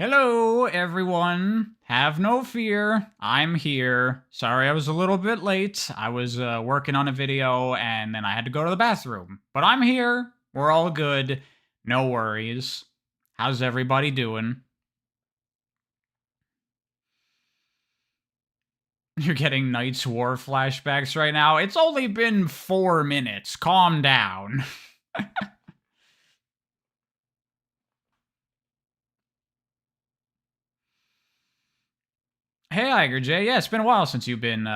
Hello, everyone. Have no fear. I'm here. Sorry I was a little bit late. I was working on a video and then I had to go to the bathroom. But I'm here. We're all good. No worries. How's everybody doing? You're getting Night's War flashbacks right now? It's only been 4 minutes. Calm down. Hey, Iger J. Yeah, it's been a while since you've been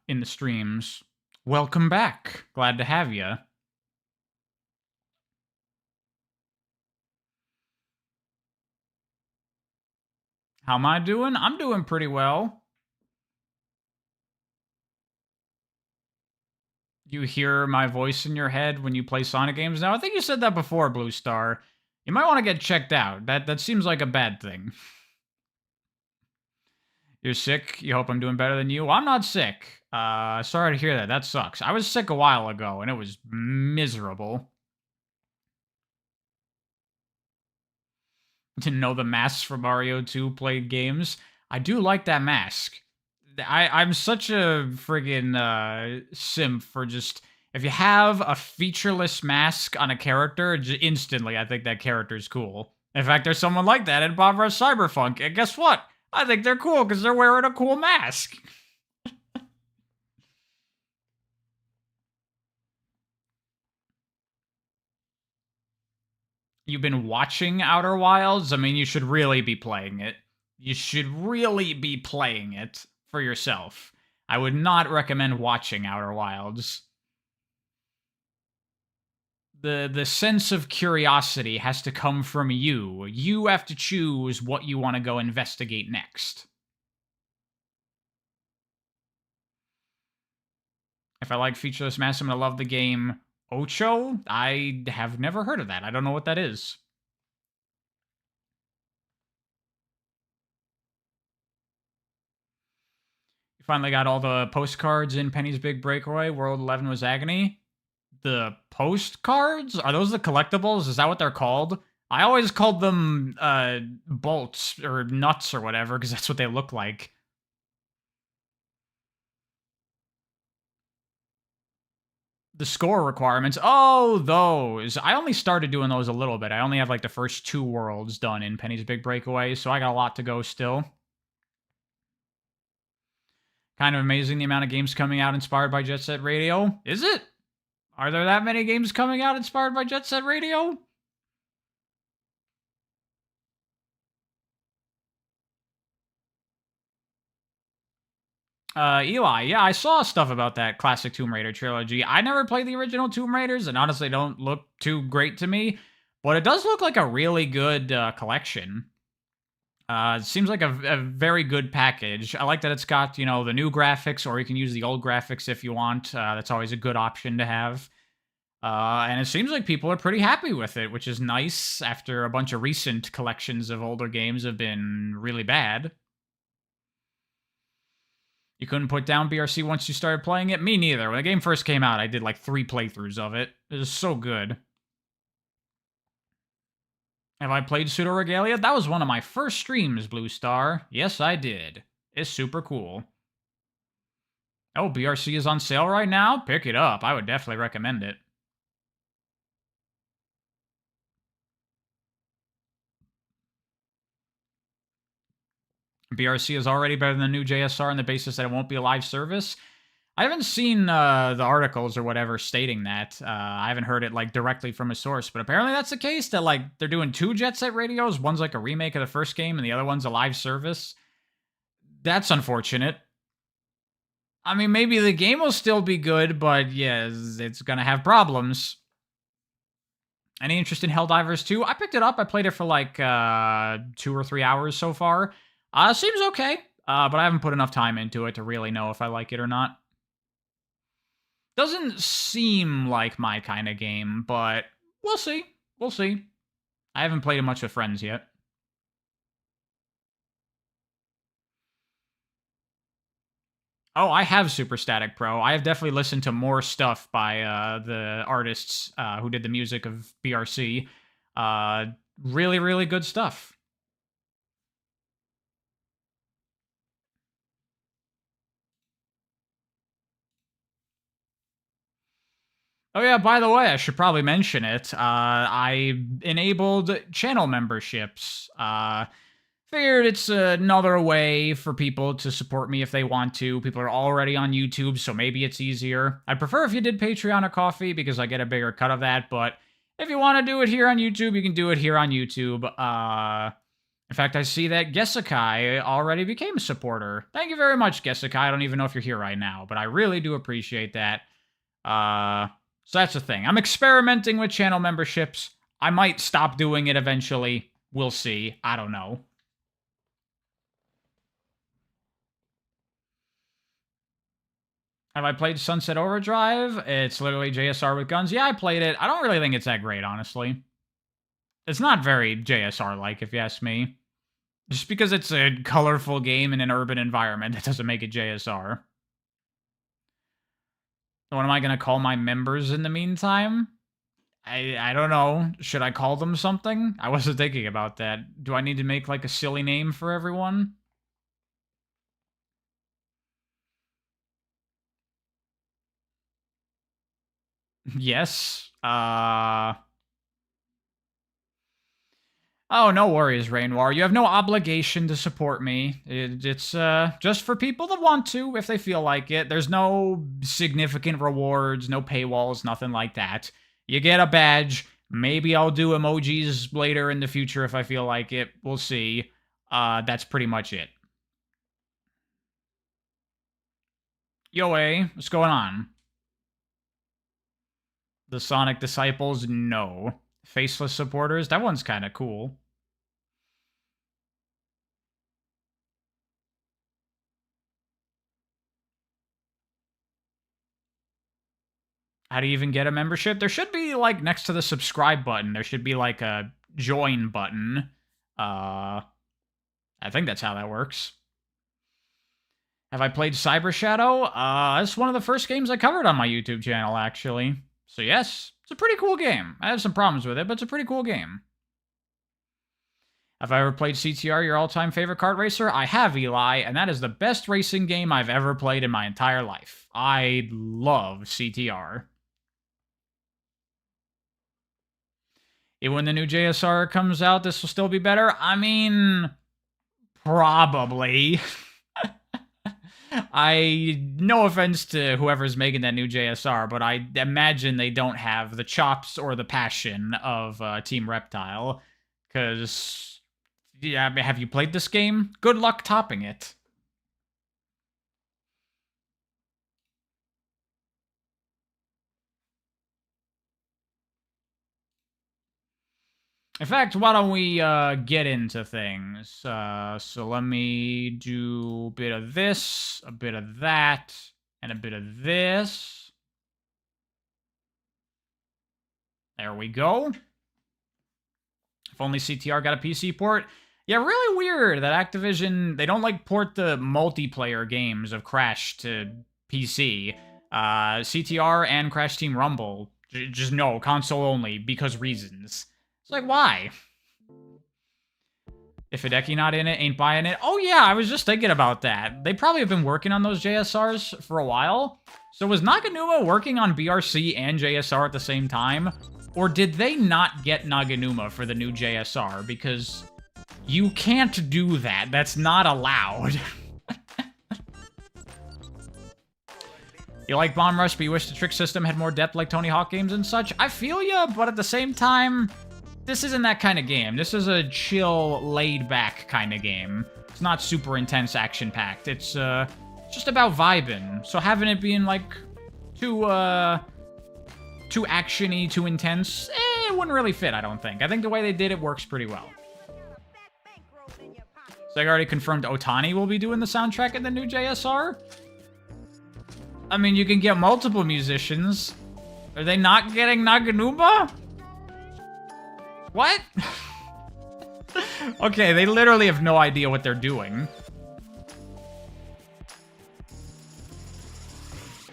in the streams. Welcome back. Glad to have you. How am I doing? I'm doing pretty well. You hear my voice in your head when you play Sonic games now? I think you said that before, Blue Star. You might want to get checked out. That seems like a bad thing. You're sick? You hope I'm doing better than you? Well, I'm not sick. Sorry to hear that. That sucks. I was sick a while ago, and it was miserable. Didn't know the masks from Mario 2 played games. I do like that mask. I'm such a friggin' simp for just if you have a featureless mask on a character, instantly I think that character's cool. In fact, there's someone like that in Bob Ross Cyberfunk, and guess what? I think they're cool because they're wearing a cool mask. You've been watching Outer Wilds? I mean, you should really be playing it. You should really be playing it for yourself. I would not recommend watching Outer Wilds. The sense of curiosity has to come from you. You have to choose what you want to go investigate next. If I like featureless masks, I'm gonna love the game Ocho. I have never heard of that. I don't know what that is. You finally got all the postcards in Penny's Big Breakaway. World 11 was agony. The postcards? Are those the collectibles? Is that what they're called? I always called them bolts or nuts or whatever because that's what they look like. The score requirements. Oh, those. I only started doing those a little bit. I only have like the first 2 worlds done in Penny's Big Breakaway, so I got a lot to go still. Kind of amazing the amount of games coming out inspired by Jet Set Radio. Is it? Are there that many games coming out inspired by Jet Set Radio? Eli, yeah, I saw stuff about that classic Tomb Raider trilogy. I never played the original Tomb Raiders, and honestly don't look too great to me, but it does look like a really good collection. It seems like a very good package. I like that it's got, you know, the new graphics, or you can use the old graphics if you want. That's always a good option to have. And it seems like people are pretty happy with it, which is nice after a bunch of recent collections of older games have been really bad. You couldn't put down BRC once you started playing it? Me neither. When the game first came out, I did like 3 playthroughs of it. It was so good. Have I played Pseudo Regalia? That was one of my first streams, Blue Star. Yes, I did. It's super cool. Oh, BRC is on sale right now? Pick it up. I would definitely recommend it. BRC is already better than the new JSR on the basis that it won't be a live service. I haven't seen the articles or whatever stating that. I haven't heard it like directly from a source, but apparently that's the case. That like they're doing 2 Jet Set Radios. One's like a remake of the first game, and the other one's a live service. That's unfortunate. I mean, maybe the game will still be good, but yeah, it's gonna have problems. Any interest in Helldivers 2? I picked it up. I played it for like 2 or 3 hours so far. Seems okay, but I haven't put enough time into it to really know if I like it or not. Doesn't seem like my kind of game, but we'll see. We'll see. I haven't played it much with friends yet. Oh, I have Super Static Pro. I have definitely listened to more stuff by the artists who did the music of BRC. Really, really good stuff. Oh yeah, by the way, I should probably mention it. I enabled channel memberships. Figured it's another way for people to support me if they want to. People are already on YouTube, so maybe it's easier. I'd prefer if you did Patreon or Coffee because I get a bigger cut of that, but if you want to do it here on YouTube, you can do it here on YouTube. In fact, I see that Gesakai already became a supporter. Thank you very much, Gesakai. I don't even know if you're here right now, but I really do appreciate that. So that's the thing. I'm experimenting with channel memberships. I might stop doing it eventually. We'll see. I don't know. Have I played Sunset Overdrive? It's literally JSR with guns. Yeah, I played it. I don't really think it's that great, honestly. It's not very JSR-like, if you ask me. Just because it's a colorful game in an urban environment, that doesn't make it JSR. What am I going to call my members in the meantime? I don't know. Should I call them something? I wasn't thinking about that. Do I need to make, like, a silly name for everyone? Yes. Oh, no worries, Rainwar. You have no obligation to support me. It's just for people that want to, if they feel like it. There's no significant rewards, no paywalls, nothing like that. You get a badge. Maybe I'll do emojis later in the future if I feel like it. We'll see. That's pretty much it. Yo, what's going on? The Sonic Disciples? No. Faceless supporters? That one's kind of cool. How do you even get a membership? There should be, like, next to the subscribe button, there should be, like, a join button. I think that's how that works. Have I played Cyber Shadow? It's one of the first games I covered on my YouTube channel, actually. So yes, it's a pretty cool game. I have some problems with it, but it's a pretty cool game. Have I ever played CTR, your all-time favorite kart racer? I have, Eli, and that is the best racing game I've ever played in my entire life. I love CTR. And when the new JSR comes out, this will still be better? I mean, probably. No offense to whoever's making that new JSR, but I imagine they don't have the chops or the passion of Team Reptile. Because, yeah, have you played this game? Good luck topping it. In fact, why don't we get into things? So let me do a bit of this, a bit of that, and a bit of this. There we go. If only CTR got a PC port. Yeah, really weird that Activision, they don't like port the multiplayer games of Crash to PC. CTR and Crash Team Rumble, just no, console only, because reasons. It's like, why? If Hideki not in it, ain't buying it. Oh yeah, I was just thinking about that. They probably have been working on those JSRs for a while. So was Naganuma working on BRC and JSR at the same time? Or did they not get Naganuma for the new JSR? Because you can't do that. That's not allowed. You like Bomb Rush, but you wish the trick system had more depth like Tony Hawk games and such? I feel ya, but at the same time, this isn't that kind of game. This is a chill, laid-back kind of game. It's not super intense action-packed. It's just about vibing. So having it being, like, too action-y, too intense, it wouldn't really fit, I don't think. I think the way they did it works pretty well. Sega already confirmed Otani will be doing the soundtrack in the new JSR? I mean, you can get multiple musicians. Are they not getting Naganuma? What? Okay, they literally have no idea what they're doing.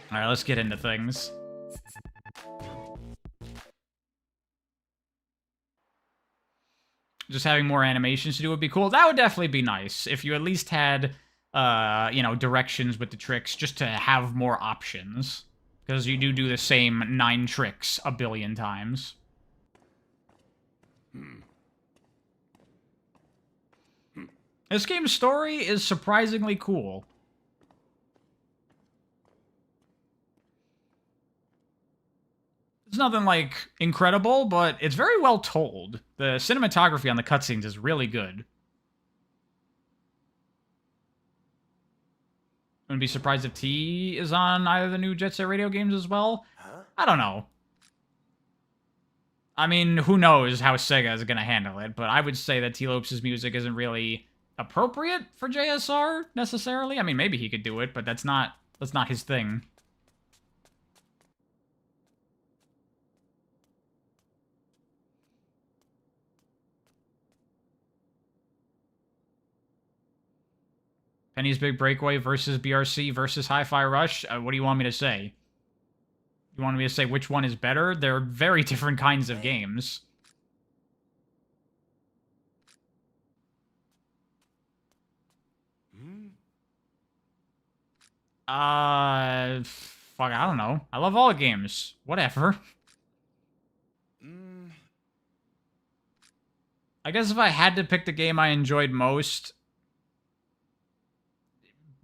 Alright, let's get into things. Just having more animations to do would be cool. That would definitely be nice. If you at least had, you know, directions with the tricks, just to have more options. Because you do the same 9 tricks a billion times. This game's story is surprisingly cool. It's nothing, like, incredible, but it's very well told. The cinematography on the cutscenes is really good. Wouldn't be surprised if T is on either of the new Jet Set Radio games as well. Huh? I don't know. I mean, who knows how Sega is going to handle it, but I would say that T. Lopes' music isn't really appropriate for JSR, necessarily. I mean, maybe he could do it, but that's not his thing. Penny's Big Breakaway versus BRC versus Hi-Fi Rush. What do you want me to say? You want me to say which one is better? They're very different kinds of games. Fuck, I don't know. I love all games. Whatever. I guess if I had to pick the game I enjoyed most,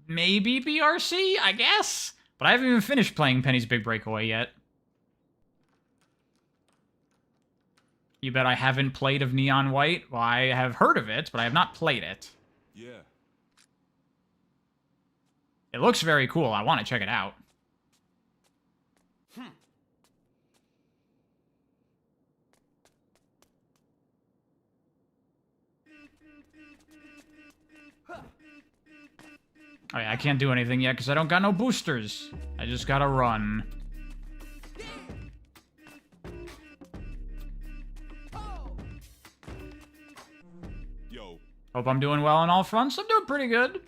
maybe BRC, I guess? But I haven't even finished playing Penny's Big Breakaway yet. You bet I haven't played of Neon White? Well, I have heard of it, but I have not played it. Yeah. It looks very cool. I want to check it out. Oh yeah, I can't do anything yet because I don't got no boosters. I just gotta run. Yo. Hope I'm doing well on all fronts. I'm doing pretty good.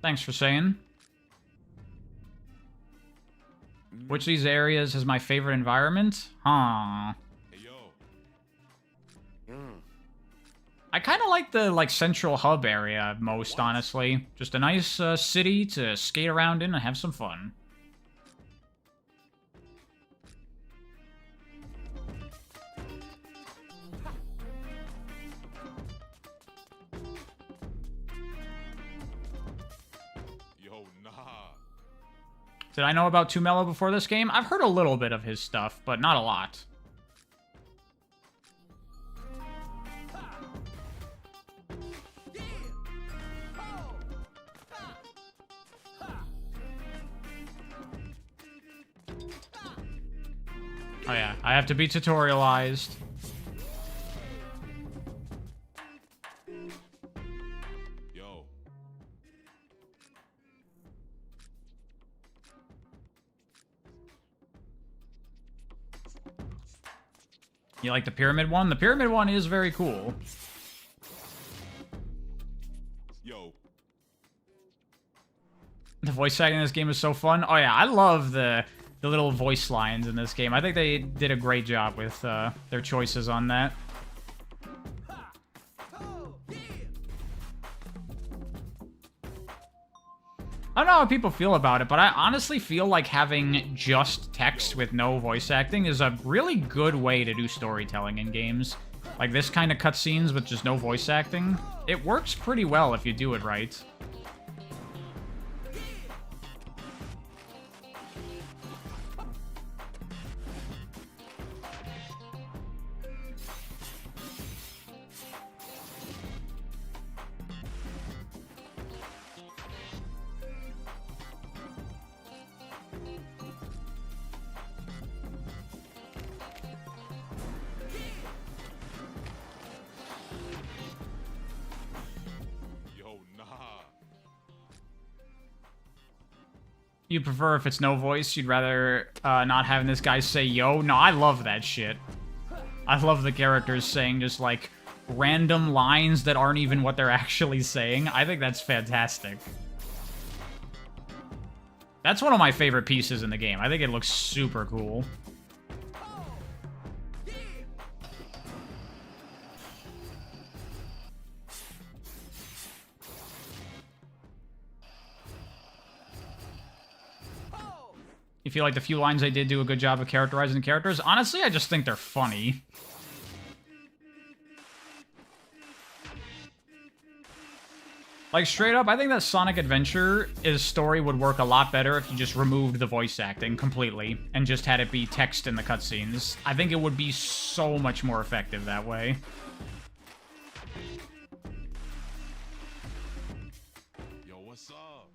Thanks for saying. Which of these areas is my favorite environment? Huh. Hey, yo. I kind of like the central hub area most, honestly. Just a nice city to skate around in and have some fun. Yo, nah. Did I know about Tumelo before this game? I've heard a little bit of his stuff, but not a lot. Oh yeah, I have to be tutorialized. Yo. You like the pyramid one? The pyramid one is very cool. Yo. The voice acting in this game is so fun. Oh yeah, I love the little voice lines in this game. I think they did a great job with their choices on that. I don't know how people feel about it, but I honestly feel like having just text with no voice acting is a really good way to do storytelling in games. Like this kind of cutscenes with just no voice acting. It works pretty well if you do it right. Yo, nah. You prefer if it's no voice? You'd rather not having this guy say yo? No, I love that shit. I love the characters saying just like random lines that aren't even what they're actually saying. I think that's fantastic. That's one of my favorite pieces in the game. I think it looks super cool. You feel like the few lines they did do a good job of characterizing the characters? Honestly, I just think they're funny. Like, straight up, I think that Sonic Adventure, his story would work a lot better if you just removed the voice acting completely and just had it be text in the cutscenes. I think it would be so much more effective that way. Yo, what's up?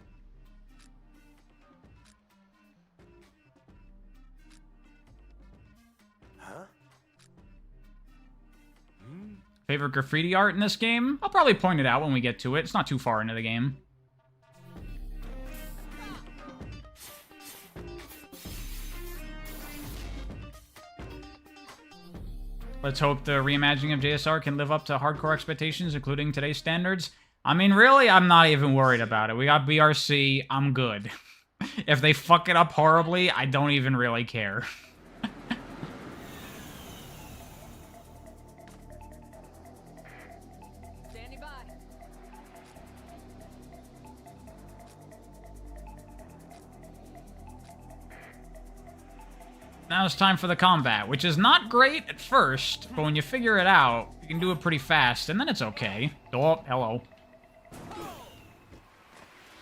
Huh? Favorite graffiti art in this game? I'll probably point it out when we get to it. It's not too far into the game. Let's hope the reimagining of JSR can live up to hardcore expectations, including today's standards. I mean, really, I'm not even worried about it. We got BRC, I'm good. If they fuck it up horribly, I don't even really care. Standing by. Now it's time for the combat, which is not great at first, but when you figure it out, you can do it pretty fast, and then it's okay. Oh, hello.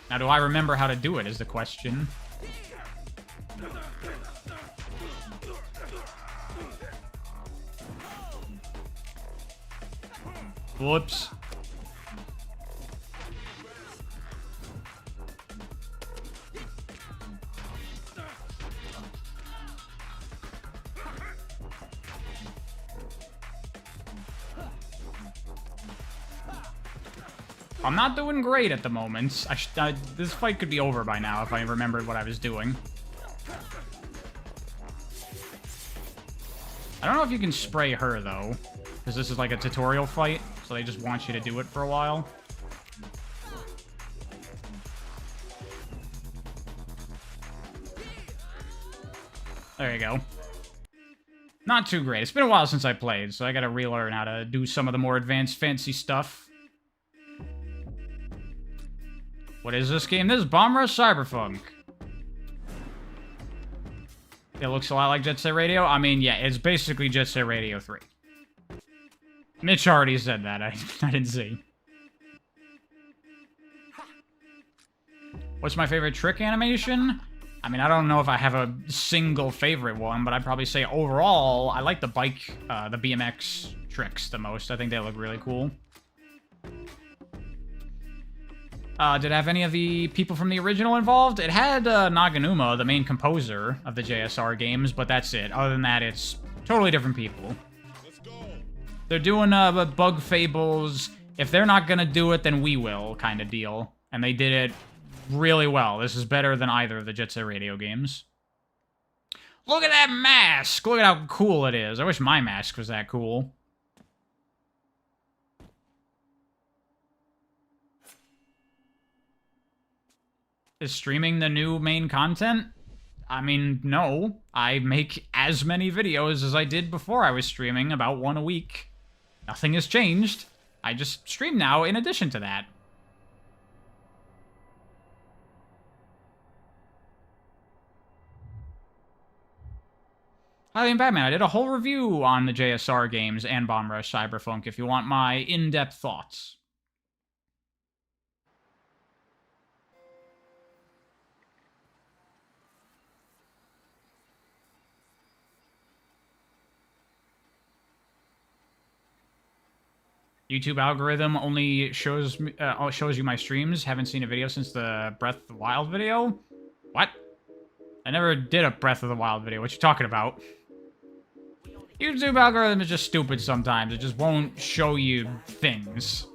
Now, do I remember how to do it is the question. Whoops. I'm not doing great at the moment. This fight could be over by now if I remembered what I was doing. I don't know if you can spray her, though, because this is like a tutorial fight, so they just want you to do it for a while. There you go. Not too great. It's been a while since I played, so I gotta relearn how to do some of the more advanced fancy stuff. What is this game? This is Bomb Rush Cyberfunk. It looks a lot like Jet Set Radio. I mean, yeah, it's basically Jet Set Radio 3. Mitch already said that. I didn't see. What's my favorite trick animation? I mean, I don't know if I have a single favorite one, but I'd probably say overall, I like the bike, the BMX tricks the most. I think they look really cool. Did it have any of the people from the original involved? It had Naganuma, the main composer of the JSR games, but that's it. Other than that, it's totally different people. Let's go. They're doing Bug Fables. If they're not gonna do it, then we will, kind of deal. And they did it really well. This is better than either of the Jet Set Radio games. Look at that mask! Look at how cool it is. I wish my mask was that cool. Is streaming the new main content? I mean, no. I make as many videos as I did before I was streaming, about one a week. Nothing has changed. I just stream now in addition to that. Hi, I'm Batman. I did a whole review on the JSR games and Bomb Rush Cyberfunk if you want my in-depth thoughts. YouTube algorithm only shows you my streams. Haven't seen a video since the Breath of the Wild video. What? I never did a Breath of the Wild video. What you talking about? YouTube algorithm is just stupid sometimes. It just won't show you things.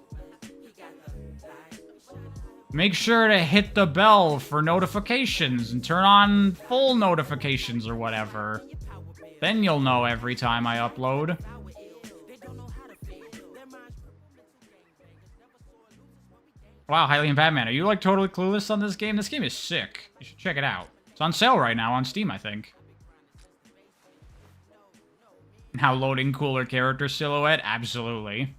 Make sure to hit the bell for notifications and turn on full notifications or whatever. Then you'll know every time I upload. Wow, Hylian Batman, are you like totally clueless on this game? This game is sick. You should check it out. It's on sale right now on Steam, I think. And how loading cooler character silhouette? Absolutely.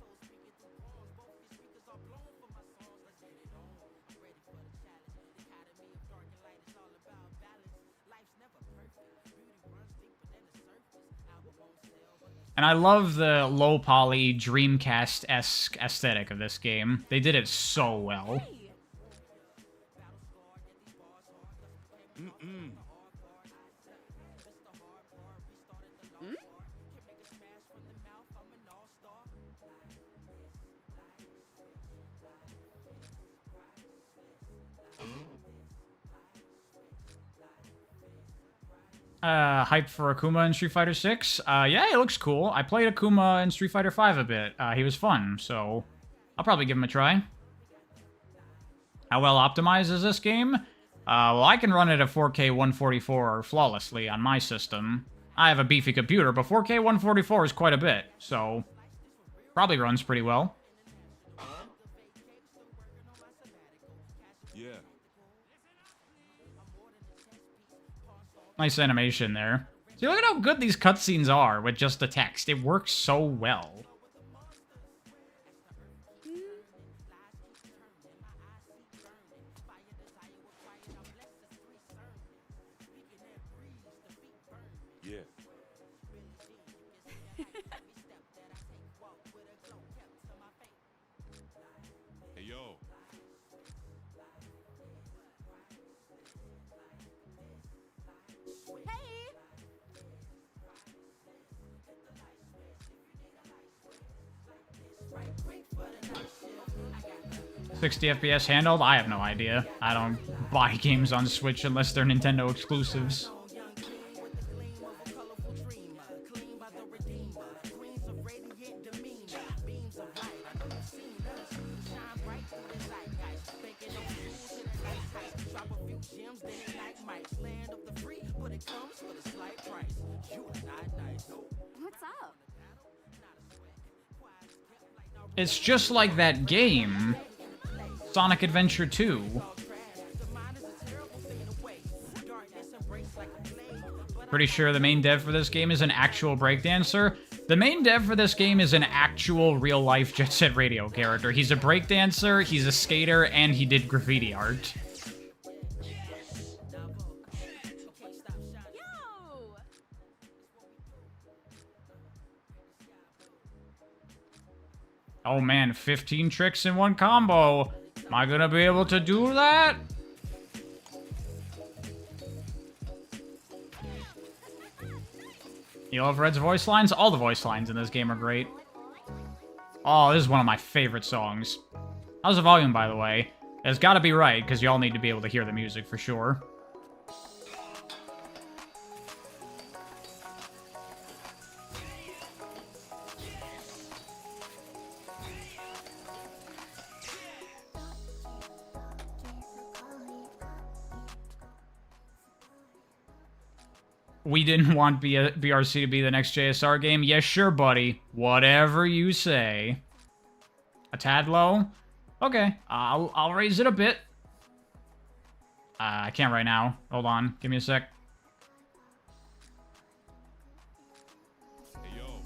And I love the low poly Dreamcast-esque aesthetic of this game. They did it so well. Mm-mm. Hyped for Akuma in Street Fighter 6. Yeah, it looks cool. I played Akuma in Street Fighter 5 a bit. He was fun, so I'll probably give him a try. How well optimized is this game? Well, I can run it at 4K 144 flawlessly on my system. I have a beefy computer, but 4K 144 is quite a bit, so probably runs pretty well. Yeah. Nice animation there. See, look at how good these cutscenes are with just the text. It works so well. Yeah. Hey, yo. 60 FPS handled? I have no idea. I don't buy games on Switch unless they're Nintendo exclusives. What's up? It's just like that game, Sonic Adventure 2. Pretty sure the main dev for this game is an actual breakdancer. The main dev for this game is an actual real-life Jet Set Radio character. He's a breakdancer, he's a skater, and he did graffiti art. Yo! Oh man, 15 tricks in one combo. Am I gonna be able to do that? You love Red's voice lines? All the voice lines in this game are great. Oh, this is one of my favorite songs. How's the volume, by the way? It's gotta be right, because y'all need to be able to hear the music for sure. We didn't want BRC to be the next JSR game. Yeah, sure, buddy. Whatever you say. A tad low? Okay, I'll raise it a bit. I can't right now. Hold on, give me a sec. Hey, yo.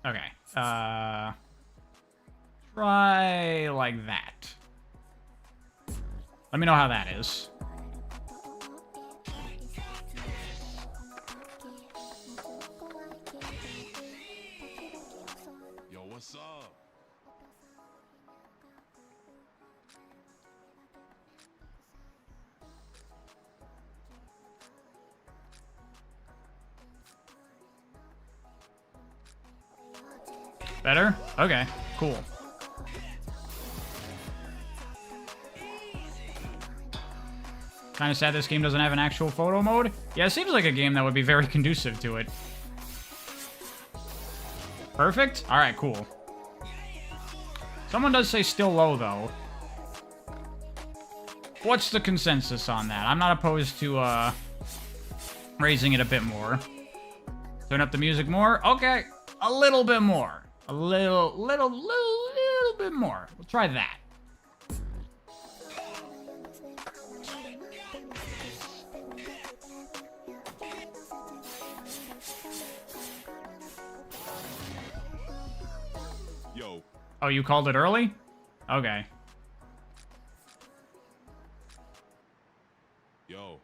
Okay, try like that. Let me know how that is. Yo, what's up? Better? Okay, cool. Kind of sad this game doesn't have an actual photo mode. Yeah, it seems like a game that would be very conducive to it. Perfect? Alright, cool. Someone does say still low, though. What's the consensus on that? I'm not opposed to, raising it a bit more. Turn up the music more? Okay, a little bit more. A little bit more. We'll try that. Yo. Oh, you called it early? Okay. Yo.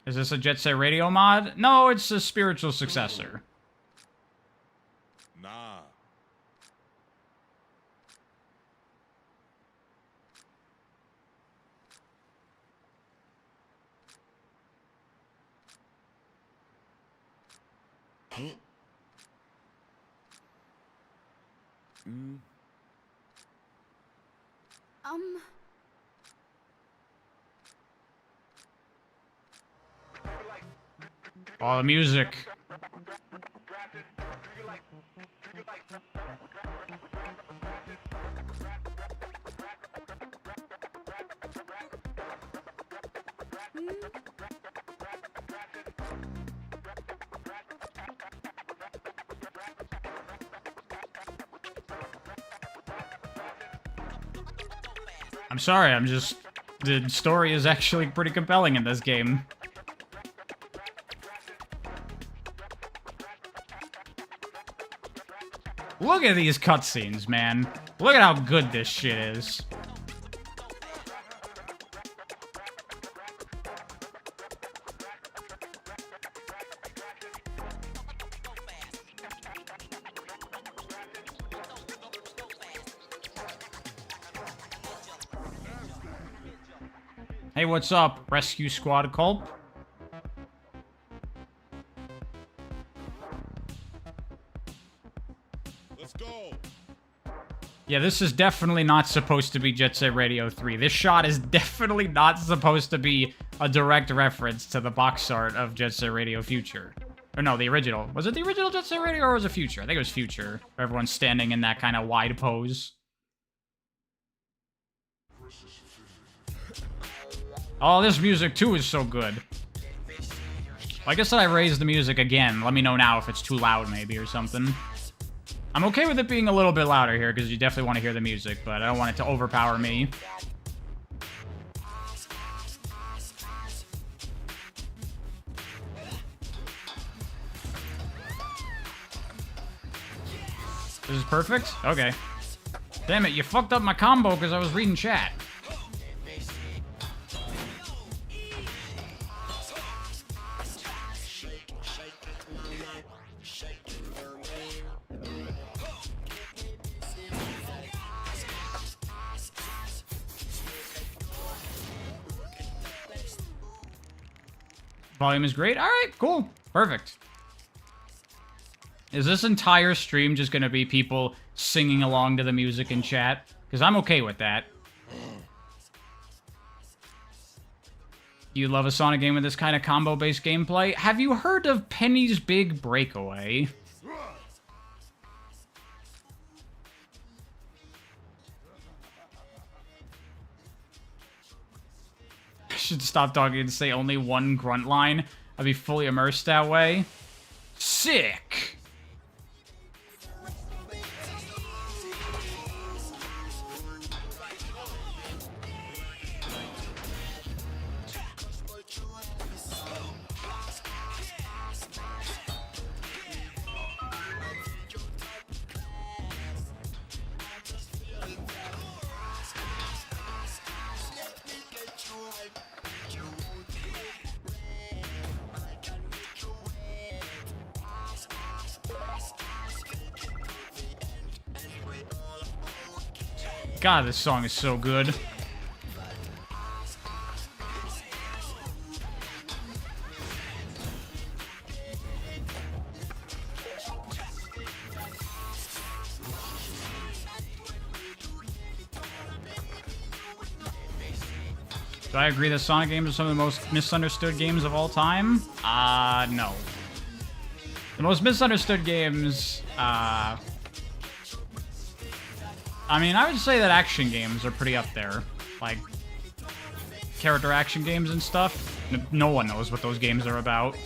Is this a Jet Set Radio mod? No, it's a spiritual successor. Nah. Oh, the music. I'm sorry, the story is actually pretty compelling in this game. Look at these cutscenes, man. Look at how good this shit is. Hey, what's up, Rescue Squad Culp? Let's go. Yeah, this is definitely not supposed to be Jet Set Radio 3. This shot is definitely not supposed to be a direct reference to the box art of Jet Set Radio Future. Or no, the original. Was it the original Jet Set Radio or was it Future? I think it was Future. Where everyone's standing in that kind of wide pose. Oh, this music too is so good. Like I said, I raised the music again. Let me know now if it's too loud maybe or something. I'm okay with it being a little bit louder here because you definitely want to hear the music, but I don't want it to overpower me. This is perfect? Okay. Damn it, you fucked up my combo because I was reading chat. Volume is great. All right, cool. Perfect. Is this entire stream just going to be people singing along to the music in chat? Because I'm okay with that. You love a Sonic game with this kind of combo-based gameplay? Have you heard of Penny's Big Breakaway? I should stop talking and say only one grunt line. I'd be fully immersed that way. Sick! God, this song is so good. Do I agree that Sonic games are some of the most misunderstood games of all time? No. The most misunderstood games, I mean, I would say that action games are pretty up there. Like, character action games and stuff. No one knows what those games are about.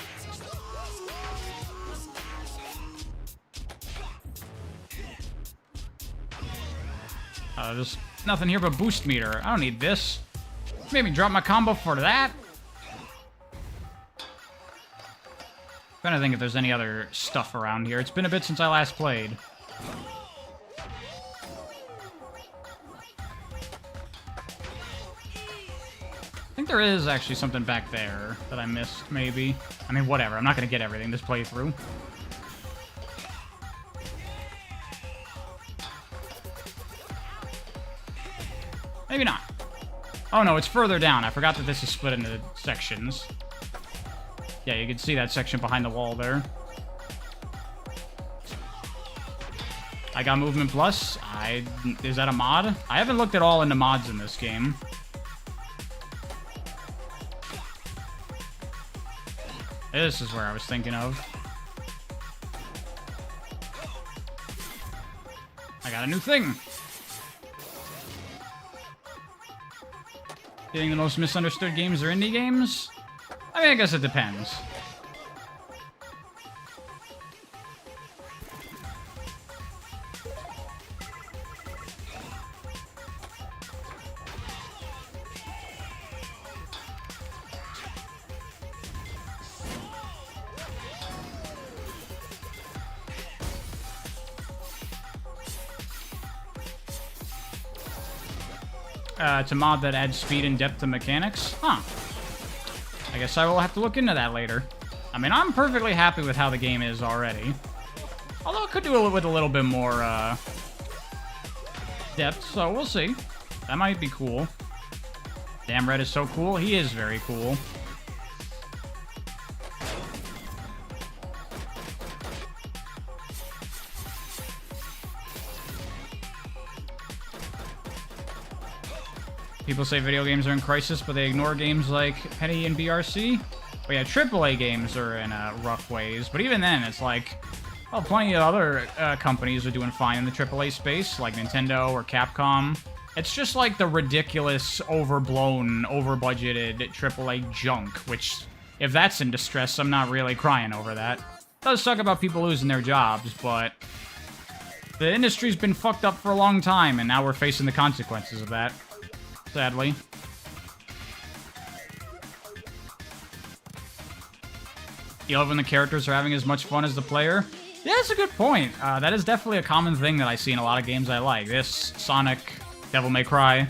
There's nothing here but boost meter. I don't need this. Made me drop my combo for that. Trying to think if there's any other stuff around here. It's been a bit since I last played. I think think there is actually something back there that I missed, maybe. I mean, whatever. I'm not going to get everything this playthrough. Maybe not. Oh, no, it's further down. I forgot that this is split into sections. Yeah, you can see that section behind the wall there. I got movement plus. Is that a mod? I haven't looked at all into mods in this game. This is where I was thinking of. I got a new thing. You think the most misunderstood games are indie games? I mean, I guess it depends. It's a mod that adds speed and depth to mechanics. Huh. I guess I will have to look into that later. I mean, I'm perfectly happy with how the game is already. Although it could do it with a little bit more, depth, so we'll see. That might be cool. Damn, Red is so cool. He is very cool. People say video games are in crisis, but they ignore games like Penny and BRC. But yeah, AAA games are in rough ways. But even then, it's like, well, plenty of other companies are doing fine in the AAA space, like Nintendo or Capcom. It's just like the ridiculous, overblown, over-budgeted AAA junk, which, if that's in distress, I'm not really crying over that. It does suck about people losing their jobs, but the industry's been fucked up for a long time, and now we're facing the consequences of that. Sadly. You love when the characters are having as much fun as the player? Yeah, that's a good point. That is definitely a common thing that I see in a lot of games I like. This, Sonic, Devil May Cry.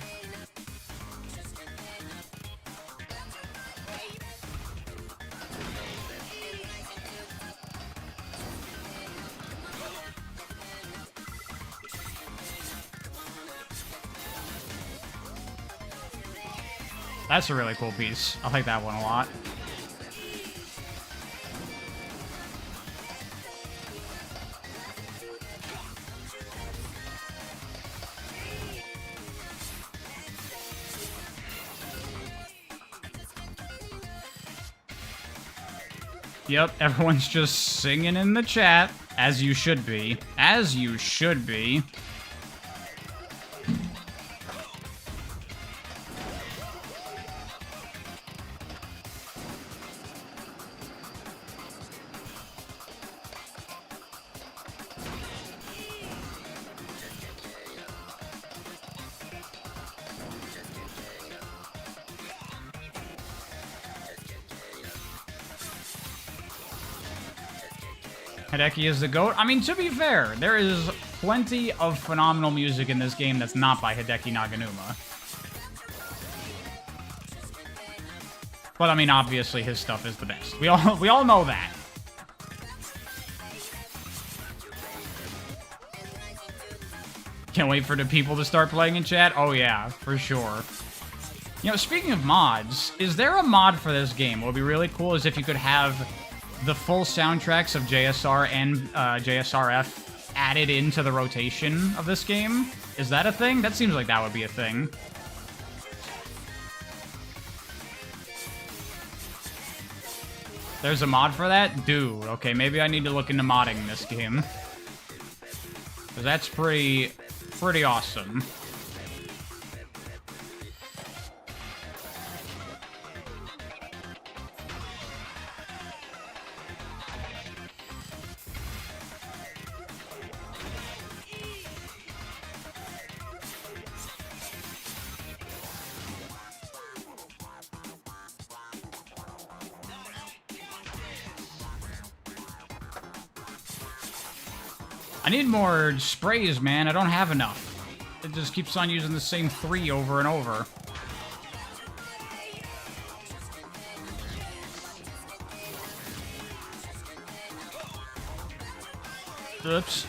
That's a really cool piece. I like that one a lot. Yep, everyone's just singing in the chat, as you should be. As you should be. Hideki is the GOAT. I mean, to be fair, there is plenty of phenomenal music in this game that's not by Hideki Naganuma. But I mean, obviously his stuff is the best. We all know that. Can't wait for the people to start playing in chat. Oh yeah, for sure. You know, speaking of mods, is there a mod for this game? What would be really cool is if you could have the full soundtracks of JSR and JSRF added into the rotation of this game. Is that a thing? That seems like that would be a thing. There's a mod for that? Dude, okay, maybe I need to look into modding this game. Because that's pretty awesome. I need more sprays, man. I don't have enough. It just keeps on using the same 3 over and over. Oops.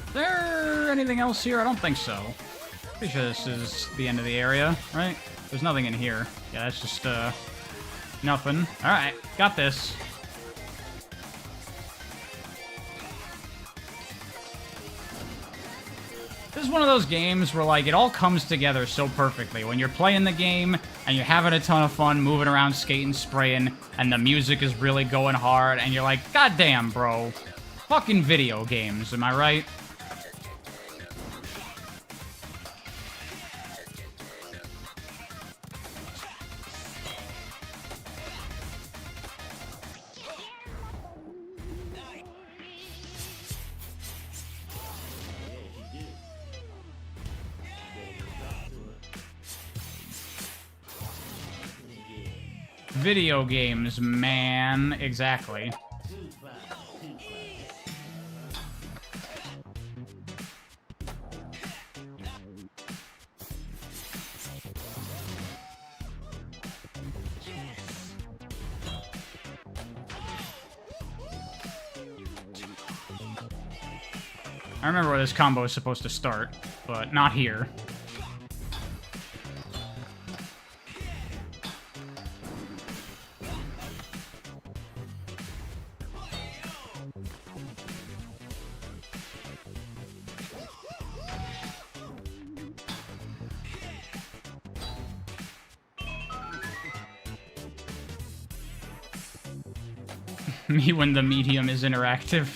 Is there anything else here? I don't think so. Pretty sure this is the end of the area, right? There's nothing in here. Yeah, that's just, nothing. Alright, got this. This is one of those games where, like, it all comes together so perfectly. When you're playing the game, and you're having a ton of fun moving around, skating, spraying, and the music is really going hard, and you're like, God damn, bro. Fucking video games, am I right? Video games, man. Exactly. I remember where this combo is supposed to start, but not here. Me when the medium is interactive.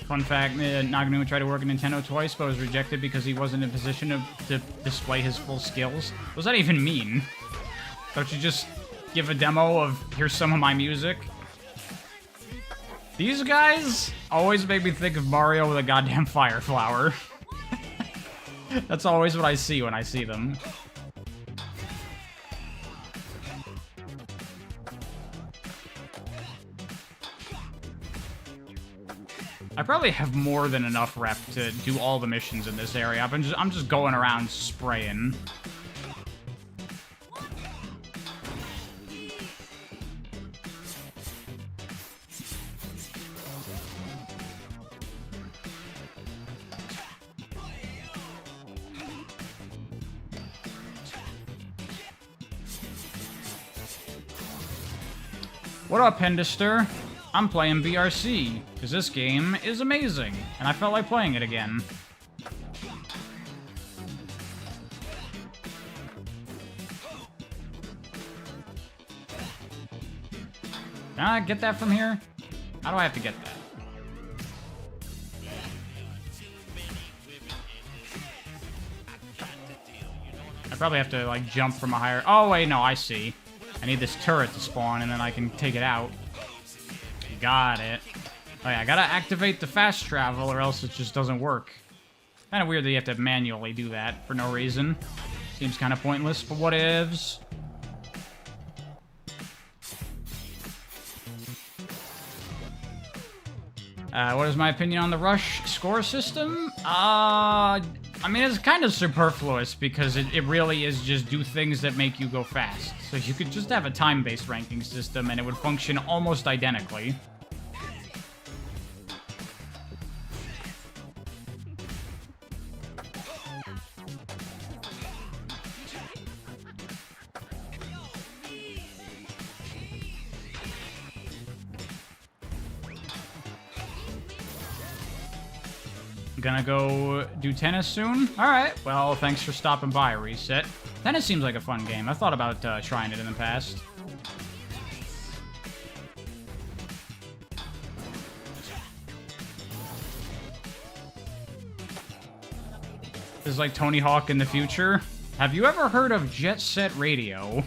Fun fact, Naganuma tried to work at Nintendo twice, but was rejected because he wasn't in a position to display his full skills. What does that even mean? Don't you just give a demo of, here's some of my music? These guys always make me think of Mario with a goddamn fire flower. That's always what I see when I see them. I probably have more than enough rep to do all the missions in this area. I'm just going around spraying. What up, Pendister? I'm playing BRC, because this game is amazing, and I felt like playing it again. Can I get that from here? How do I have to get that? I probably have to, like, jump from a higher... Oh, wait, no, I see. I need this turret to spawn, and then I can take it out. Got it. Oh yeah, I gotta activate the fast travel or else it just doesn't work. Kind of weird that you have to manually do that for no reason. Seems kind of pointless, but what ifs? What is my opinion on the Rush score system? I mean, it's kind of superfluous because it really is just do things that make you go fast. So you could just have a time-based ranking system and it would function almost identically. Gonna go do tennis soon? Alright, well, thanks for stopping by, Reset. Tennis seems like a fun game. I've thought about trying it in the past. This is like Tony Hawk in the future. Have you ever heard of Jet Set Radio?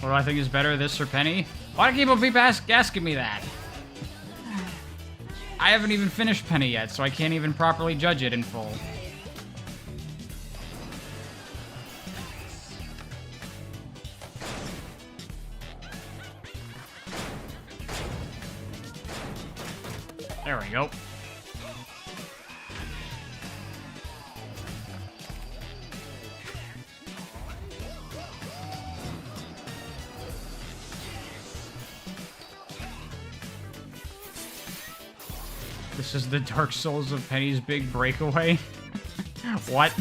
What do I think is better, this or Penny? Why do people keep asking me that? I haven't even finished Penny yet, so I can't even properly judge it in full. There we go. This is the Dark Souls of Penny's big breakaway. What?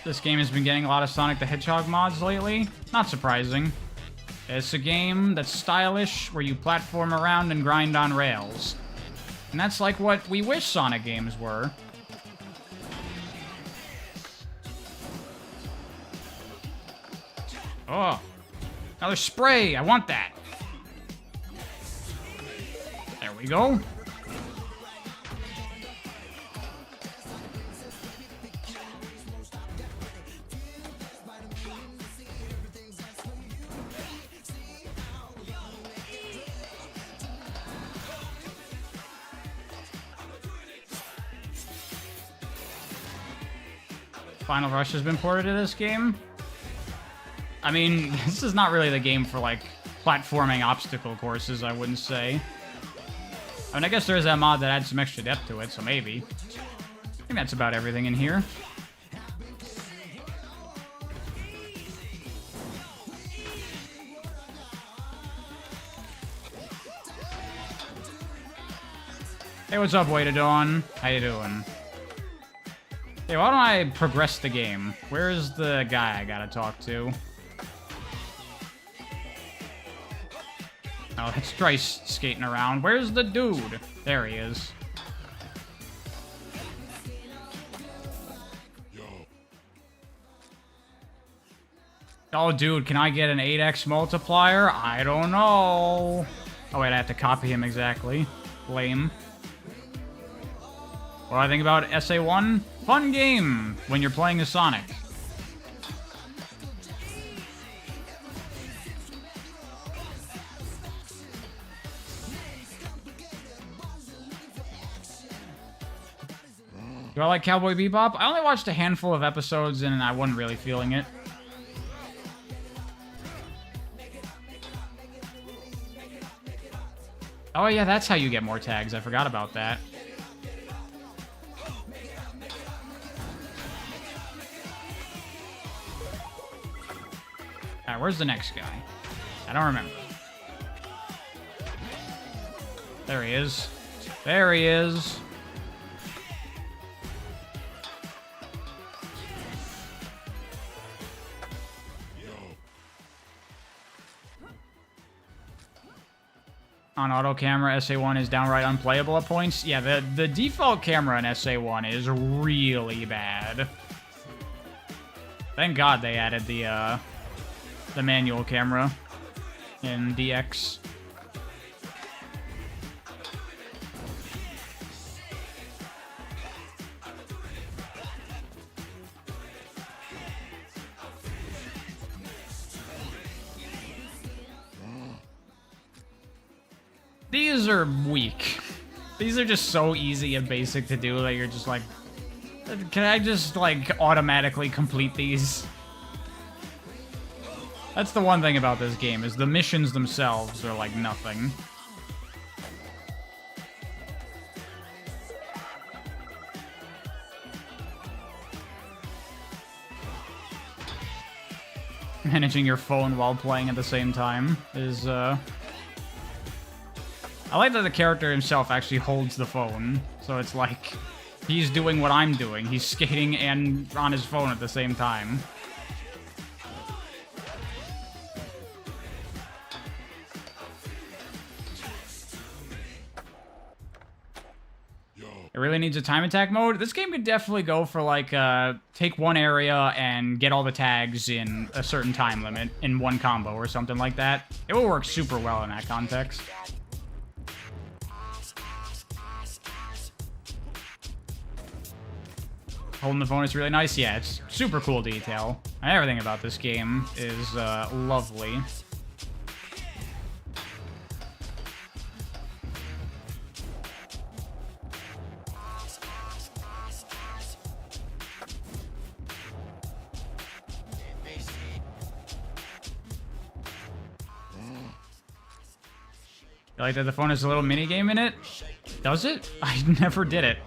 This game has been getting a lot of Sonic the Hedgehog mods lately. Not surprising. It's a game that's stylish, where you platform around and grind on rails. And that's like what we wish Sonic games were. Oh, another spray. I want that. There we go. Final Rush has been ported to this game. I mean, this is not really the game for, like, platforming obstacle courses, I wouldn't say. I mean, I guess there is that mod that adds some extra depth to it, so maybe. I think that's about everything in here. Hey, what's up, Way to Dawn? How you doing? Hey, why don't I progress the game? Where's the guy I gotta talk to? Oh, it's Trice skating around. Where's the dude? There he is. Oh, dude, can I get an 8x multiplier? I don't know. Oh, wait, I have to copy him exactly. Lame. What do I think about SA1? Fun game when you're playing as Sonic. Do I like Cowboy Bebop? I only watched a handful of episodes and I wasn't really feeling it. Oh yeah, that's how you get more tags. I forgot about that. Alright, where's the next guy? I don't remember. There he is. There he is. On auto camera, SA1 is downright unplayable at points. Yeah, the default camera in SA1 is really bad. Thank God they added the manual camera in DX. These are weak. These are just so easy and basic to do that you're just like, can I just like automatically complete these? That's the one thing about this game, is the missions themselves are like nothing. Managing your phone while playing at the same time is, I like that the character himself actually holds the phone, so it's like he's doing what I'm doing. He's skating and on his phone at the same time. Yo. It really needs a time attack mode. This game could definitely go for, like, take one area and get all the tags in a certain time limit in one combo or something like that. It will work super well in that context. Holding the phone is really nice. Yeah, it's super cool detail. Everything about this game is lovely. You like that the phone has a little mini game in it? Does it? I never did it.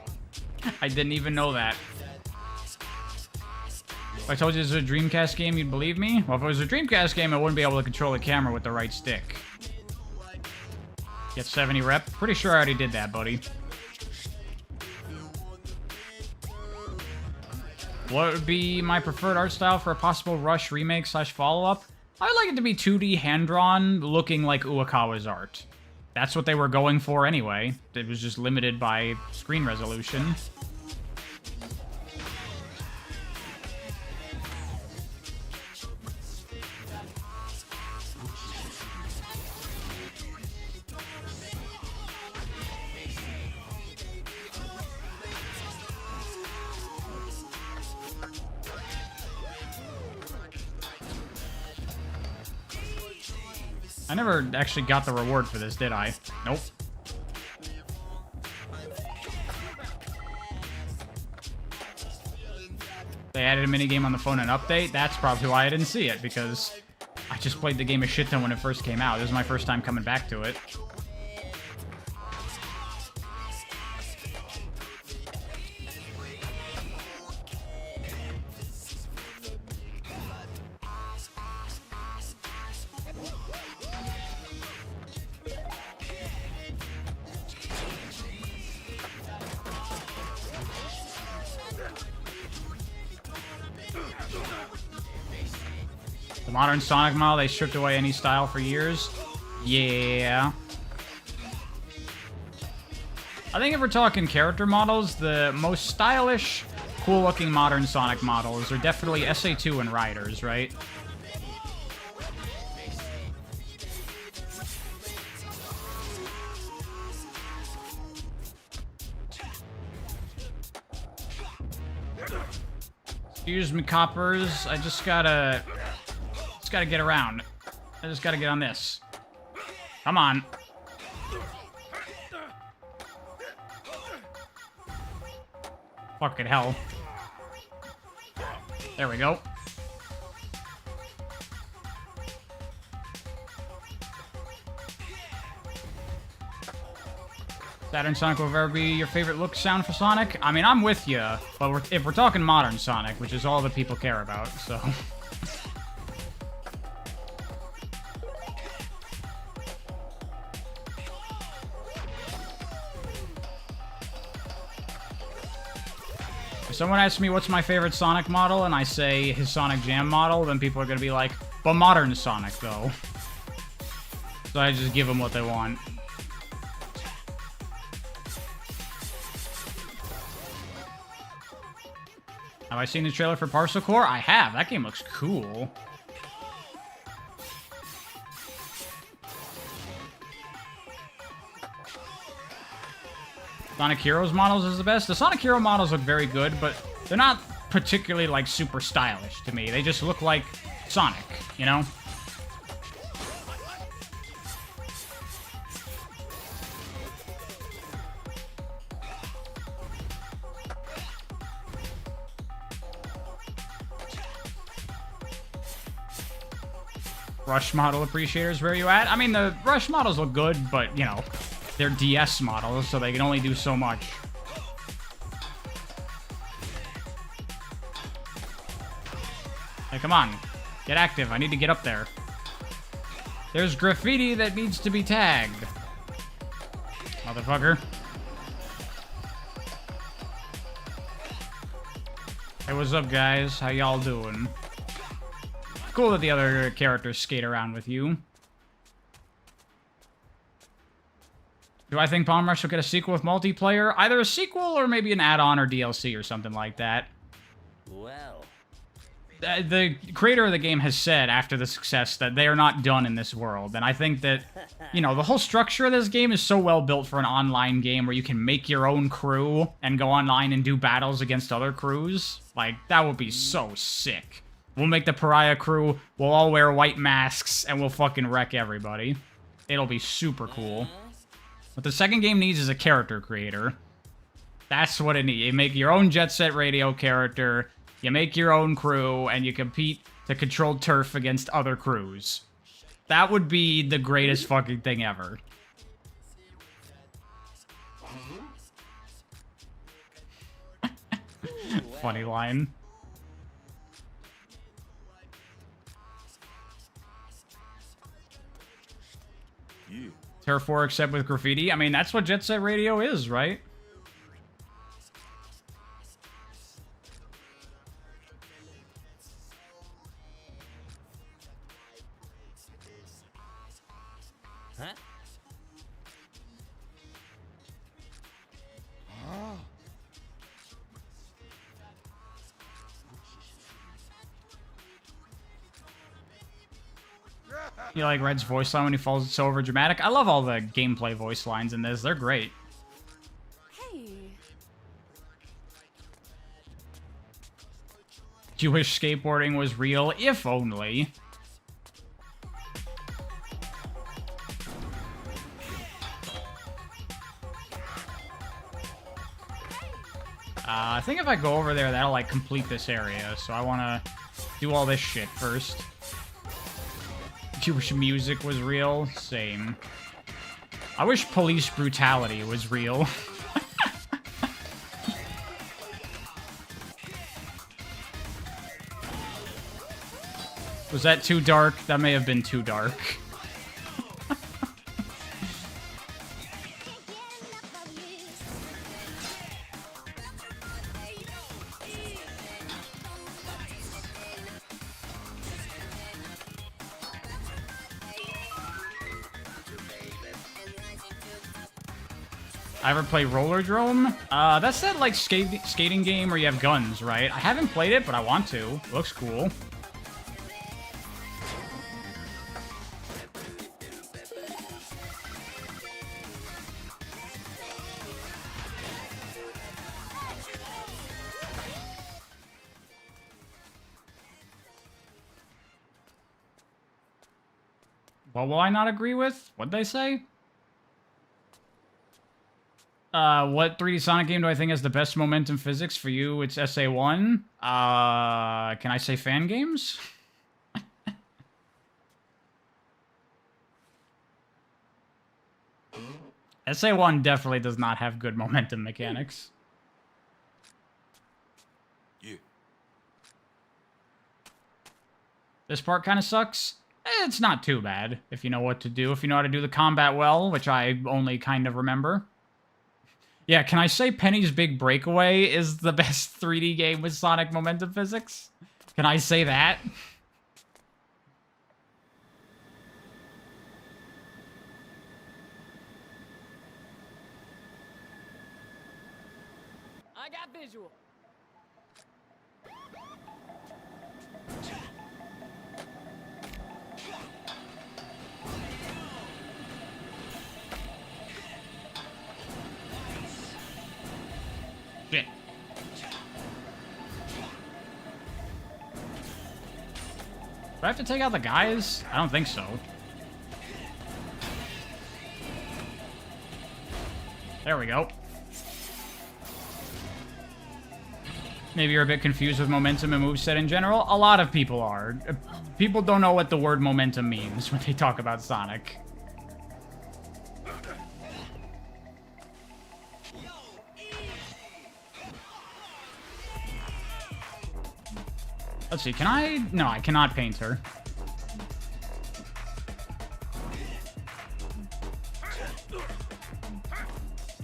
I didn't even know that. If I told you this was a Dreamcast game, you'd believe me? Well, if it was a Dreamcast game, I wouldn't be able to control the camera with the right stick. Get 70 rep. Pretty sure I already did that, buddy. What would be my preferred art style for a possible Rush remake / follow-up? I would like it to be 2D hand-drawn, looking like Uekawa's art. That's what they were going for anyway. It was just limited by screen resolution. I never actually got the reward for this, did I? Nope. They added a minigame on the phone and update. That's probably why I didn't see it, because I just played the game a shit ton when it first came out. This is my first time coming back to it. The modern Sonic model, they stripped away any style for years. Yeah. I think if we're talking character models, the most stylish, cool-looking modern Sonic models are definitely SA2 and Riders, right? Excuse me, coppers. I just gotta get around. I just gotta get on this. Come on. Fucking hell. There we go. Saturn Sonic will ever be your favorite look sound for Sonic? I mean, I'm with you, but if we're talking modern Sonic, which is all that people care about, so... If someone asks me what's my favorite Sonic model, and I say his Sonic Jam model, then people are gonna be like, but modern Sonic, though. So I just give them what they want. Have I seen the trailer for Parcel Core? I have. That game looks cool. Sonic Heroes models is the best. The Sonic Hero models look very good, but they're not particularly, like, super stylish to me. They just look like Sonic, you know? Rush model appreciators, where are you at? I mean, the Rush models look good, but, you know, they're DS models, so they can only do so much. Hey, come on. Get active. I need to get up there. There's graffiti that needs to be tagged. Motherfucker. Hey, what's up, guys? How y'all doing? Cool that the other characters skate around with you. Do I think Bomb Rush will get a sequel with multiplayer? Either a sequel or maybe an add-on or DLC or something like that. Well, The creator of the game has said after the success that they are not done in this world. And I think that, you know, the whole structure of this game is so well built for an online game where you can make your own crew and go online and do battles against other crews. Like, that would be so sick. We'll make the Pariah crew, we'll all wear white masks, and we'll fucking wreck everybody. It'll be super cool. What the second game needs is a character creator. That's what it needs. You make your own Jet Set Radio character, you make your own crew, and you compete to control turf against other crews. That would be the greatest fucking thing ever. Funny line. Yeah. Terra 4 except with graffiti? I mean, that's what Jet Set Radio is, right? huh? You like Red's voice line when he falls so over dramatic? I love all the gameplay voice lines in this. They're great. Hey. Do you wish skateboarding was real? If only. I think if I go over there, that'll, like, complete this area. So I want to do all this shit first. Do you wish music was real? Same. I wish police brutality was real. Was that too dark? That may have been too dark. I ever play Roller Drome? That's that, like, skating game where you have guns, right? I haven't played it, but I want to. It looks cool. What will I not agree with? What'd they say? What 3D Sonic game do I think has the best momentum physics? For you, it's SA1. Can I say fan games? SA1 definitely does not have good momentum mechanics. Yeah. This part kind of sucks. It's not too bad if you know what to do. If you know how to do the combat well, which I only kind of remember. Yeah, can I say Penny's Big Breakaway is the best 3D game with Sonic momentum physics? Can I say that? I got visual. Shit. Do I have to take out the guys? I don't think so. There we go. Maybe you're a bit confused with momentum and moveset in general. A lot of people are. People don't know what the word momentum means when they talk about Sonic. Let's see, can I? No, I cannot paint her.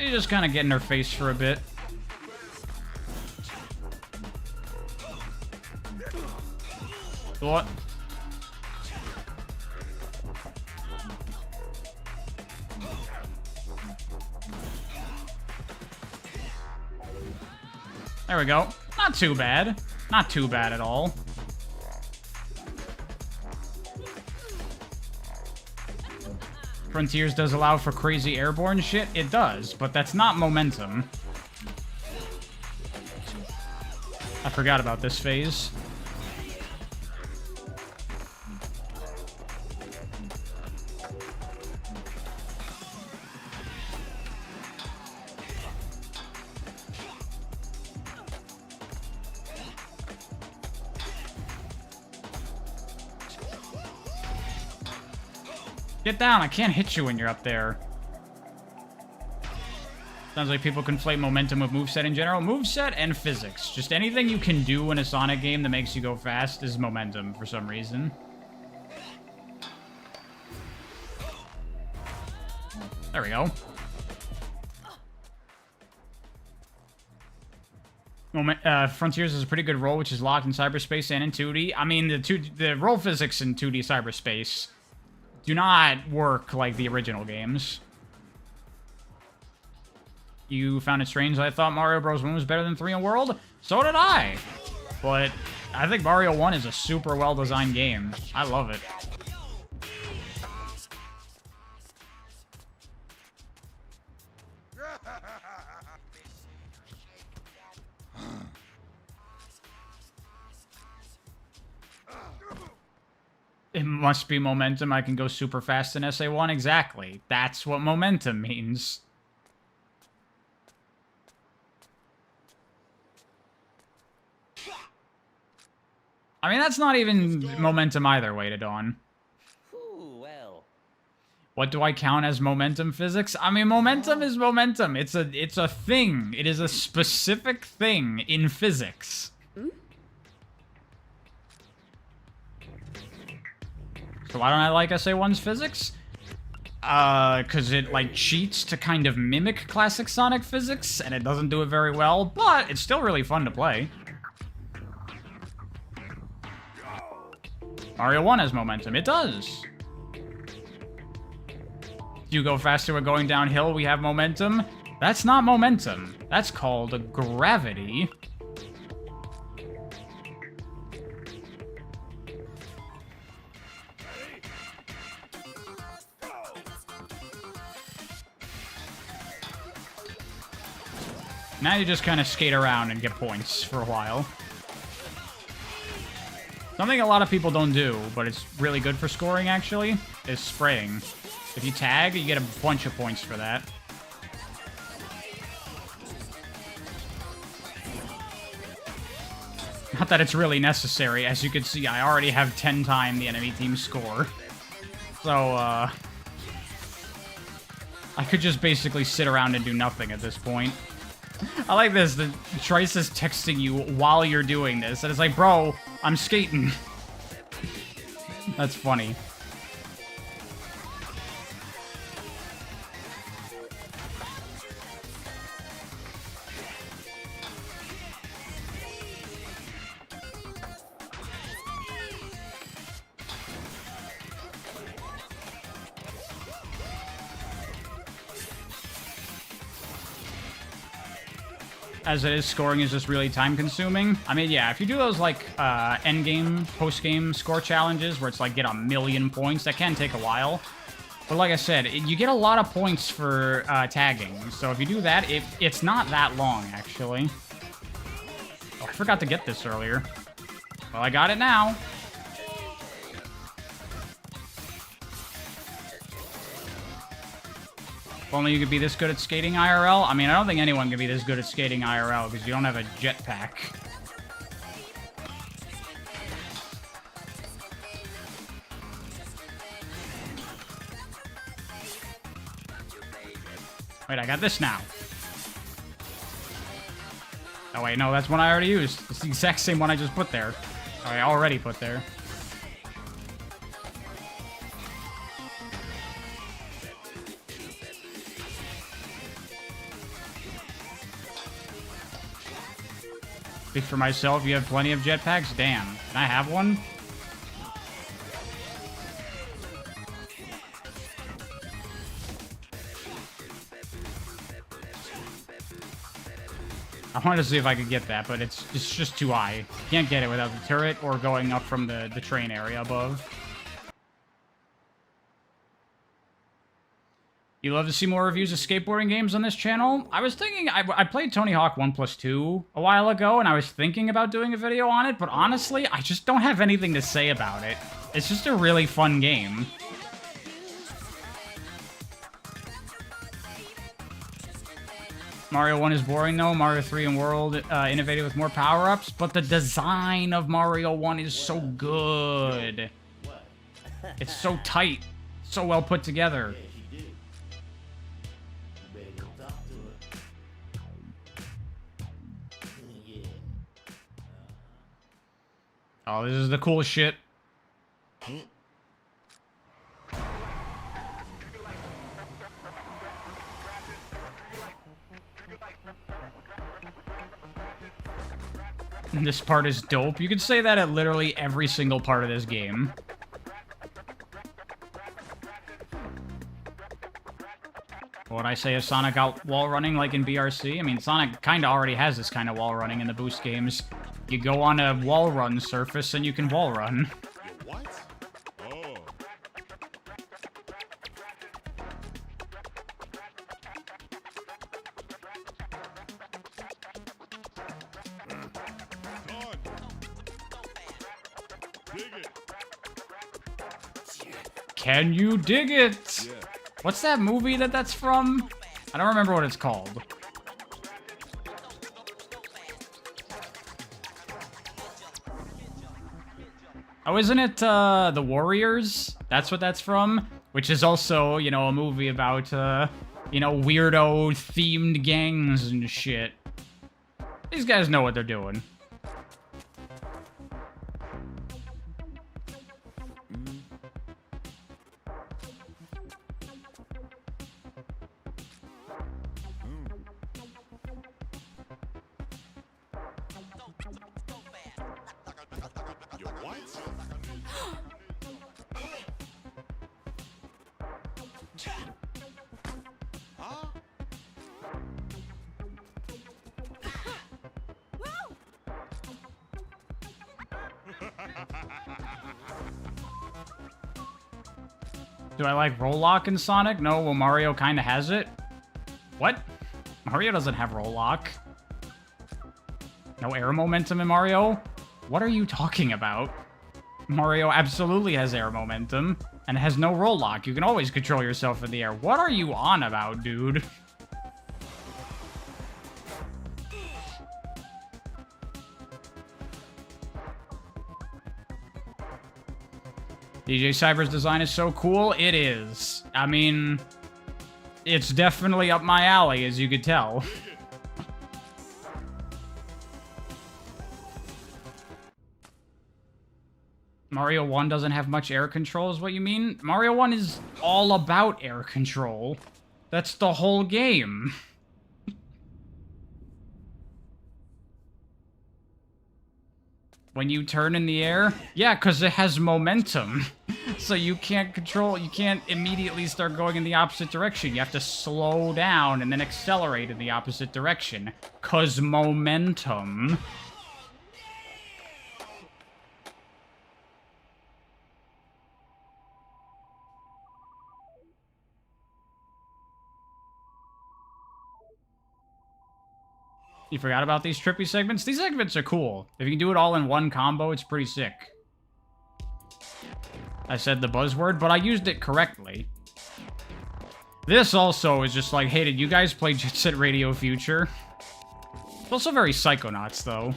You just kind of get in her face for a bit. What? There we go. Not too bad. Not too bad at all. Frontiers does allow for crazy airborne shit. It does, but that's not momentum. I forgot about this phase. Get down, I can't hit you when you're up there. Sounds like people conflate momentum with moveset in general. Moveset and physics. Just anything you can do in a Sonic game that makes you go fast is momentum for some reason. There we go. Frontiers is a pretty good roll, which is locked in cyberspace and in 2D. I mean, the roll physics in 2D cyberspace do not work like the original games. You found it strange that I thought Mario Bros. 1 was better than 3 in World? So did I! But I think Mario 1 is a super well-designed game. I love it. It must be momentum. I can go super fast in SA1. Exactly. That's what momentum means. I mean, that's not even momentum either way to Dawn. Ooh, well. What do I count as momentum physics? I mean, momentum is momentum. It's a thing. It is a specific thing in physics. So why don't I like SA1's physics? Because it, like, cheats to kind of mimic classic Sonic physics, and it doesn't do it very well, but it's still really fun to play. Mario 1 has momentum. It does. You go faster with going downhill, we have momentum. That's not momentum. That's called gravity. Now you just kind of skate around and get points for a while. Something a lot of people don't do, but it's really good for scoring, actually, is spraying. If you tag, you get a bunch of points for that. Not that it's really necessary. As you can see, I already have 10 times the enemy team's score. So, I could just basically sit around and do nothing at this point. I like this. The Trice is texting you while you're doing this. And it's like, bro, I'm skating. That's funny. As it is, scoring is just really time-consuming. I mean, yeah, if you do those, like, end-game, post-game score challenges where it's, like, get a million points, that can take a while. But like I said, you get a lot of points for tagging. So if you do that, it's not that long, actually. Oh, I forgot to get this earlier. Well, I got it now. If only you could be this good at skating IRL. I mean, I don't think anyone can be this good at skating IRL because you don't have a jetpack. Wait, I got this now. Oh wait, no, that's one I already used. It's the exact same one I just put there. Oh, I already put there. Speak for myself, you have plenty of jetpacks? Damn. Can I have one? I wanted to see if I could get that, but it's just too high. Can't get it without the turret or going up from the train area above. You love to see more reviews of skateboarding games on this channel? I was thinking, I played Tony Hawk 1+2 a while ago, and I was thinking about doing a video on it, but honestly, I just don't have anything to say about it. It's just a really fun game. Mario 1 is boring though. Mario 3 and World innovated with more power-ups, but the design of Mario 1 is so good. It's so tight, so well put together. Oh, this is the coolest shit. This part is dope. You could say that at literally every single part of this game. What I say if Sonic got wall running like in BRC? I mean, Sonic kind of already has this kind of wall running in the boost games. You go on a wall run surface and you can wall run. What? Oh. Dig it. Can you dig it? Yeah. What's that movie that's from? I don't remember what it's called. Oh, isn't it The Warriors? That's what that's from? Which is also, you know, a movie about, you know, weirdo-themed gangs and shit. These guys know what they're doing. Yo, what? Huh? Do I like roll lock in Sonic? No, well, Mario kind of has it. What? Mario doesn't have roll lock. No air momentum in Mario? What are you talking about? Mario absolutely has air momentum and has no roll lock. You can always control yourself in the air. What are you on about, dude? DJ Cyber's design is so cool. It is. I mean, it's definitely up my alley, as you could tell. Mario 1 doesn't have much air control, is what you mean? Mario 1 is all about air control. That's the whole game. When you turn in the air? Yeah, because it has momentum. So you can't immediately start going in the opposite direction. You have to slow down and then accelerate in the opposite direction. 'Cause momentum. You forgot about these trippy segments? These segments are cool. If you can do it all in one combo, it's pretty sick. I said the buzzword, but I used it correctly. This also is just like, hey, did you guys play Jet Set Radio Future? It's also very Psychonauts, though.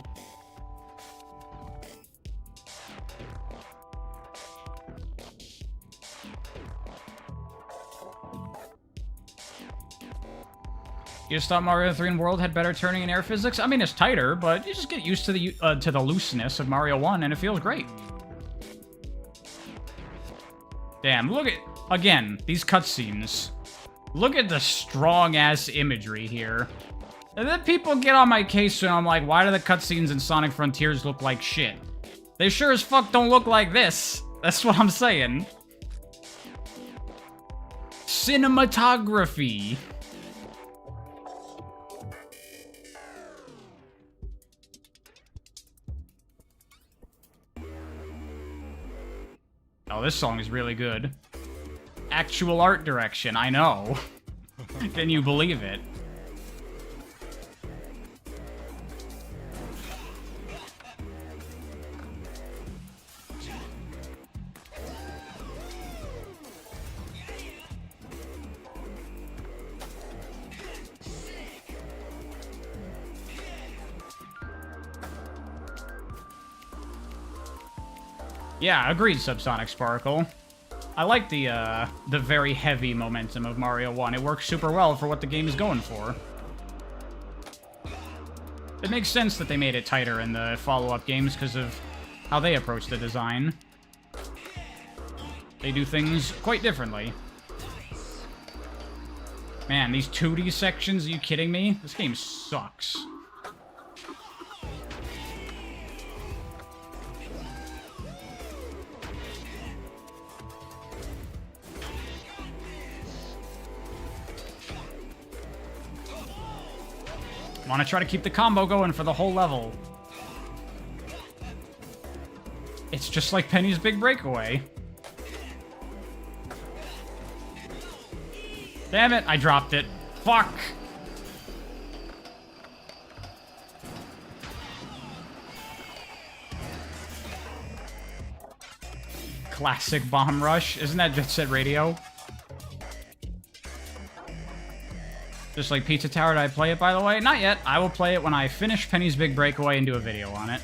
You just thought Mario 3 and World had better turning and air physics? I mean, it's tighter, but you just get used to the looseness of Mario 1, and it feels great. Damn, look at... Again, these cutscenes. Look at the strong-ass imagery here. And then people get on my case when I'm like, why do the cutscenes in Sonic Frontiers look like shit? They sure as fuck don't look like this. That's what I'm saying. Cinematography. Oh, this song is really good. Actual art direction, I know. Can you believe it? Yeah, agreed, Subsonic Sparkle. I like the very heavy momentum of Mario 1. It works super well for what the game is going for. It makes sense that they made it tighter in the follow-up games because of how they approach the design. They do things quite differently. Man, these 2D sections, are you kidding me? This game sucks. I want to try to keep the combo going for the whole level. It's just like Penny's Big Breakaway. Damn it, I dropped it. Fuck! Classic bomb rush. Isn't that Jet Set Radio? Just like Pizza Tower, did I play it, by the way? Not yet. I will play it when I finish Penny's Big Breakaway and do a video on it.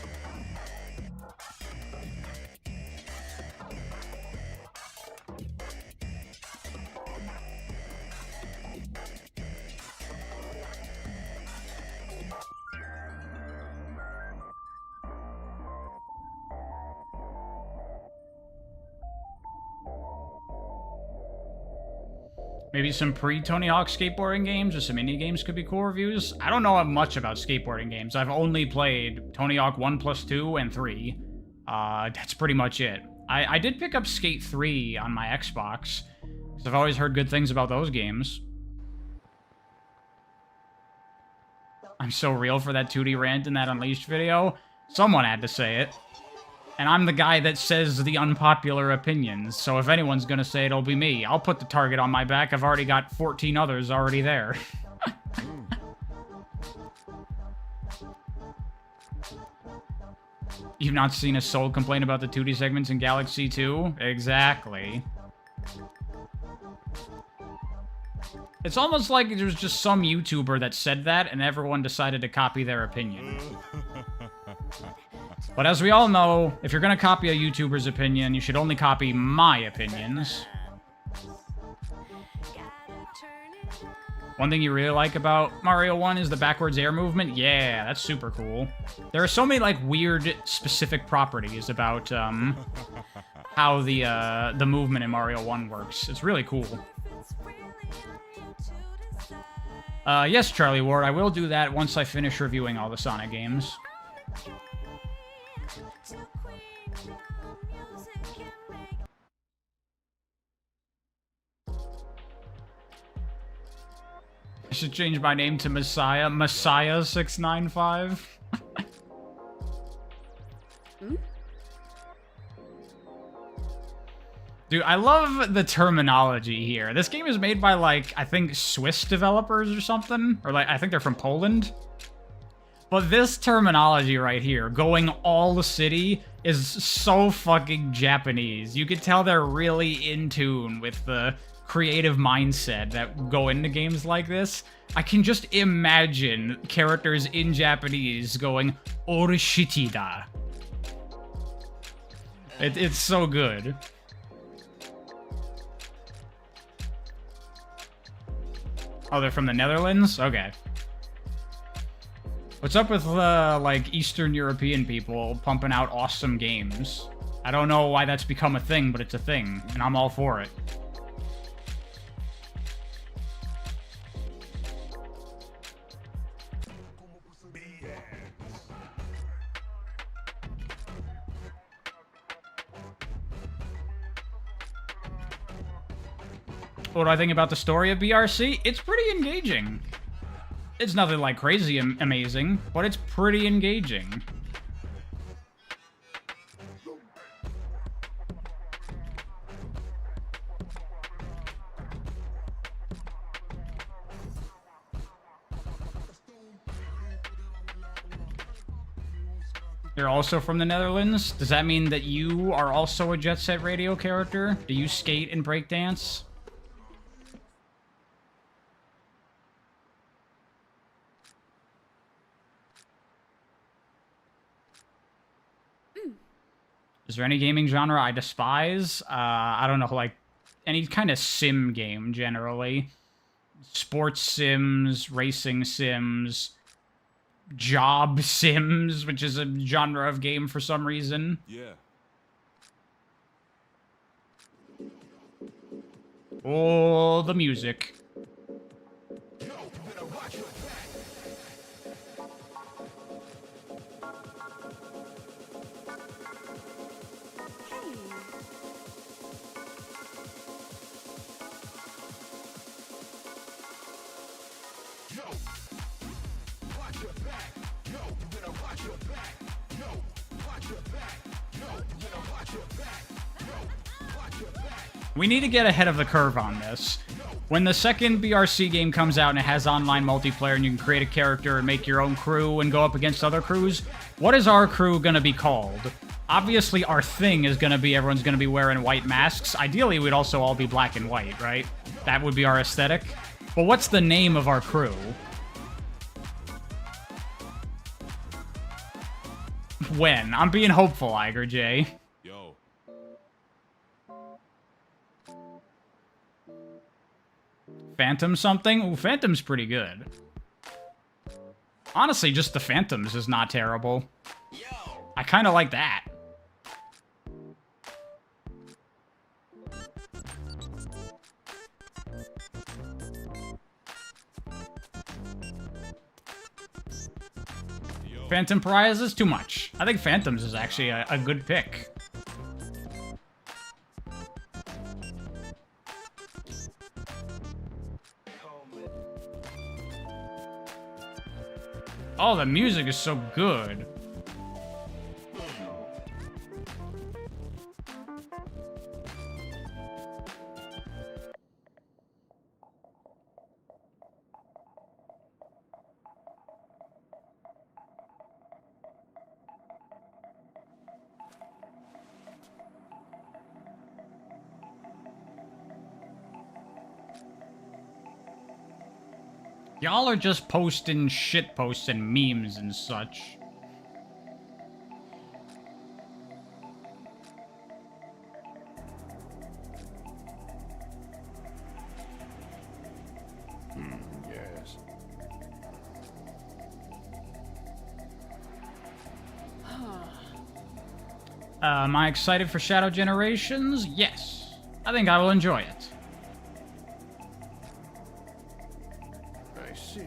Maybe some pre-Tony Hawk skateboarding games or some indie games could be cool reviews. I don't know much about skateboarding games. I've only played Tony Hawk 1 plus 2 and 3. That's pretty much it. I did pick up Skate 3 on my Xbox, because I've always heard good things about those games. I'm so real for that 2D rant in that Unleashed video. Someone had to say it. And I'm the guy that says the unpopular opinions, so if anyone's gonna say it, it'll be me. I'll put the target on my back. I've already got 14 others already there. You've not seen a soul complain about the 2D segments in Galaxy 2? Exactly. It's almost like there was just some YouTuber that said that, and everyone decided to copy their opinion. But as we all know, if you're gonna copy a YouTuber's opinion, you should only copy my opinions. One thing you really like about Mario 1 is the backwards air movement. Yeah, that's super cool. There are so many, like, weird, specific properties about, how the movement in Mario 1 works. It's really cool. Yes, Charlie Ward, I will do that once I finish reviewing all the Sonic games. I should change my name to Messiah. Messiah695. Dude, I love the terminology here. This game is made by, like, I think Swiss developers or something. Or, like, I think they're from Poland. But this terminology right here, going all city, is so fucking Japanese. You can tell they're really in tune with the creative mindset that go into games like this. I can just imagine characters in Japanese going, Orishitida. It's so good. Oh, they're from the Netherlands? Okay. What's up with, like, Eastern European people pumping out awesome games? I don't know why that's become a thing, but it's a thing, and I'm all for it. What do I think about the story of BRC? It's pretty engaging. It's nothing like crazy amazing, but it's pretty engaging. You're also from the Netherlands? Does that mean that you are also a Jet Set Radio character? Do you skate and breakdance? Is there any gaming genre I despise? I don't know, like, any kind of sim game, generally. Sports sims, racing sims, job sims, which is a genre of game for some reason. Yeah. Oh, the music. We need to get ahead of the curve on this. When the second BRC game comes out and it has online multiplayer and you can create a character and make your own crew and go up against other crews, what is our crew gonna be called? Obviously, our thing is gonna be everyone's gonna be wearing white masks. Ideally, we'd also all be black and white, right? That would be our aesthetic. But what's the name of our crew? When? I'm being hopeful, Iger J. Yo. Phantom something? Ooh, Phantom's pretty good. Honestly, just the Phantoms is not terrible. I kind of like that. Phantom Pariahs is too much. I think Phantoms is actually a good pick. Oh, the music is so good. Y'all are just posting shit posts and memes and such. Yes. Am I excited for Shadow Generations? Yes. I think I will enjoy it. I see.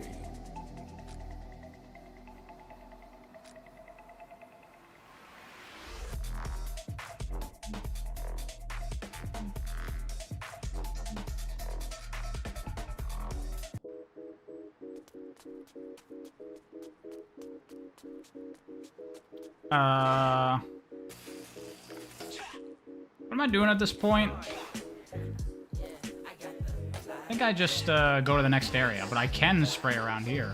What am I doing at this point? I think I just go to the next area, but I can spray around here.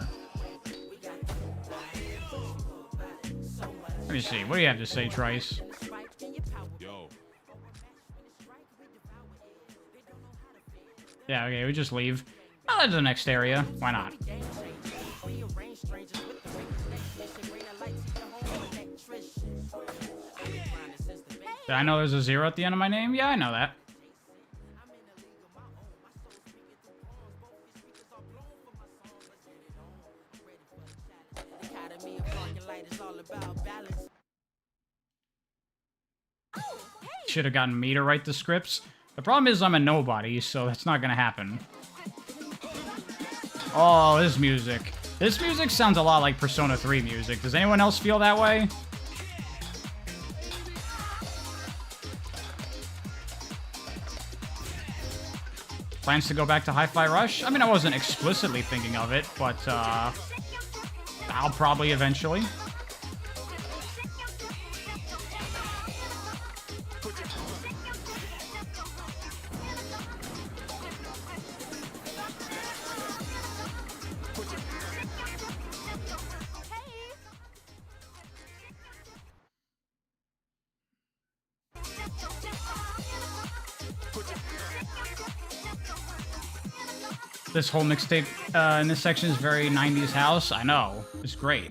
Let me see. What do you have to say, Trice? Yo. Yeah, okay, we just leave. I'll head to the next area. Why not? Did I know there's a 0 at the end of my name? Yeah, I know that. Should have gotten me to write the scripts. The problem is I'm a nobody, so that's not gonna happen. Oh, this music. This music sounds a lot like Persona 3 music. Does anyone else feel that way? Plans to go back to Hi-Fi Rush? I mean, I wasn't explicitly thinking of it, but I'll probably eventually. This whole mixtape in this section is very 90s house. I know. It's great.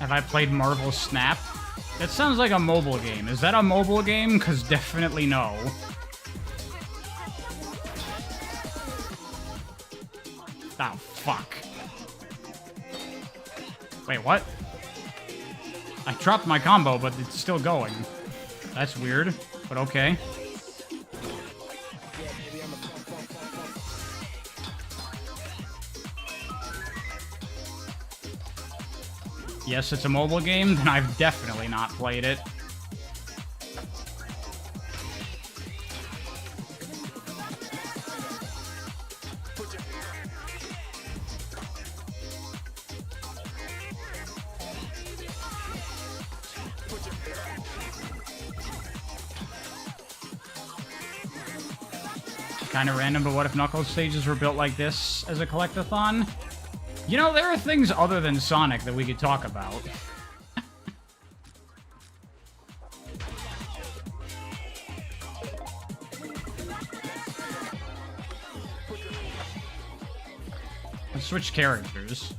Have I played Marvel Snap? That sounds like a mobile game. Is that a mobile game? Because definitely no. Oh, fuck. Wait, what? I dropped my combo, but it's still going. That's weird, but okay. Yes, it's a mobile game, then I've definitely not played it. Kind of random, but what if Knuckles stages were built like this as a collectathon? You know, there are things other than Sonic that we could talk about. Let's switch characters.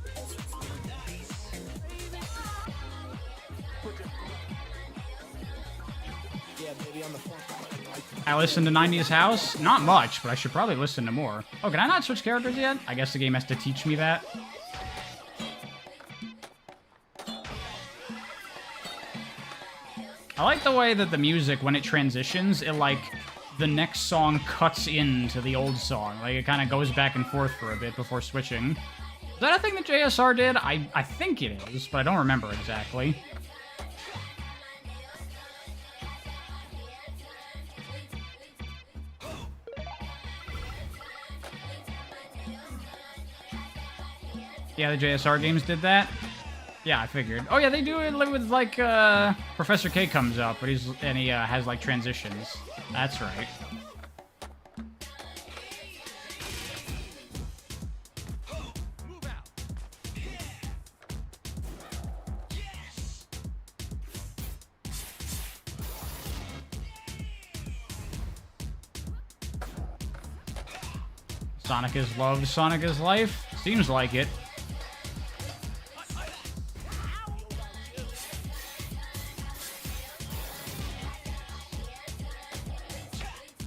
I listened to 90s House? Not much, but I should probably listen to more. Oh, can I not switch characters yet? I guess the game has to teach me that. I like the way that the music, when it transitions, it like, the next song cuts into the old song. Like, it kind of goes back and forth for a bit before switching. Is that a thing that JSR did? I think it is, but I don't remember exactly. Yeah, the JSR games did that. Yeah, I figured. Oh yeah, they do it with like Professor K comes up, but he has like transitions. That's right. Sonic is loved, Sonic is life. Seems like it.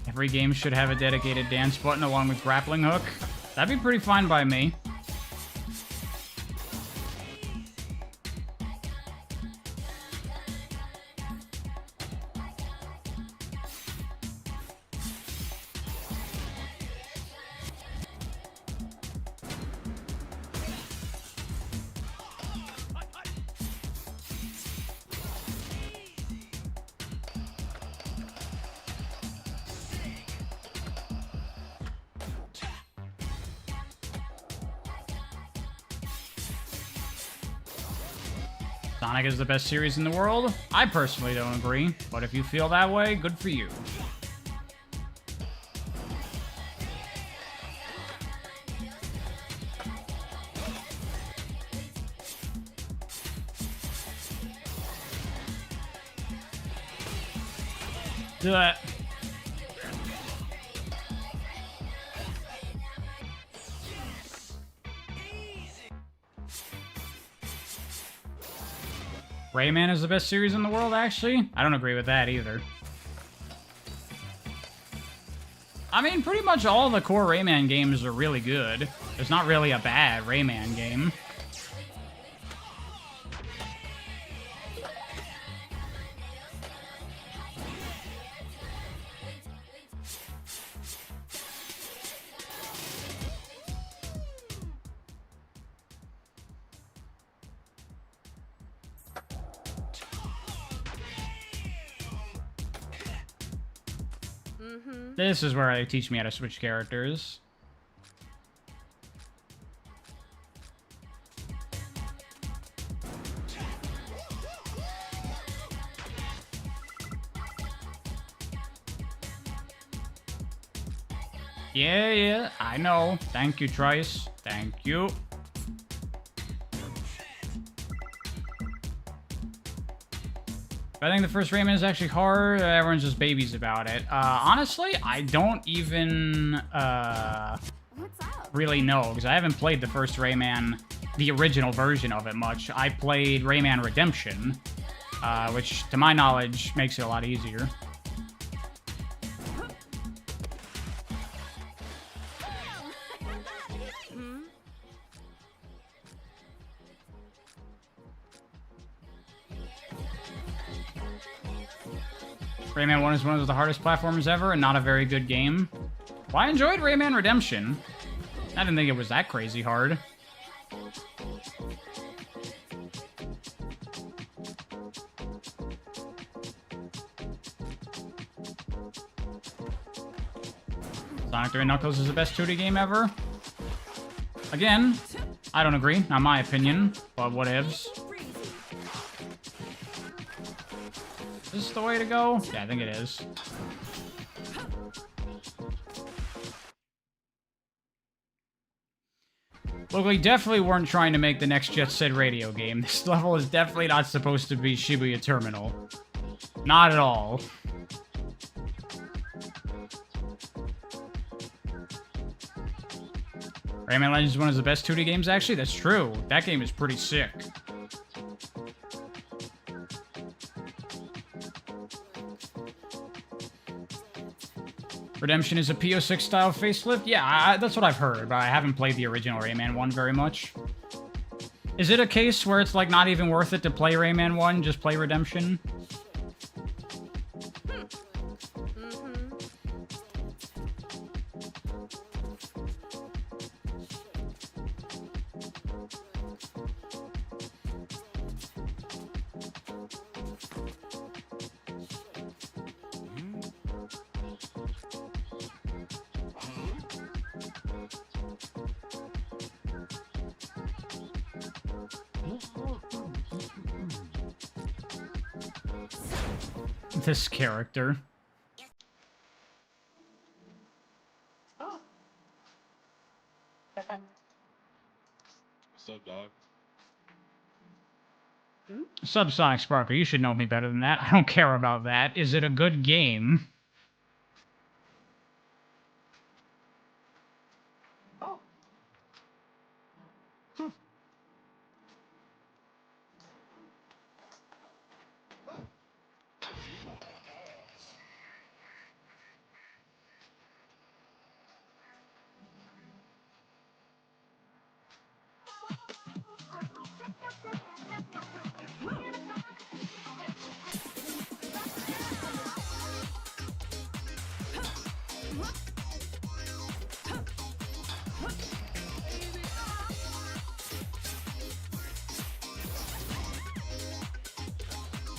Every game should have a dedicated dance button along with grappling hook. That'd be pretty fine by me. Sonic is the best series in the world? I personally don't agree, but if you feel that way, good for you. Do it. Rayman is the best series in the world, actually? I don't agree with that either. I mean, pretty much all the core Rayman games are really good. There's not really a bad Rayman game. Mm-hmm. This is where they teach me how to switch characters. Yeah, I know. Thank you, Trice. Thank you. I think the first Rayman is actually hard. Everyone's just babies about it. Honestly, I don't even What's up? really know, because I haven't played the first Rayman, the original version of it much. I played Rayman Redemption, which, to my knowledge, makes it a lot easier. Rayman 1 is one of the hardest platformers ever and not a very good game. Well, I enjoyed Rayman Redemption. I didn't think it was that crazy hard. Sonic 3 Knuckles is the best 2D game ever. Again, I don't agree, not my opinion, but whatevs. Is this the way to go? Yeah, I think it is. Look, we definitely weren't trying to make the next Jet Set Radio game. This level is definitely not supposed to be Shibuya Terminal. Not at all. Rayman Legends 1 is the best 2D games, actually? That's true. That game is pretty sick. Redemption is a PO6 style facelift? Yeah, that's what I've heard, but I haven't played the original Rayman 1 very much. Is it a case where it's like not even worth it to play Rayman 1, just play Redemption? This character. What's up, dog? Subsonic Sparkle, you should know me better than that. I don't care about that. Is it a good game?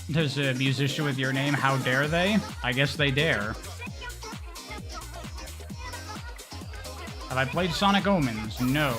There's a musician with your name, how dare they? I guess they dare. Have I played Sonic Omens? No.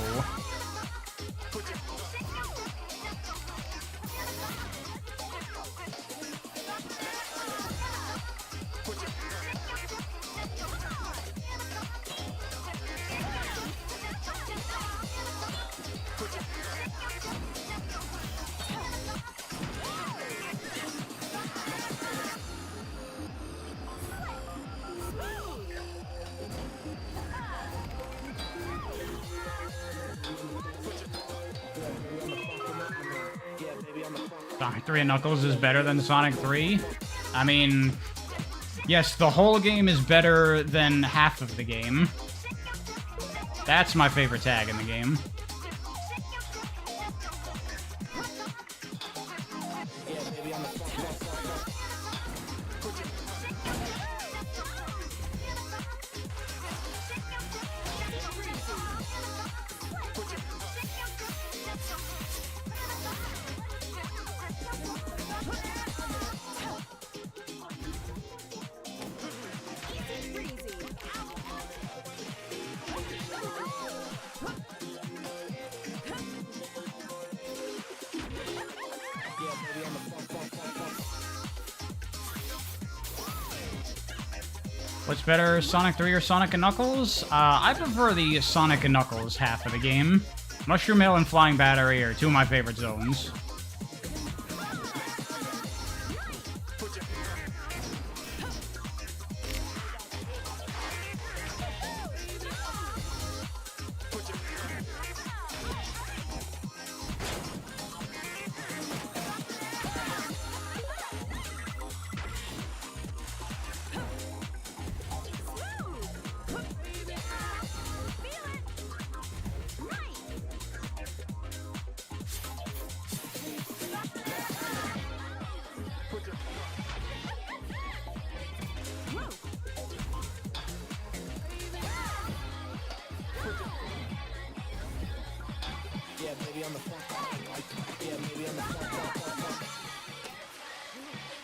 Sonic 3 and Knuckles is better than Sonic 3? I mean, yes, the whole game is better than half of the game. That's my favorite tag in the game. What's better, Sonic 3 or Sonic and Knuckles? I prefer the Sonic and Knuckles half of the game. Mushroom Hill and Flying Battery are two of my favorite zones.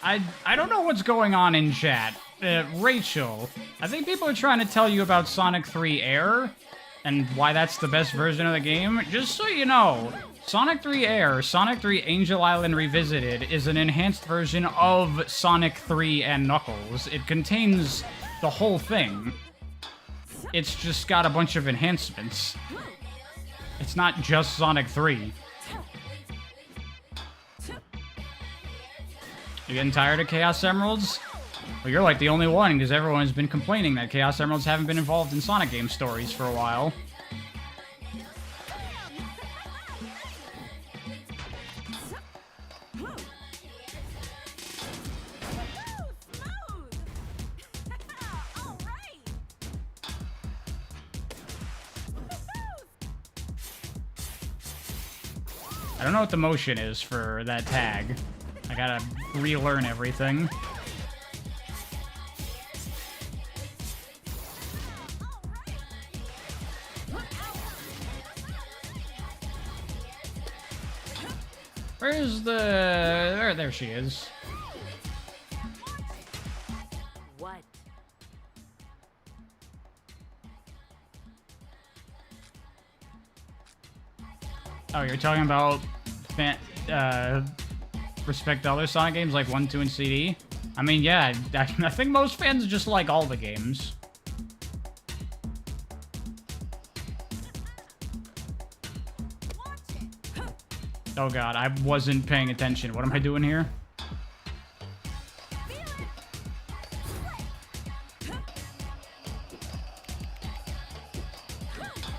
I don't know what's going on in chat. Rachel, I think people are trying to tell you about Sonic 3 Air and why that's the best version of the game. Just so you know, Sonic 3 Air, Sonic 3 Angel Island Revisited, is an enhanced version of Sonic 3 and Knuckles. It contains the whole thing. It's just got a bunch of enhancements. It's not just Sonic 3. You getting tired of Chaos Emeralds? Well, you're like the only one, because everyone's been complaining that Chaos Emeralds haven't been involved in Sonic game stories for a while. I don't know what the motion is for that tag. I gotta relearn everything. Where's the... There she is. What? Oh, you're talking about respect to other Sonic games like 1, 2, and CD? I mean, yeah, I think most fans just like all the games. Oh god, I wasn't paying attention. What am I doing here?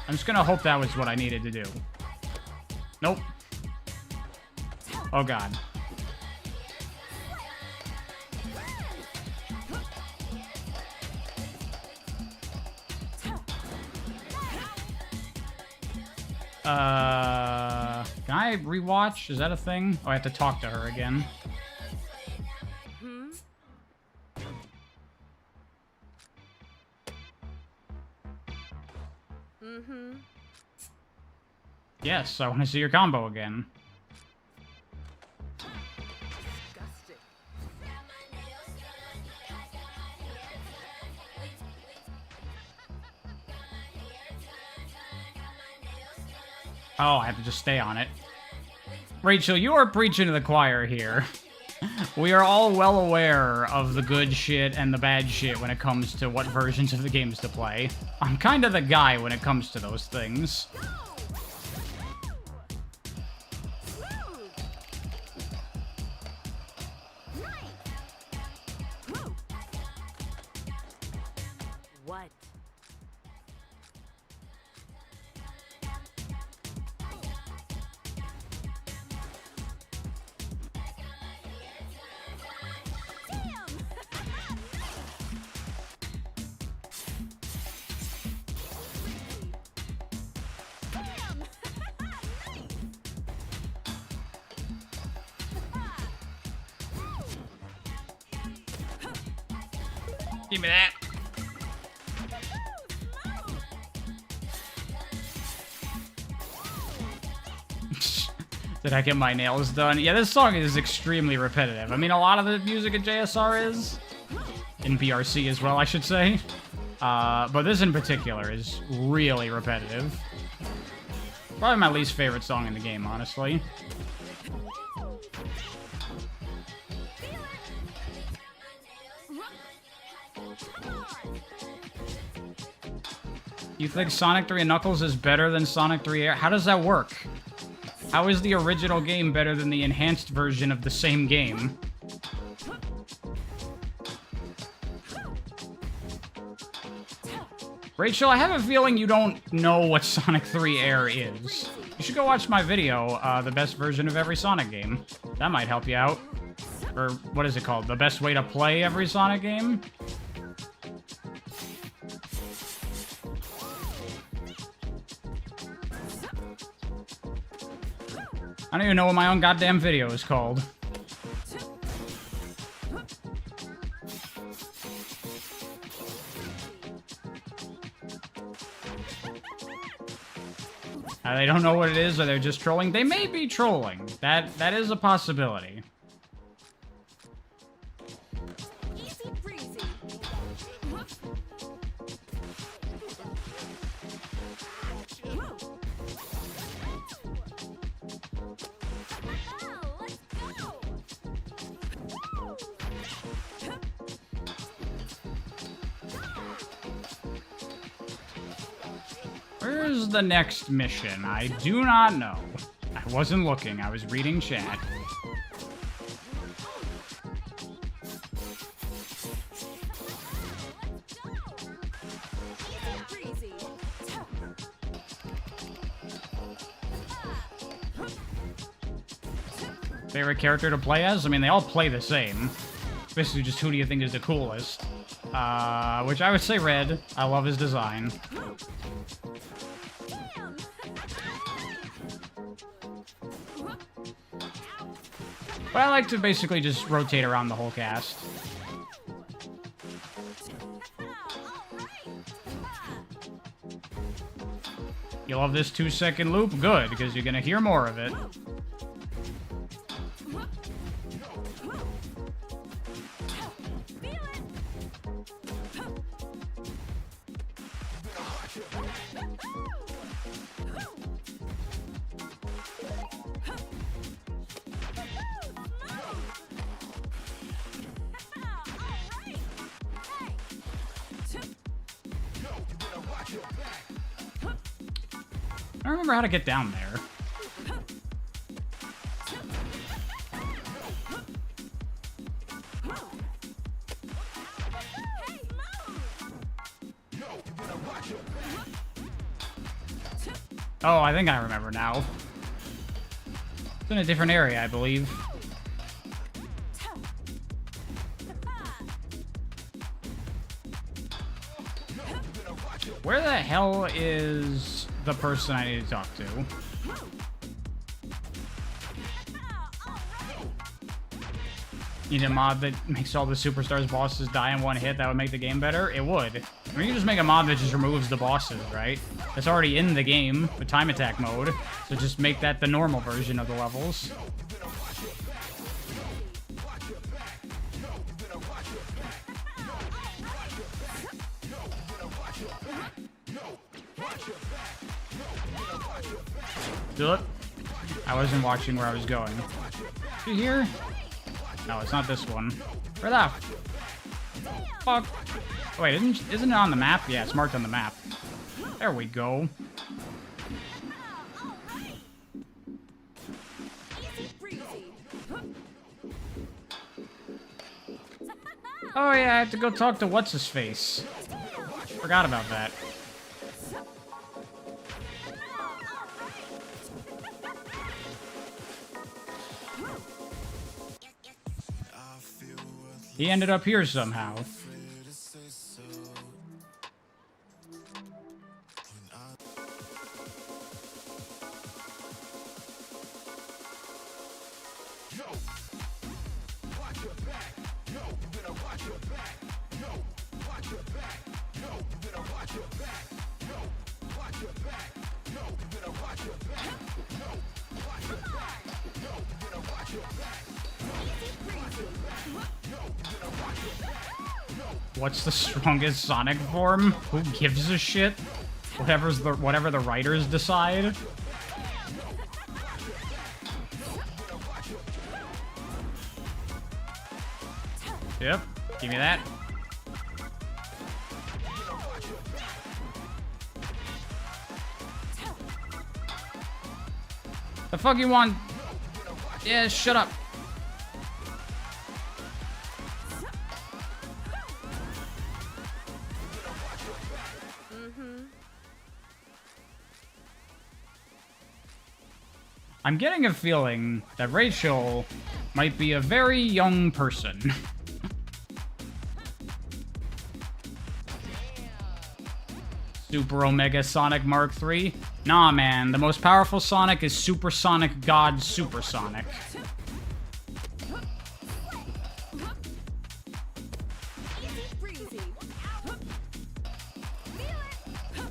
I'm just gonna hope that was what I needed to do. Nope. Oh god. Can I rewatch? Is that a thing? Oh, I have to talk to her again. Yes, I want to see your combo again. Oh, I have to just stay on it. Rachel, you are preaching to the choir here. We are all well aware of the good shit and the bad shit when it comes to what versions of the games to play. I'm kind of the guy when it comes to those things. What? Give me that. Did I get my nails done? Yeah, this song is extremely repetitive. I mean, a lot of the music in JSR is. In BRC as well, I should say. But this in particular is really repetitive. Probably my least favorite song in the game, honestly. You think Sonic 3 and Knuckles is better than Sonic 3 Air? How does that work? How is the original game better than the enhanced version of the same game? Rachel, I have a feeling you don't know what Sonic 3 Air is. You should go watch my video, the best version of every Sonic game. That might help you out. Or, what is it called? The best way to play every Sonic game? I don't even know what my own goddamn video is called. They don't know what it is, or they're just trolling. They may be trolling. That is a possibility. Easy breezy. Where's the next mission? I do not know. I wasn't looking. I was reading chat. Favorite character to play as? I mean, they all play the same. It's basically just who do you think is the coolest? Which I would say Red. I love his design. But I like to basically just rotate around the whole cast. You love this 2-second loop? Good, because you're gonna hear more of it. I don't remember how to get down there. Oh, I think I remember now. It's in a different area, I believe. Where the hell is the person I need to talk to? Need a mod that makes all the Superstars bosses die in one hit? That would make the game better? It would. I mean, you can just make a mod that just removes the bosses, right? That's already in the game with time attack mode. So just make that the normal version of the levels. Do it. I wasn't watching where I was going. You here? No, it's not this one. Where the fuck? Oh, wait, isn't it on the map? Yeah, it's marked on the map. There we go. Oh yeah, I have to go talk to what's-his-face. Forgot about that. He ended up here somehow. What's the strongest Sonic form? Who gives a shit? Whatever the writers decide. Yep, give me that. The fuck you want? Yeah, shut up. I'm getting a feeling that Rachel might be a very young person. Super Omega Sonic Mark III? Nah, man. The most powerful Sonic is Supersonic God Supersonic. Easy breezy. Feel it.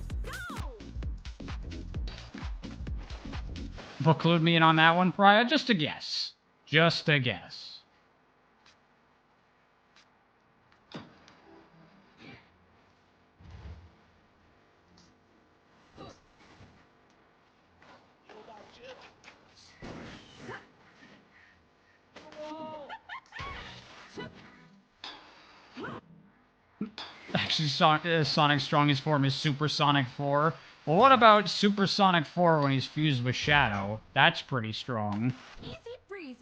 Go. Include me in on that one, Pariah? Just a guess. Just a guess. Actually, Sonic's strongest form is Supersonic 4. Well, what about Supersonic 4 when he's fused with Shadow? That's pretty strong. Easy breezy.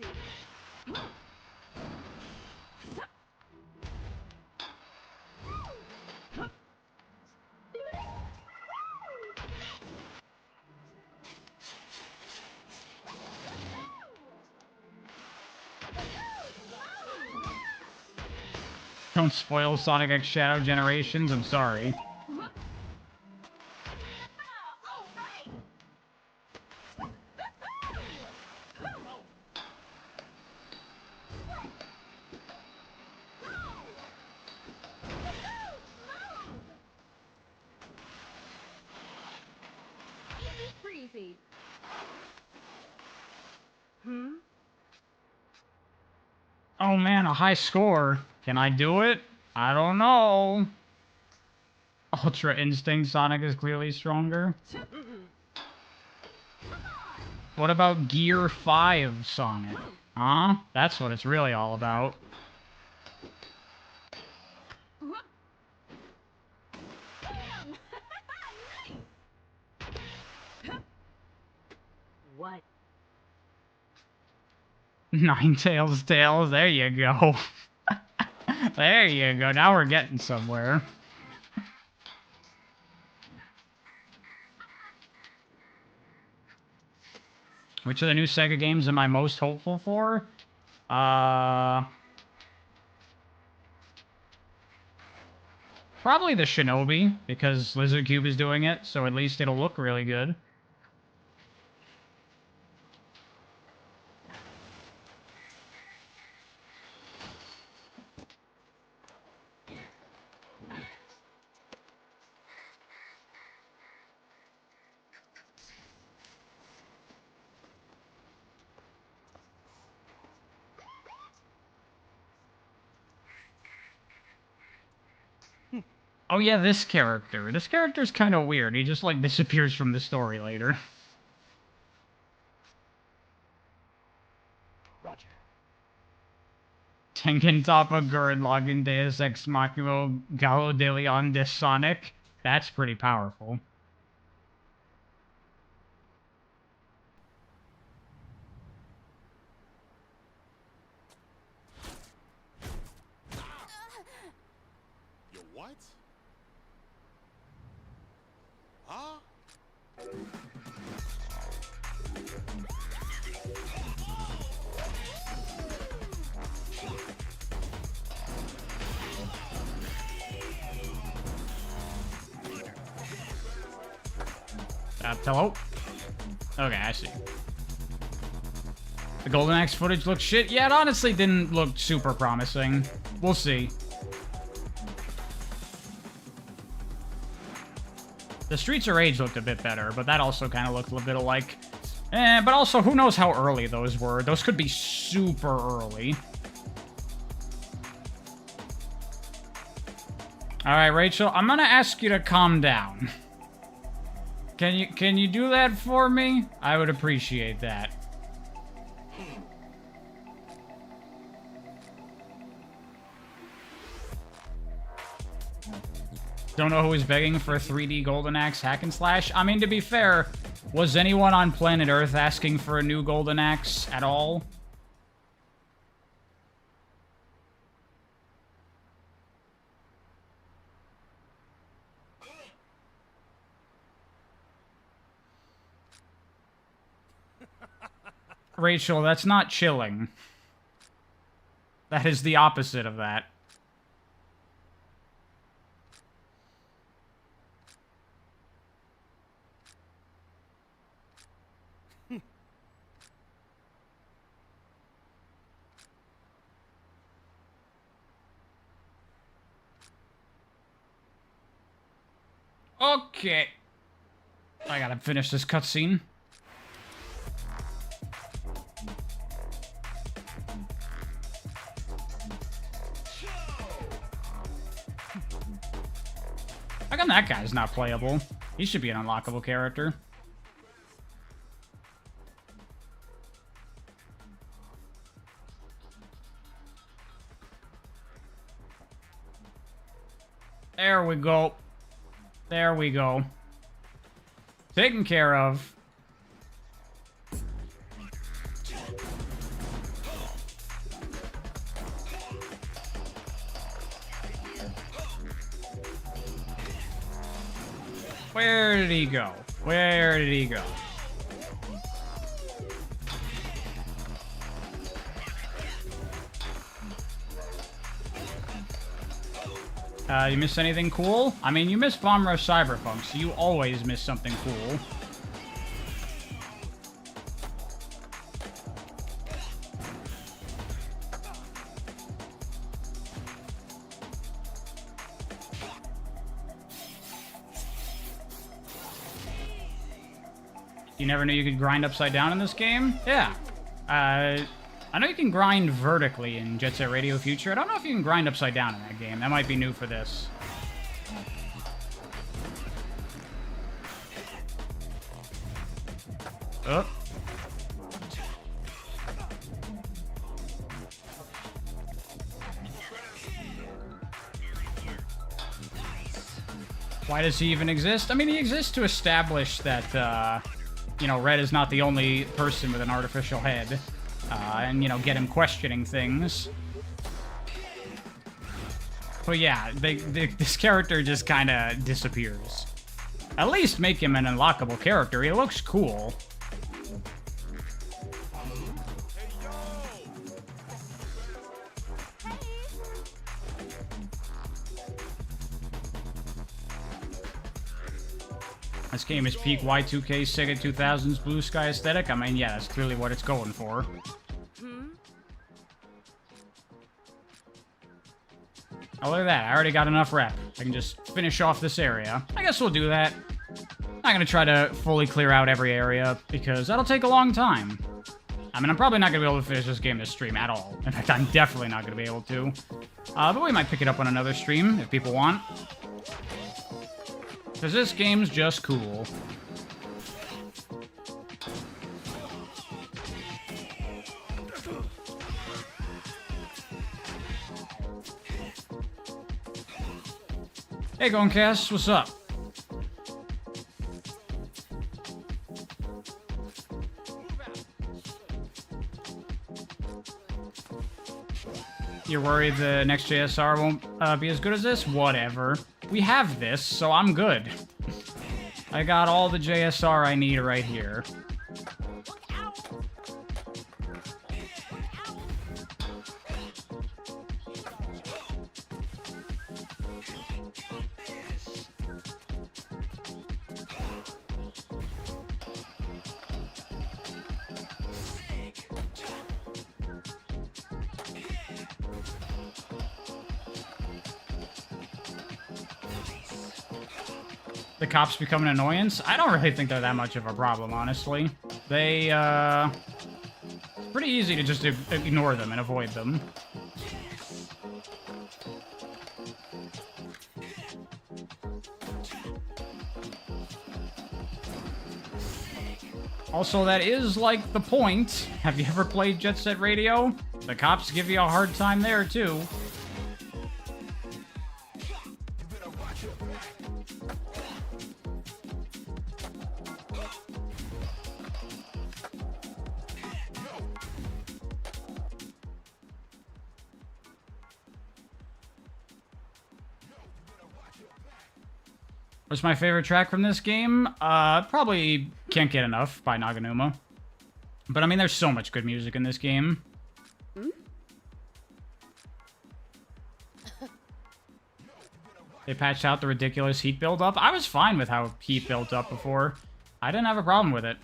Don't spoil Sonic X Shadow Generations, I'm sorry. Easy breezy. Oh man, a high score. Can I do it? I don't know. Ultra Instinct Sonic is clearly stronger. What about Gear 5 Sonic? Huh? That's what it's really all about. What? Ninetales Tails, there you go. There you go, now we're getting somewhere. Which of the new Sega games am I most hopeful for? Probably the Shinobi, because Lizard Cube is doing it, so at least it'll look really good. Oh yeah, this character. This character's kind of weird. He just, like, disappears from the story later. Roger. Tengen Toppa Gurren Lagann Deus Ex Machina Galo de Leon de Sonic. That's pretty powerful. You what? Huh? Hello? Okay, I see. The Golden Axe footage looks shit. Yeah, it honestly didn't look super promising. We'll see. The Streets of Rage looked a bit better, but that also kind of looked a little bit alike. But also, who knows how early those were. Those could be super early. Alright, Rachel, I'm gonna ask you to calm down. Can you do that for me? I would appreciate that. Don't know who is begging for a 3D Golden Axe hack and slash. I mean, to be fair, was anyone on planet Earth asking for a new Golden Axe at all? Rachel, that's not chilling. That is the opposite of that. Okay. I gotta finish this cutscene. How come that guy's not playable? He should be an unlockable character. There we go. There we go. Taken care of. Where did he go? Where did he go? You miss anything cool? I mean, you missed Bomb Rush Cyberfunk, so you always miss something cool. You never knew you could grind upside down in this game? Yeah. I know you can grind vertically in Jet Set Radio Future. I don't know if you can grind upside down in that game. That might be new for this. Oh. Why does he even exist? I mean, he exists to establish that, you know, Red is not the only person with an artificial head. And, you know, get him questioning things. But yeah, this character just kind of disappears. At least make him an unlockable character. He looks cool. This game is peak Y2K Sega 2000s blue sky aesthetic. I mean, yeah, that's clearly what it's going for. Oh, look at that. I already got enough rep. I can just finish off this area. I guess we'll do that. I'm not going to try to fully clear out every area, because that'll take a long time. I mean, I'm probably not going to be able to finish this game this stream at all. In fact, I'm definitely not going to be able to. But we might pick it up on another stream, if people want. Because this game's just cool. Hey, Goncast, what's up? You're worried the next JSR won't be as good as this? Whatever. We have this, so I'm good. I got all the JSR I need right here. The cops become an annoyance? I don't really think they're that much of a problem, honestly. They, pretty easy to just ignore them and avoid them. Also, that is, like, the point. Have you ever played Jet Set Radio? The cops give you a hard time there, too. What's my favorite track from this game? Probably Can't Get Enough by Naganuma. But I mean, there's so much good music in this game. They patched out the ridiculous heat buildup. I was fine with how heat built up before. I didn't have a problem with it.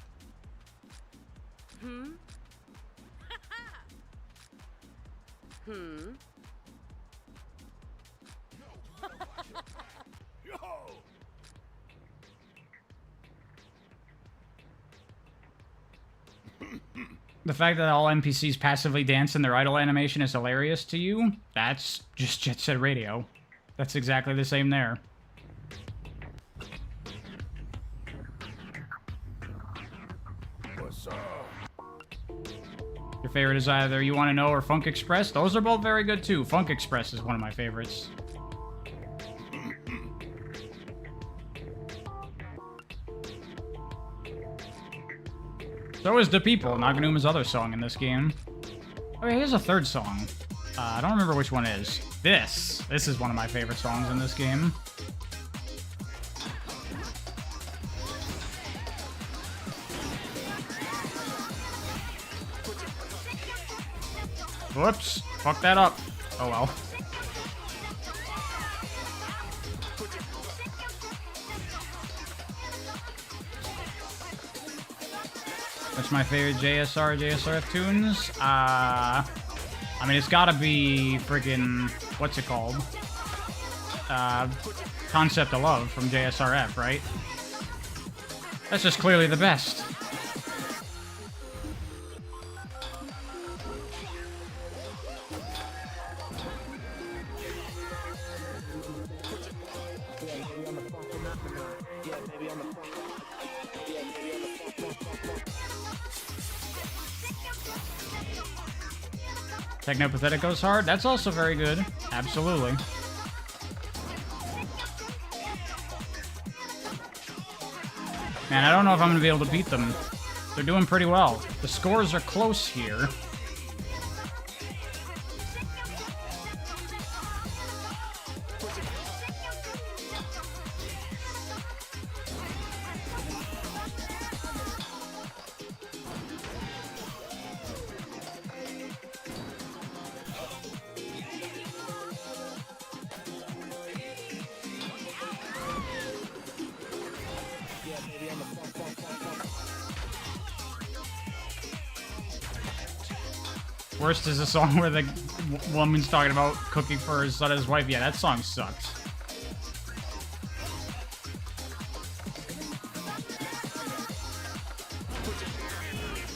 The fact that all NPCs passively dance in their idle animation is hilarious to you, that's just Jet Set Radio. That's exactly the same there. What's up? Your favorite is either You Wanna Know or Funk Express? Those are both very good too. Funk Express is one of my favorites. So is The People, Naganuma's other song in this game. Oh, yeah, here's a third song. I don't remember which one is. This is one of my favorite songs in this game. Whoops, fuck that up. Oh well. What's my favorite JSRF tunes? I mean, it's gotta be friggin', what's it called? Concept of Love from JSRF, right? That's just clearly the best. Technopathetic goes hard. That's also very good. Absolutely. Man, I don't know if I'm going to be able to beat them. They're doing pretty well. The scores are close here. Worst is a song where the woman's talking about cooking for his son and his wife. Yeah, that song sucks.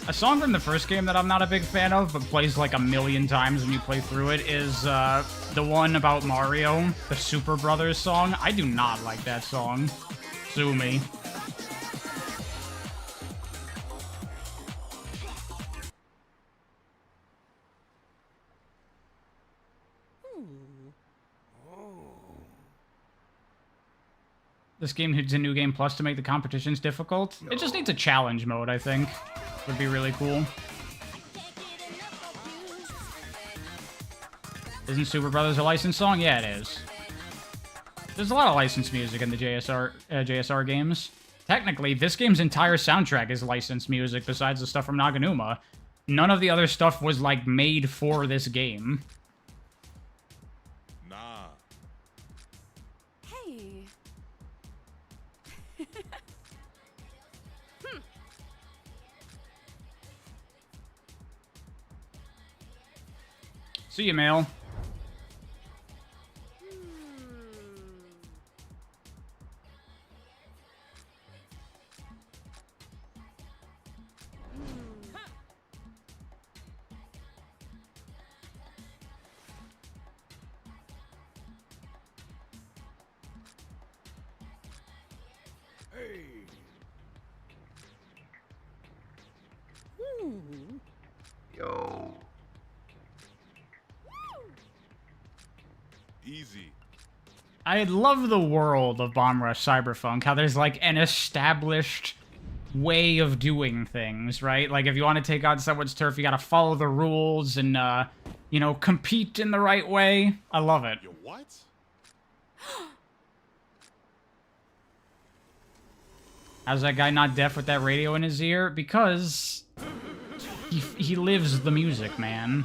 A song from the first game that I'm not a big fan of, but plays like a million times when you play through it, is the one about Mario, the Super Brothers song. I do not like that song. Sue me. This game needs a new game plus to make the competitions difficult. It just needs a challenge mode, I think. Would be really cool. Isn't Super Brothers a licensed song? Yeah, it is. There's a lot of licensed music in the JSR games. Technically, this game's entire soundtrack is licensed music besides the stuff from Naganuma. None of the other stuff was, like, made for this game. Nah. Hey. See you, Mail. Hey. Yo. Easy. I love the world of Bomb Rush Cyberfunk, how there's, like, an established way of doing things, right? Like, if you want to take on someone's turf, you gotta follow the rules and, you know, compete in the right way. I love it. You what? How's that guy not deaf with that radio in his ear? Because he lives the music, man.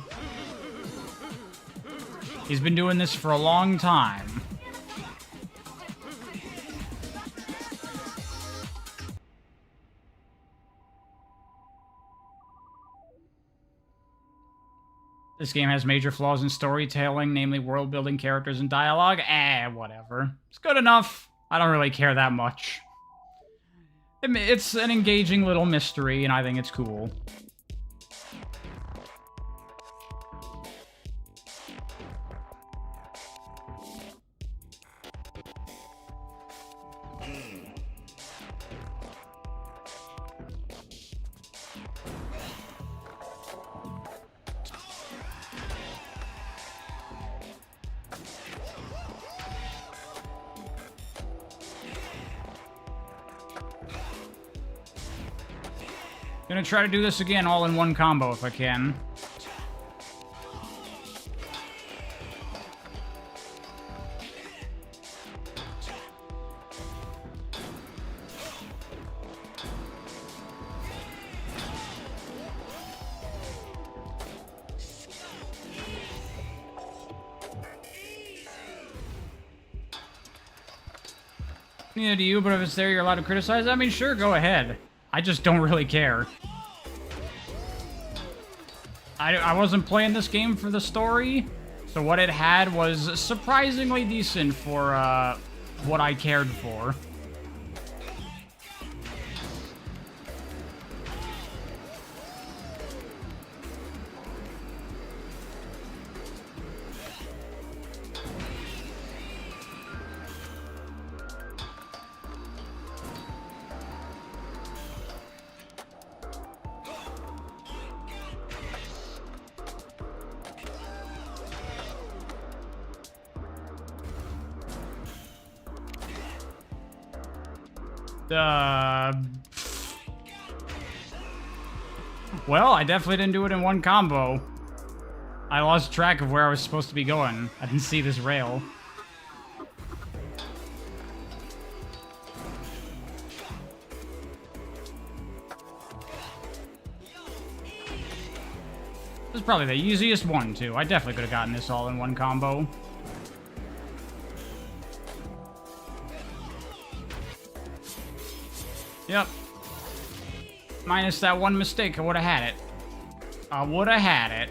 He's been doing this for a long time. This game has major flaws in storytelling, namely world-building, characters, and dialogue. Whatever. It's good enough. I don't really care that much. It's an engaging little mystery, and I think it's cool. Gonna try to do this again all in one combo if I can. Neither do you, but if it's there, you're allowed to criticize. I mean, sure, go ahead. I just don't really care. I wasn't playing this game for the story, so what it had was surprisingly decent for what I cared for. Well, I definitely didn't do it in one combo. I lost track of where I was supposed to be going. I didn't see this rail. This is probably the easiest one, too. I definitely could have gotten this all in one combo. Yep. Minus that one mistake, I would have had it. I would have had it.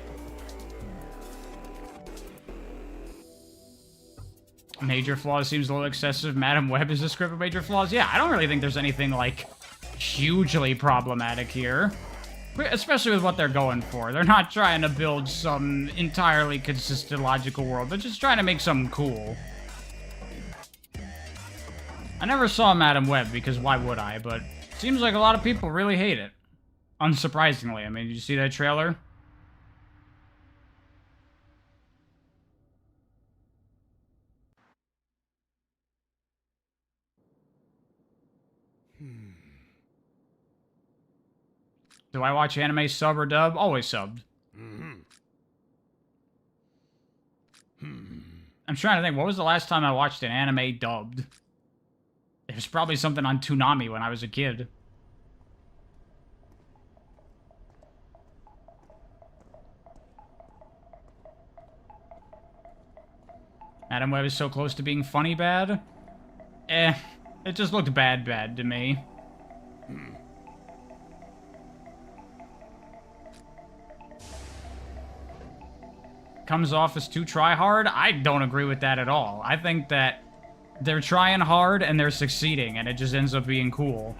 Major flaws seems a little excessive. Madam Web is a script with major flaws. Yeah, I don't really think there's anything, like, hugely problematic here. Especially with what they're going for. They're not trying to build some entirely consistent, logical world. They're just trying to make something cool. I never saw Madam Web, because why would I? But it seems like a lot of people really hate it. Unsurprisingly. I mean, did you see that trailer? Do I watch anime sub or dub? Always subbed. I'm trying to think, what was the last time I watched an anime dubbed? It was probably something on Toonami when I was a kid. Madam Web is so close to being funny bad? It just looked bad to me. Comes off as too try-hard? I don't agree with that at all. I think that they're trying hard and they're succeeding, and it just ends up being cool.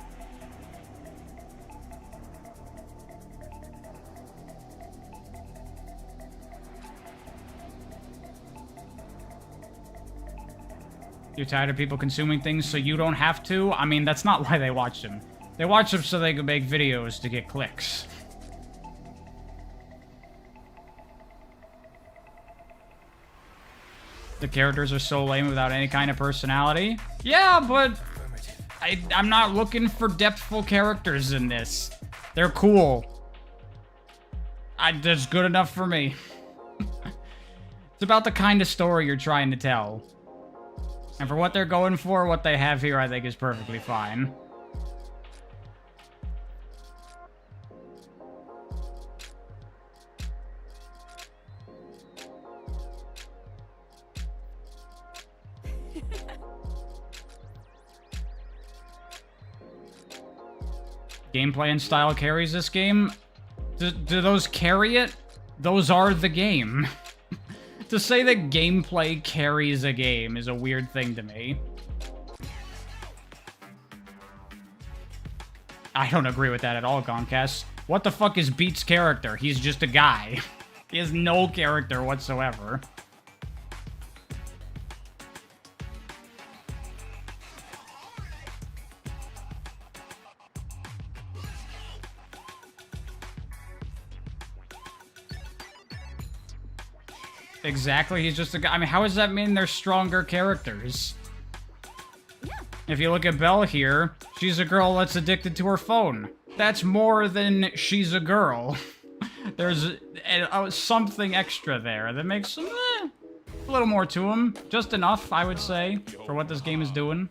You're tired of people consuming things so you don't have to? I mean, that's not why they watch them. They watch them so they can make videos to get clicks. The characters are so lame without any kind of personality. Yeah, but I'm not looking for depthful characters in this. They're cool. That's good enough for me. It's about the kind of story you're trying to tell. And for what they're going for, what they have here, I think is perfectly fine. Gameplay and style carries this game. Do those carry it? Those are the game. To say that gameplay carries a game is a weird thing to me. I don't agree with that at all, Goncast. What the fuck is Beat's character? He's just a guy. He has no character whatsoever. Exactly, he's just a guy. I mean, how does that mean they're stronger characters? If you look at Belle here, she's a girl that's addicted to her phone. That's more than she's a girl. There's something extra there that makes them a little more to him. Just enough, I would say, for what this game is doing.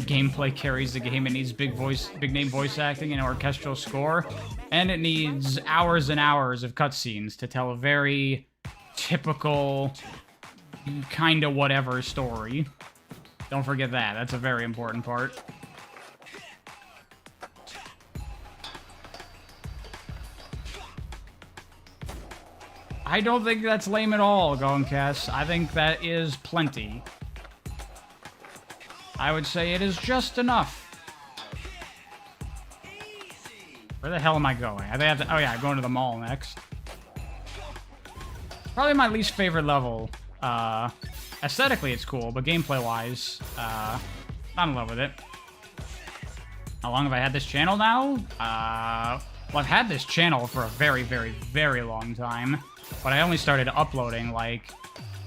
Gameplay carries the game. It needs big name voice acting and an orchestral score, and it needs hours and hours of cutscenes to tell a very typical, kind of whatever story. Don't forget that. That's a very important part. I don't think that's lame at all, Goncast. I think that is plenty. I would say it is just enough. Where the hell am I going? I have to, oh yeah, I'm going to the mall next. Probably my least favorite level. Aesthetically, it's cool, but gameplay-wise, not in love with it. How long have I had this channel now? Well, I've had this channel for a very, very, very long time, but I only started uploading, like,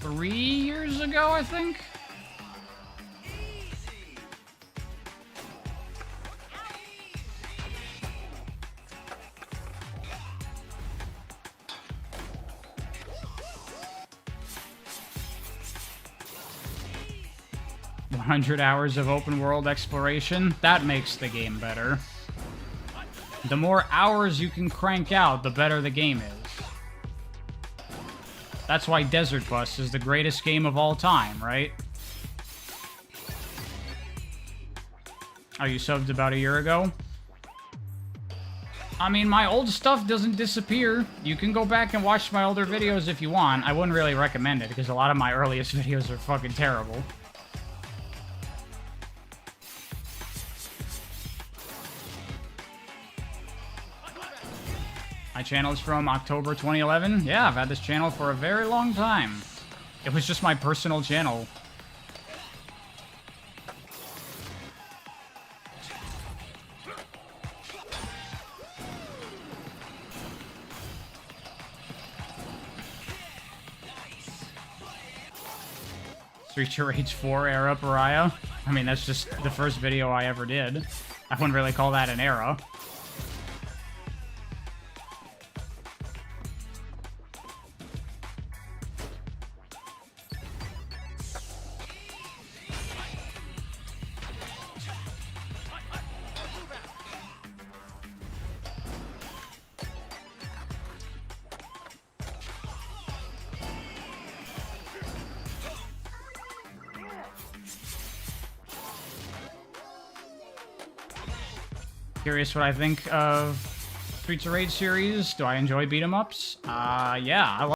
3 years ago, I think? 100 hours of open world exploration. That makes the game better. The more hours you can crank out, the better the game is. That's why Desert Bus is the greatest game of all time, right? Oh, you subbed about a year ago? I mean, my old stuff doesn't disappear. You can go back and watch my older videos if you want. I wouldn't really recommend it, because a lot of my earliest videos are fucking terrible. My channel is from October 2011. Yeah, I've had this channel for a very long time. It was just my personal channel. Street Rage 4 era pariah. I mean, that's just the first video I ever did. I wouldn't really call that an era. Curious what I think of Streets of Rage series. Do I enjoy beat 'em ups? Yeah, I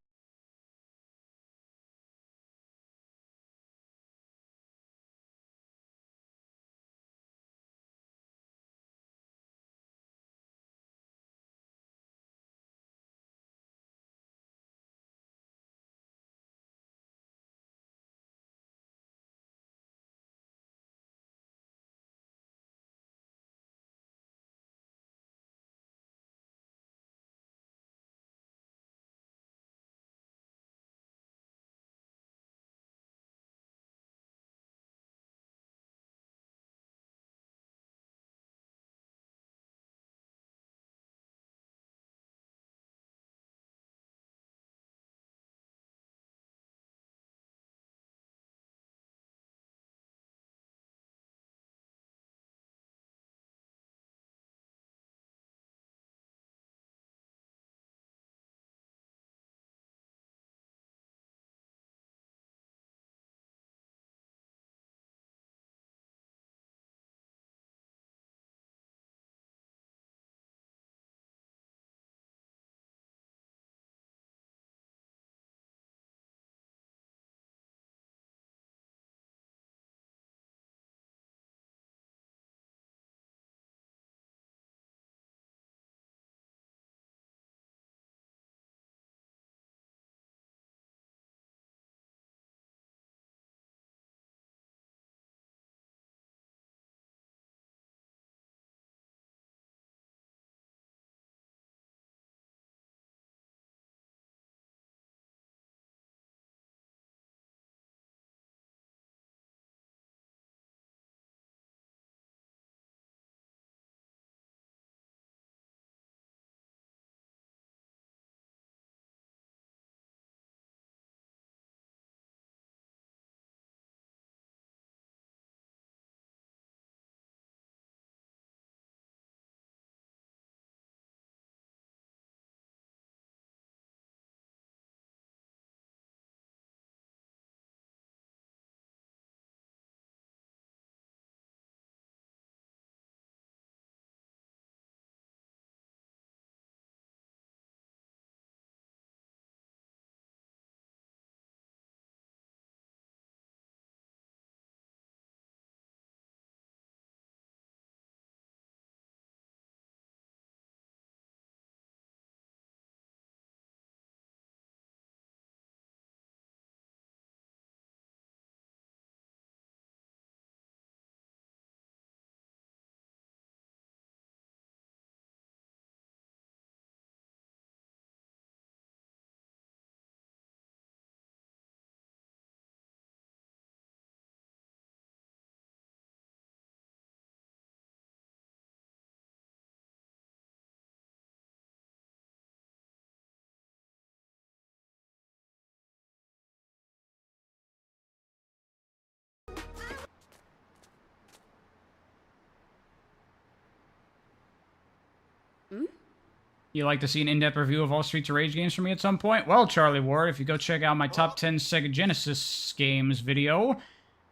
You like to see an in-depth review of all Streets of Rage games from me at some point? Well, Charlie Ward, if you go check out my top 10 Sega Genesis games video,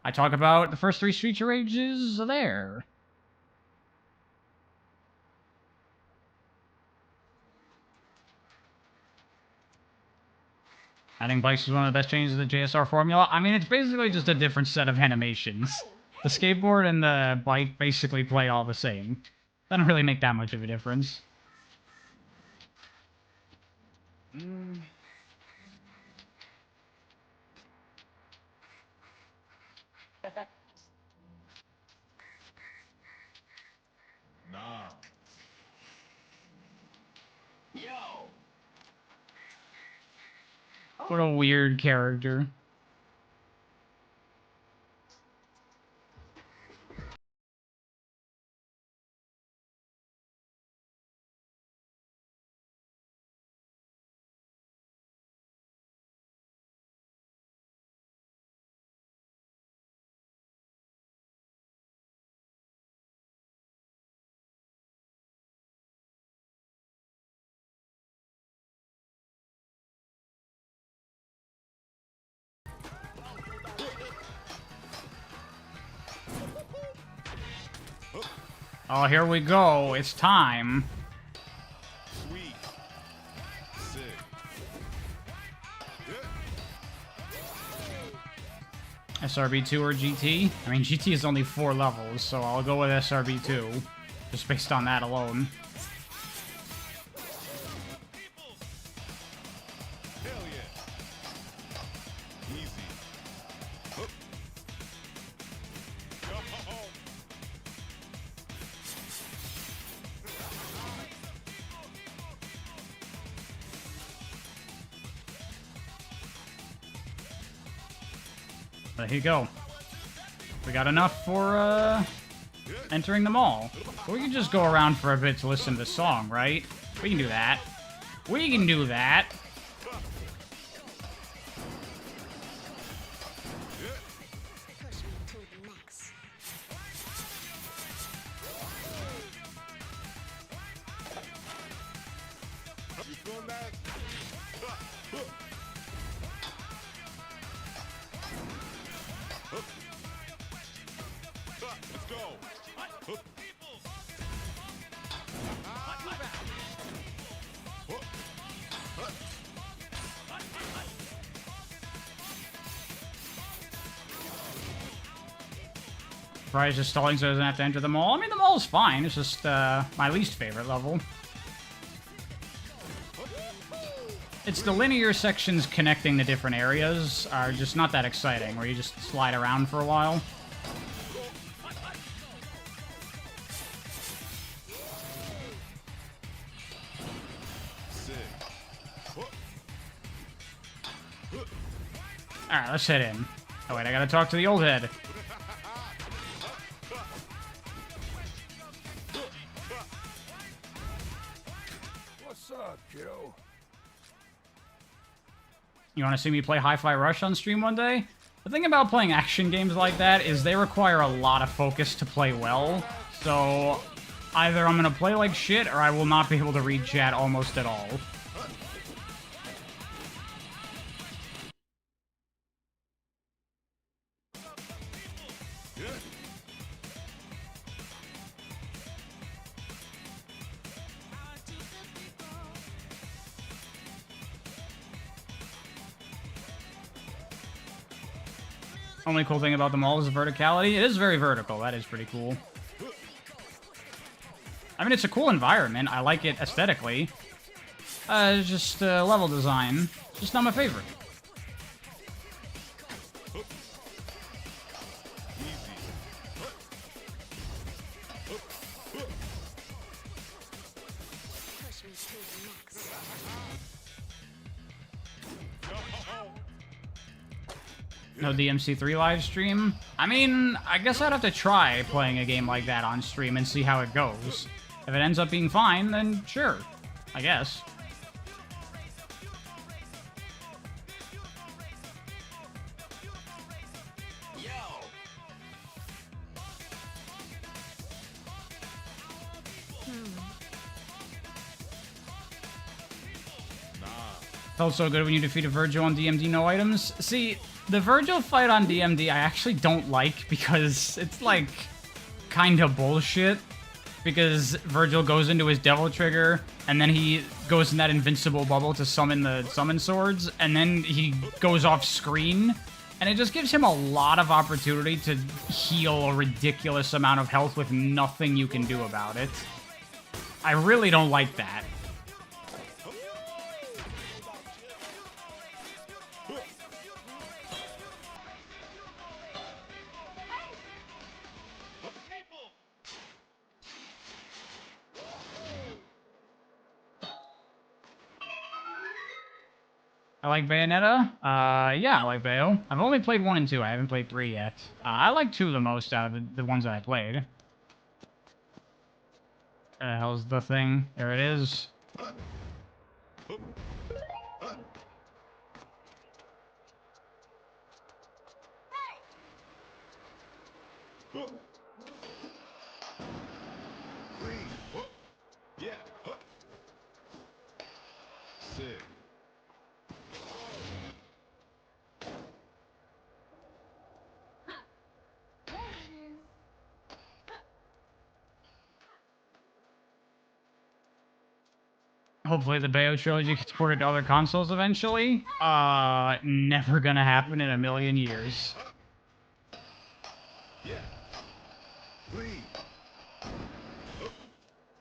I talk about the first 3 Streets of Rages there. I think Bikes is one of the best changes to the JSR formula. I mean, it's basically just a different set of animations. The skateboard and the bike basically play all the same. Doesn't really make that much of a difference. Nah. What a weird character. Oh, here we go. It's time. Sweet. Sick. SRB2 or GT? I mean, GT is only 4 levels, so I'll go with SRB2. Just based on that alone. Hell yeah. Easy. Hup. Go. There you go. We got enough for, entering the mall. We can just go around for a bit to listen to the song, right? We can do that. We can do that. You feeling that? Let's go. Fry's just stalling so he doesn't have to enter the mall. I mean, the mall's fine. It's just my least favorite level. It's the linear sections connecting the different areas are just not that exciting, where you just slide around for a while. Alright, let's head in. Oh wait, I gotta talk to the old head. What's up, kiddo? You want to see me play Hi-Fi Rush on stream one day? The thing about playing action games like that is they require a lot of focus to play well. So either I'm going to play like shit or I will not be able to read chat almost at all. Only cool thing about the mall is the verticality. It is very vertical. That is pretty cool. I mean, it's a cool environment. I like it aesthetically. It's just level design. Just not my favorite. No DMC3 live stream? I mean, I guess I'd have to try playing a game like that on stream and see how it goes. If it ends up being fine, then sure. I guess. Felt so good when you defeated Virgil on DMD no items. See, the Virgil fight on DMD I actually don't like because it's like kind of bullshit. Because Virgil goes into his Devil Trigger, and then he goes in that invincible bubble to summon the Summon Swords, and then he goes off screen, and it just gives him a lot of opportunity to heal a ridiculous amount of health with nothing you can do about it. I really don't like that. I like Bayonetta. Yeah, I like Bayo. I've only played 1 and 2. I haven't played 3 yet. I like 2 the most out of the ones that I played. Where the hell's the thing? There it is. Yeah. Sick. Hopefully the Bayo trilogy gets ported to other consoles eventually. Never gonna happen in a million years. Yeah. Please.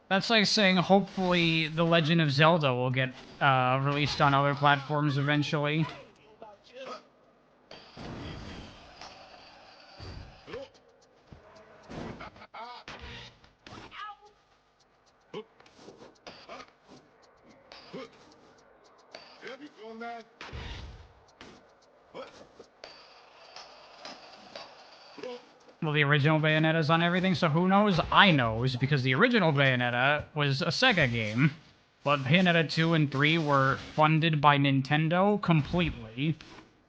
That's like saying hopefully The Legend of Zelda will get released on other platforms eventually. You feeling that? Well, the original Bayonetta's on everything, so who knows? I knows, because the original Bayonetta was a Sega game. But Bayonetta 2 and 3 were funded by Nintendo completely.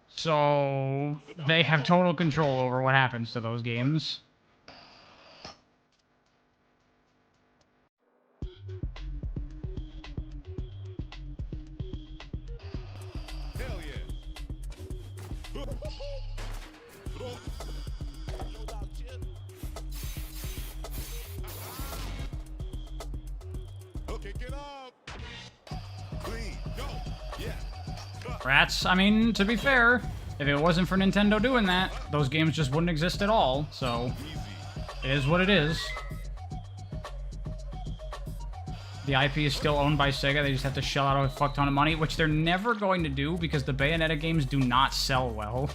So they have total control over what happens to those games. Hell yeah. Okay, get up. Clean. Go. Yeah. Rats, I mean, to be fair, if it wasn't for Nintendo doing that, those games just wouldn't exist at all, so it is what it is. The IP is still owned by Sega, they just have to shell out a fuck ton of money, which they're never going to do because the Bayonetta games do not sell well.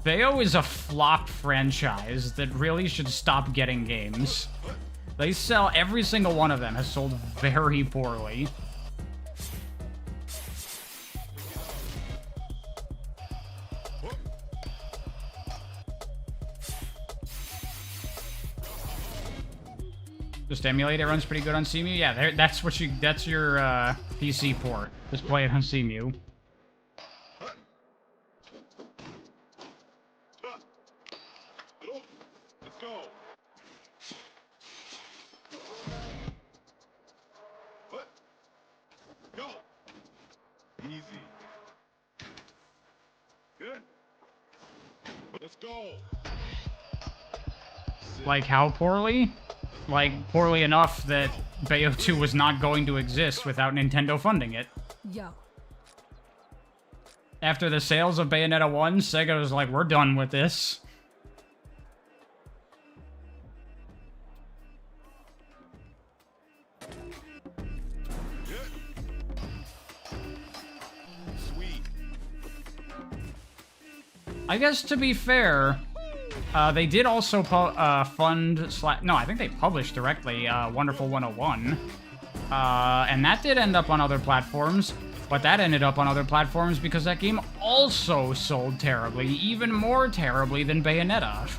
Bayo is a flop franchise that really should stop getting games. They sell, every single one of them has sold very poorly. Just emulate it, runs pretty good on CMU. Yeah, that's what that's your PC port. Just play it on CMU. Let's go. What? Go. Easy. Good. Let's go. Like how poorly? Like poorly enough that Bayo 2 was not going to exist without Nintendo funding it. Yo. After the sales of Bayonetta 1, Sega was like, we're done with this. Sweet. I guess to be fair, they did also fund... No, I think they published directly Wonderful 101. And that did end up on other platforms, but that ended up on other platforms because that game also sold terribly, even more terribly than Bayonetta.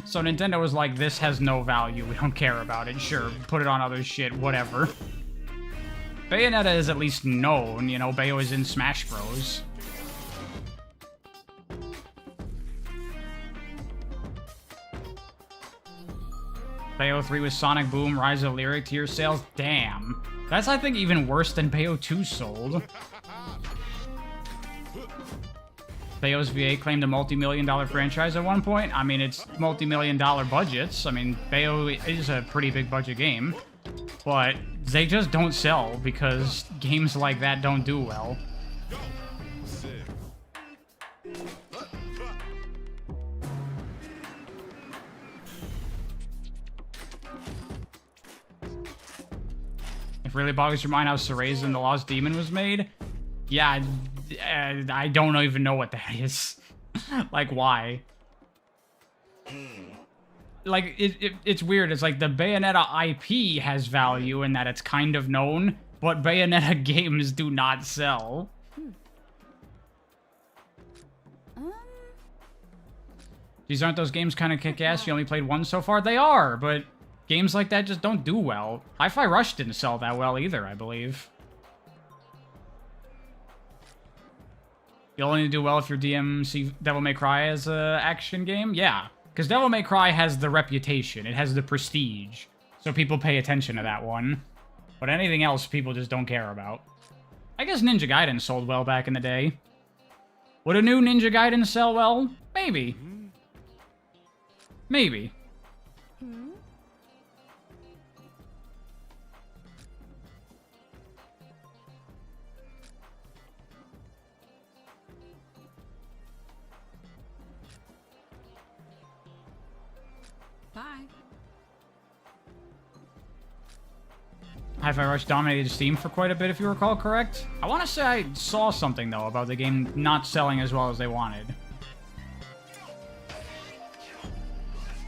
So Nintendo was like, this has no value, we don't care about it, sure, put it on other shit, whatever. Bayonetta is at least known, you know, Bayo is in Smash Bros. Bayo 3 with Sonic Boom, Rise of Lyric tier sales, damn. That's, I think, even worse than Bayo 2 sold. Bayo's VA claimed a multi-million-dollar franchise at one point. I mean, it's multi-million-dollar budgets. I mean, Bayo is a pretty big budget game. But they just don't sell because games like that don't do well. If really boggles your mind how Cereza and the Lost Demon was made, yeah, I don't even know what that is. Like, why? Like, it's weird. It's like the Bayonetta IP has value in that it's kind of known, but Bayonetta games do not sell. These aren't those games kind of kick-ass? You only played one so far? They are, but games like that just don't do well. Hi-Fi Rush didn't sell that well either, I believe. You'll only do well if your DMC Devil May Cry as an action game? Yeah. Because Devil May Cry has the reputation. It has the prestige. So people pay attention to that one. But anything else, people just don't care about. I guess Ninja Gaiden sold well back in the day. Would a new Ninja Gaiden sell well? Maybe. Maybe. Bye. Hi-Fi Rush dominated Steam for quite a bit, if you recall correct. I want to say I saw something, though, about the game not selling as well as they wanted.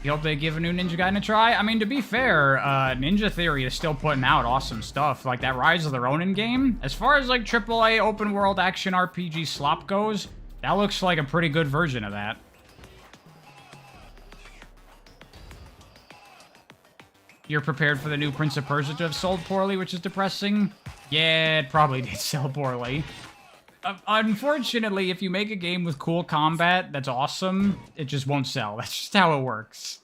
You hope they give a new Ninja Gaiden a try? I mean, to be fair, Ninja Theory is still putting out awesome stuff. Like, that Rise of the Ronin game, as far as, like, AAA open-world action RPG slop goes, that looks like a pretty good version of that. You're prepared for the new Prince of Persia to have sold poorly, which is depressing? Yeah, it probably did sell poorly. Unfortunately, if you make a game with cool combat that's awesome, it just won't sell. That's just how it works.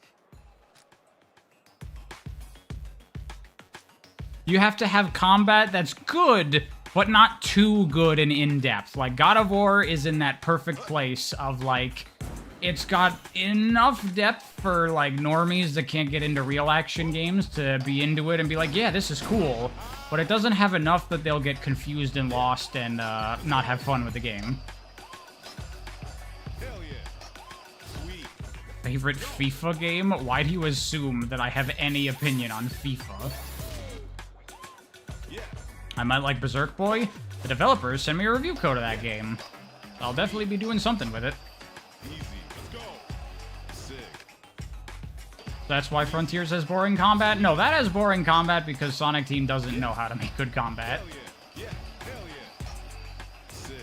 You have to have combat that's good, but not too good and in-depth. Like, God of War is in that perfect place of, like, it's got enough depth for, like, normies that can't get into real action games to be into it and be like, yeah, this is cool. But it doesn't have enough that they'll get confused and lost and not have fun with the game. Hell yeah. Sweet. Favorite FIFA game? Why do you assume that I have any opinion on FIFA? Yeah. I might like Berserk Boy. The developers sent me a review code of that game. I'll definitely be doing something with it. Easy. Let's go. Sick. That's why Frontiers has boring combat? No, that has boring combat because Sonic Team doesn't know how to make good combat. Hell yeah. Yeah. Hell yeah. Sick.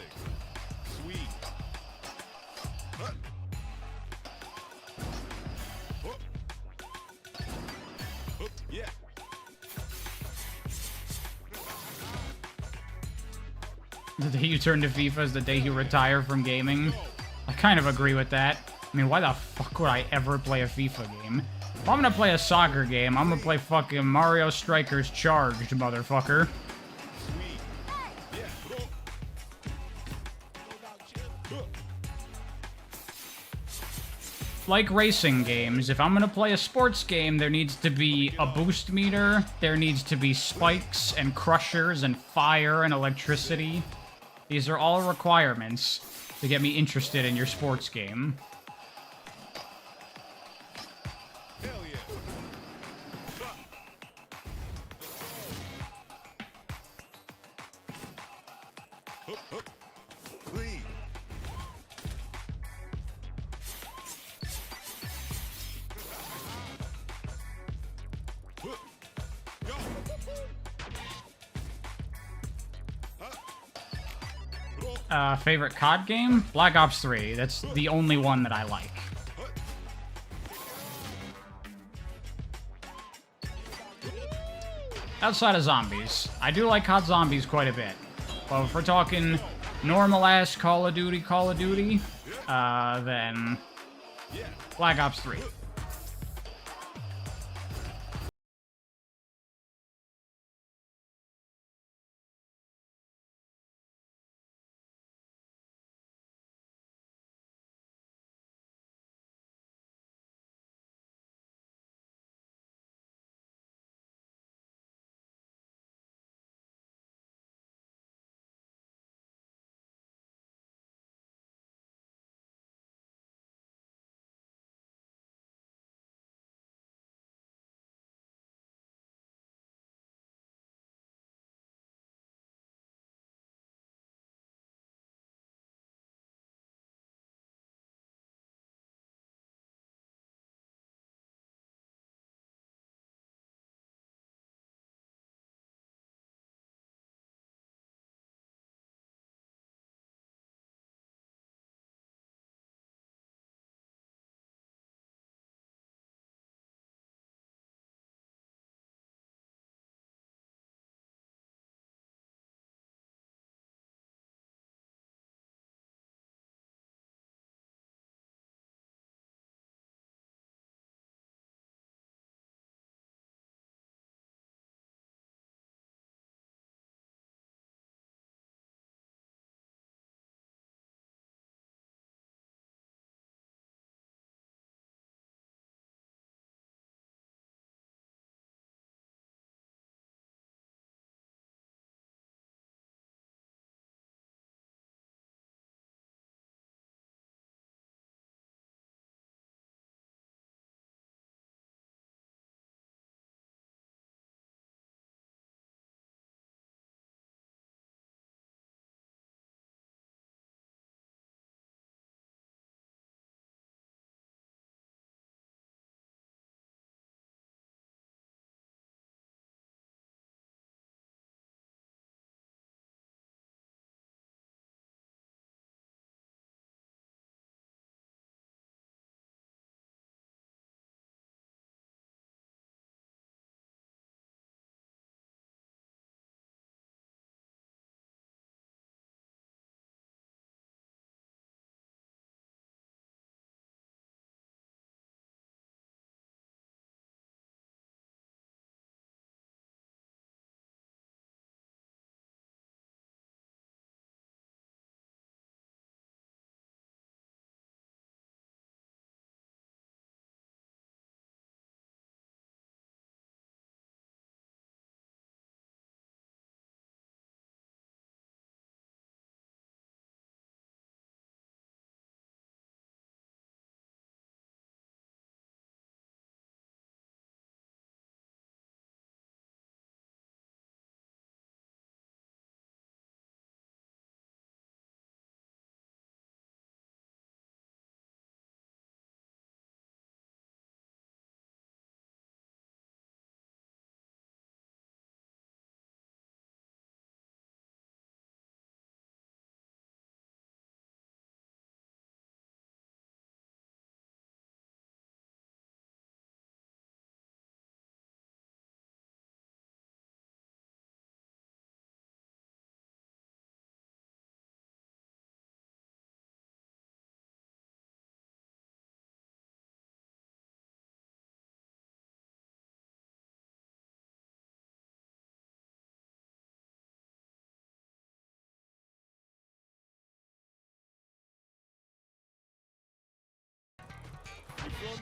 Sweet. Huh. Whoop. Whoop. Yeah. The day you turn to FIFA is the day you retire from gaming. I kind of agree with that. I mean, why the fuck would I ever play a FIFA game? If I'm gonna play a soccer game, I'm gonna play fucking Mario Strikers Charged, motherfucker. Like racing games, if I'm gonna play a sports game, there needs to be a boost meter, there needs to be spikes and crushers and fire and electricity. These are all requirements to get me interested in your sports game. Hell yeah. Hup, hup. Clean. Hup. Go. Favorite COD game? Black Ops 3. That's the only one that I like. Outside of zombies. I do like COD Zombies quite a bit. But if we're talking normal-ass Call of Duty, then Black Ops 3.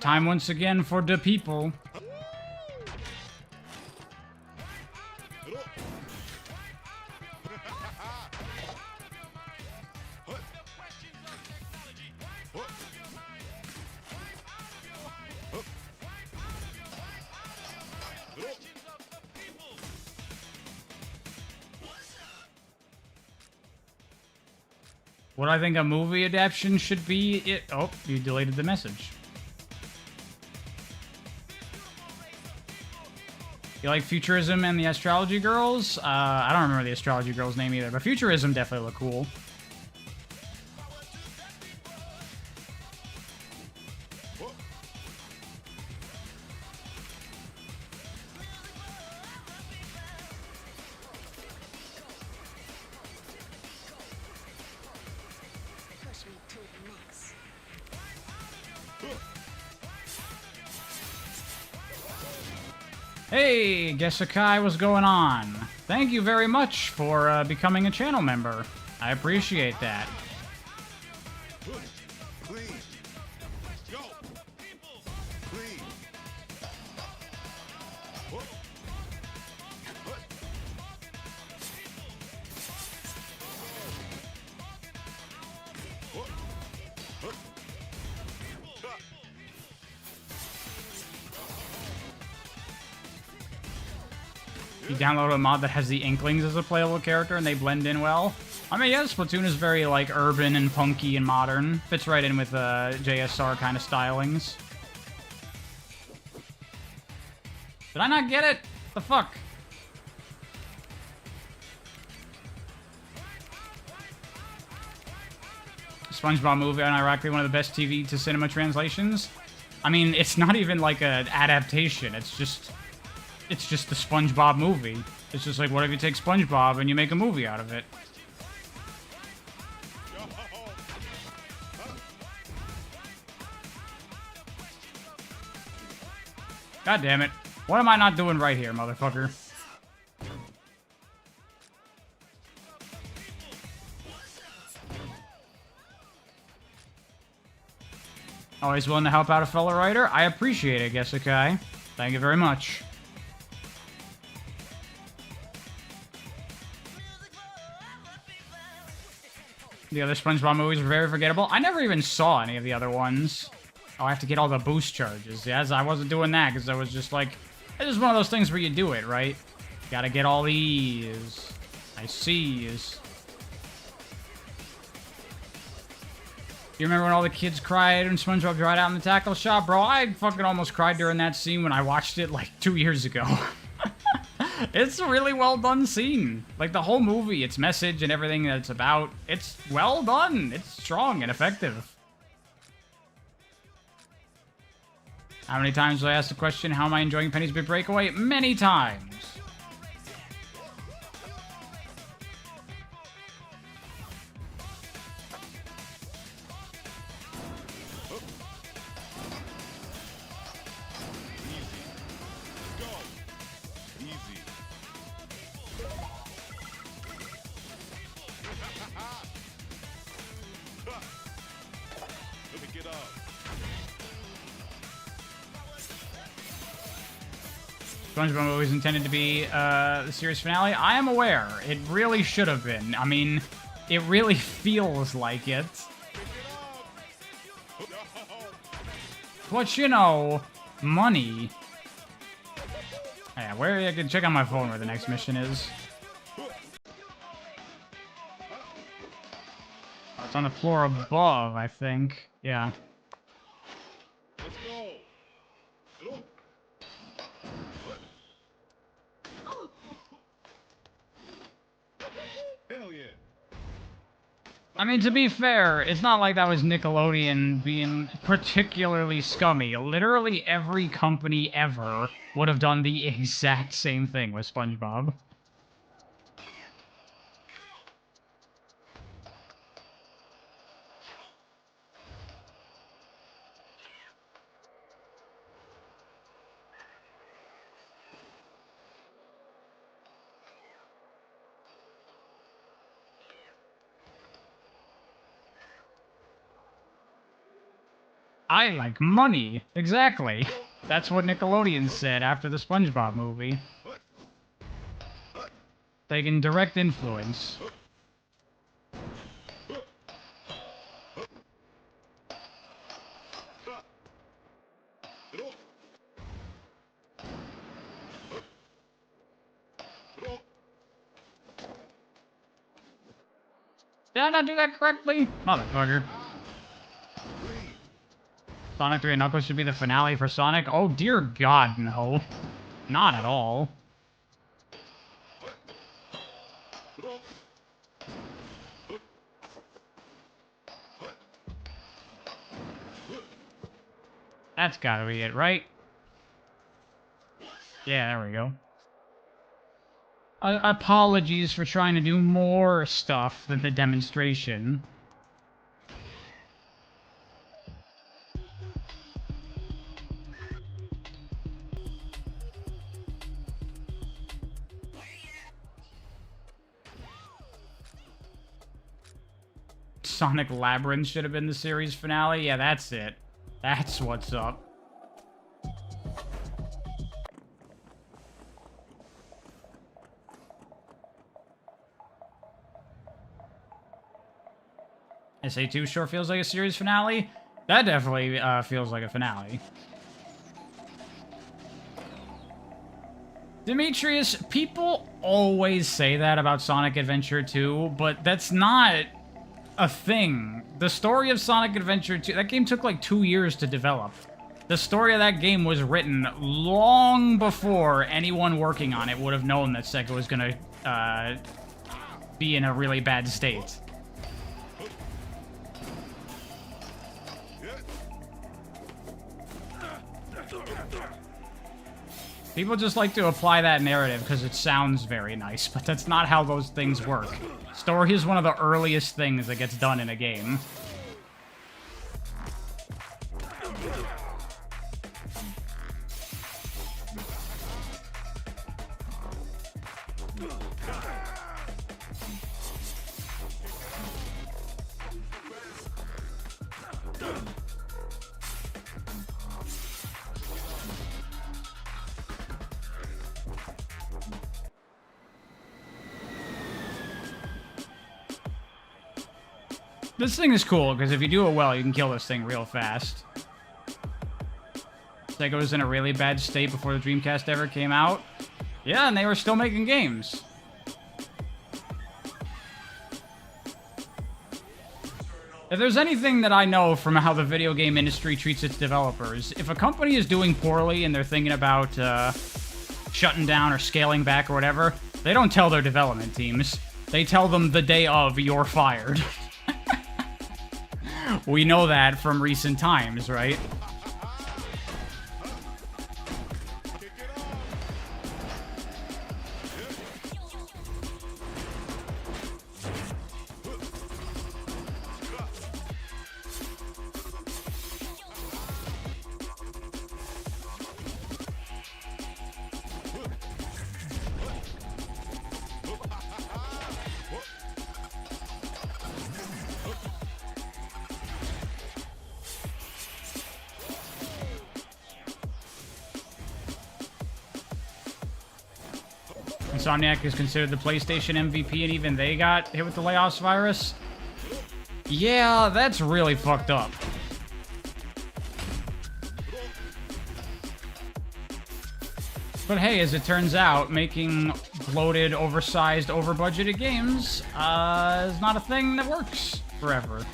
Time once again for the people. What I think a movie adaptation should be, oh, you deleted the message. You like Futurism and the Astrology Girls? I don't remember the Astrology Girls' name either, but Futurism definitely looked cool. Hey, Gesakai, what's going on? Thank you very much for becoming a channel member. I appreciate that. Clean. Go. Clean. You download a mod that has the Inklings as a playable character and they blend in well. I mean, yeah, Splatoon is very, like, urban and punky and modern. Fits right in with JSR kind of stylings. Did I not get it? The fuck? SpongeBob movie, unironically one of the best TV to cinema translations. I mean, it's not even like an adaptation. It's just the SpongeBob movie. It's just like, what if you take SpongeBob and you make a movie out of it? God damn it. What am I not doing right here, motherfucker? Always willing to help out a fellow writer? I appreciate it, Gesakai. Thank you very much. The other SpongeBob movies were very forgettable. I never even saw any of the other ones. Oh, I have to get all the boost charges. Yes, I wasn't doing that because I was just like... It's just one of those things where you do it, right? Gotta get all these. I sees. You remember when all the kids cried when SpongeBob dried out in the tackle shop? Bro, I fucking almost cried during that scene when I watched it like 2 years ago. It's a really well done scene. Like the whole movie, its message and everything that it's about, it's well done. It's strong and effective. How many times did I ask the question, how am I enjoying Penny's Big Breakaway? Many times. SpongeBob movie was intended to be the series finale. I am aware. It really should have been. I mean, it really feels like it. But, you know, money. Yeah, where I can check on my phone where the next mission is. It's on the floor above, I think. Yeah. I mean, to be fair, it's not like that was Nickelodeon being particularly scummy. Literally every company ever would have done the exact same thing with SpongeBob. I like money. Exactly. That's what Nickelodeon said after the SpongeBob movie. Taking direct influence. Did I not do that correctly? Motherfucker. Sonic 3 and Knuckles should be the finale for Sonic? Oh dear god, no. Not at all. That's gotta be it, right? Yeah, there we go. Apologies for trying to do more stuff than the demonstration. Sonic Labyrinth should have been the series finale? Yeah, that's it. That's what's up. SA2 sure feels like a series finale. That definitely feels like a finale. Demetrius, people always say that about Sonic Adventure 2, but that's not a thing. The story of Sonic Adventure 2, that game took like 2 years to develop. The story of that game was written long before anyone working on it would have known that Sega was gonna be in a really bad state. People just like to apply that narrative because it sounds very nice, but that's not how those things work. Story is one of the earliest things that gets done in a game. This thing is cool, because if you do it well, you can kill this thing real fast. Sega was in a really bad state before the Dreamcast ever came out. Yeah, and they were still making games. If there's anything that I know from how the video game industry treats its developers, if a company is doing poorly and they're thinking about shutting down or scaling back or whatever, they don't tell their development teams. They tell them the day of, you're fired. We know that from recent times, right? Insomniac is considered the PlayStation MVP, and even they got hit with the layoffs virus? Yeah, that's really fucked up. But hey, as it turns out, making bloated, oversized, over-budgeted games is not a thing that works forever.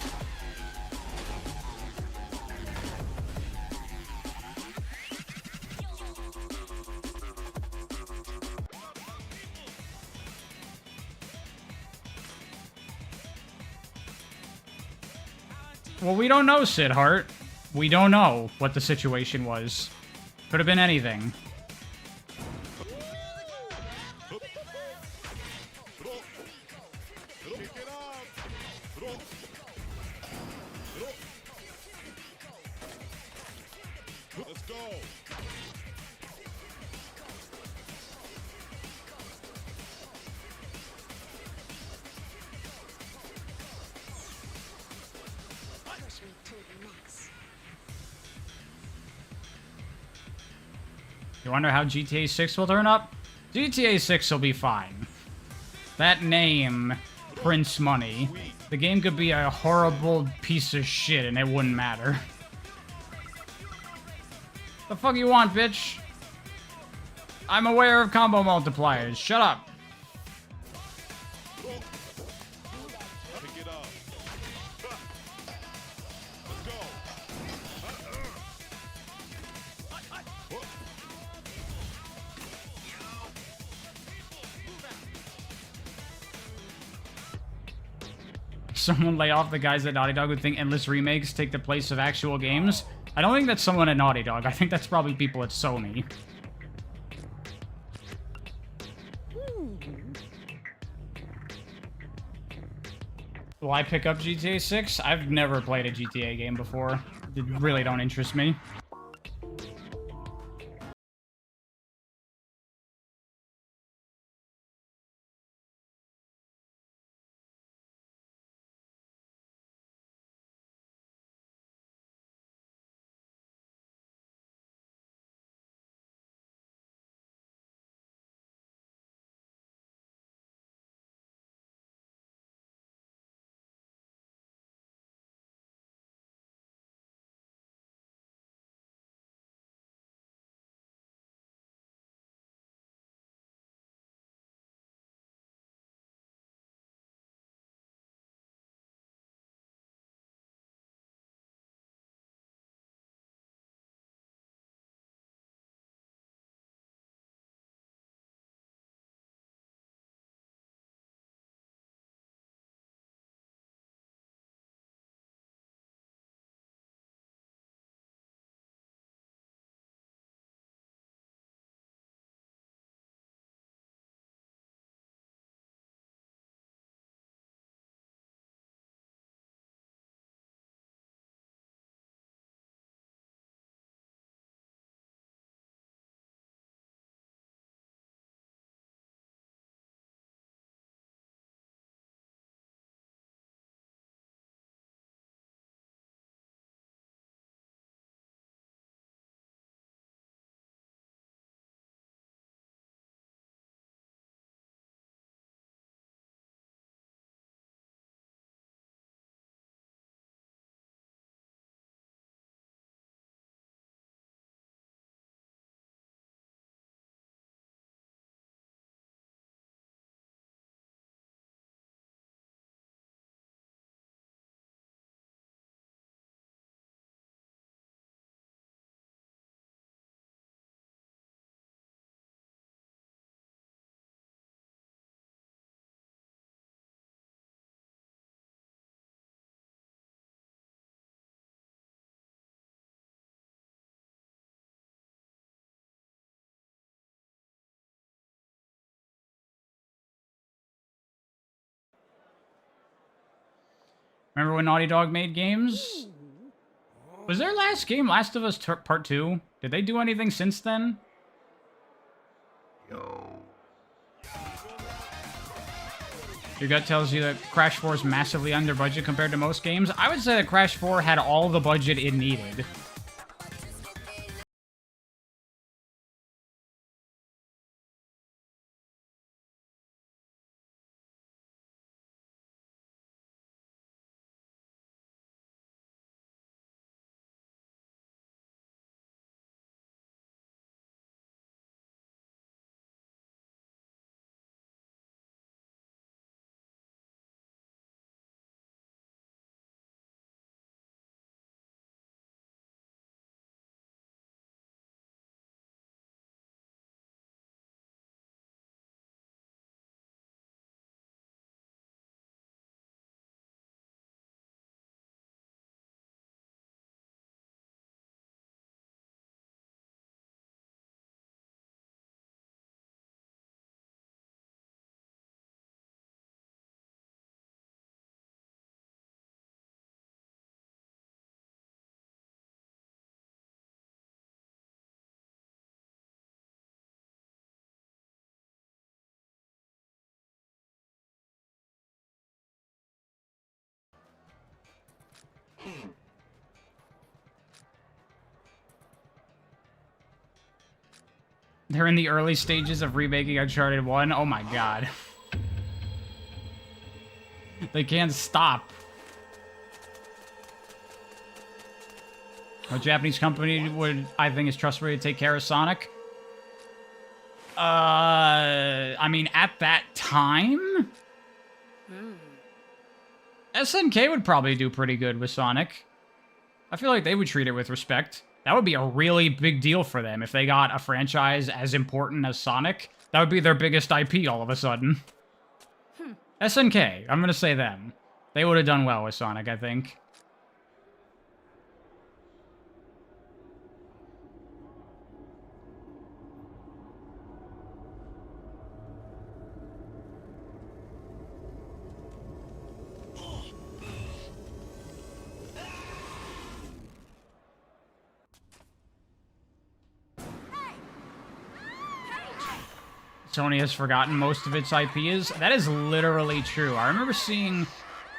Well, we don't know, Sid Hart. We don't know what the situation was. Could have been anything. Let's go. You wonder how GTA 6 will turn up? GTA 6 will be fine. That name, Prince Money. The game could be a horrible piece of shit and it wouldn't matter. The fuck you want, bitch? I'm aware of combo multipliers. Shut up. Pick it up. Let's go. Someone lay off the guys at Naughty Dog who think endless remakes take the place of actual games. I don't think that's someone at Naughty Dog. I think that's probably people at Sony. Will I pick up GTA 6? I've never played a GTA game before. It really don't interest me. Remember when Naughty Dog made games? Was their last game Last of Us Part 2? Did they do anything since then? Yo. Your gut tells you that Crash 4 is massively under budget compared to most games. I would say that Crash 4 had all the budget it needed. They're in the early stages of remaking Uncharted 1. Oh my god. They can't stop. A Japanese company would, I think, is trustworthy to take care of Sonic. I mean, at that time, SNK would probably do pretty good with Sonic. I feel like they would treat it with respect. That would be a really big deal for them if they got a franchise as important as Sonic. That would be their biggest IP all of a sudden. SNK, I'm gonna say them. They would have done well with Sonic, I think. Sony has forgotten most of its IPs. That is literally true. I remember seeing,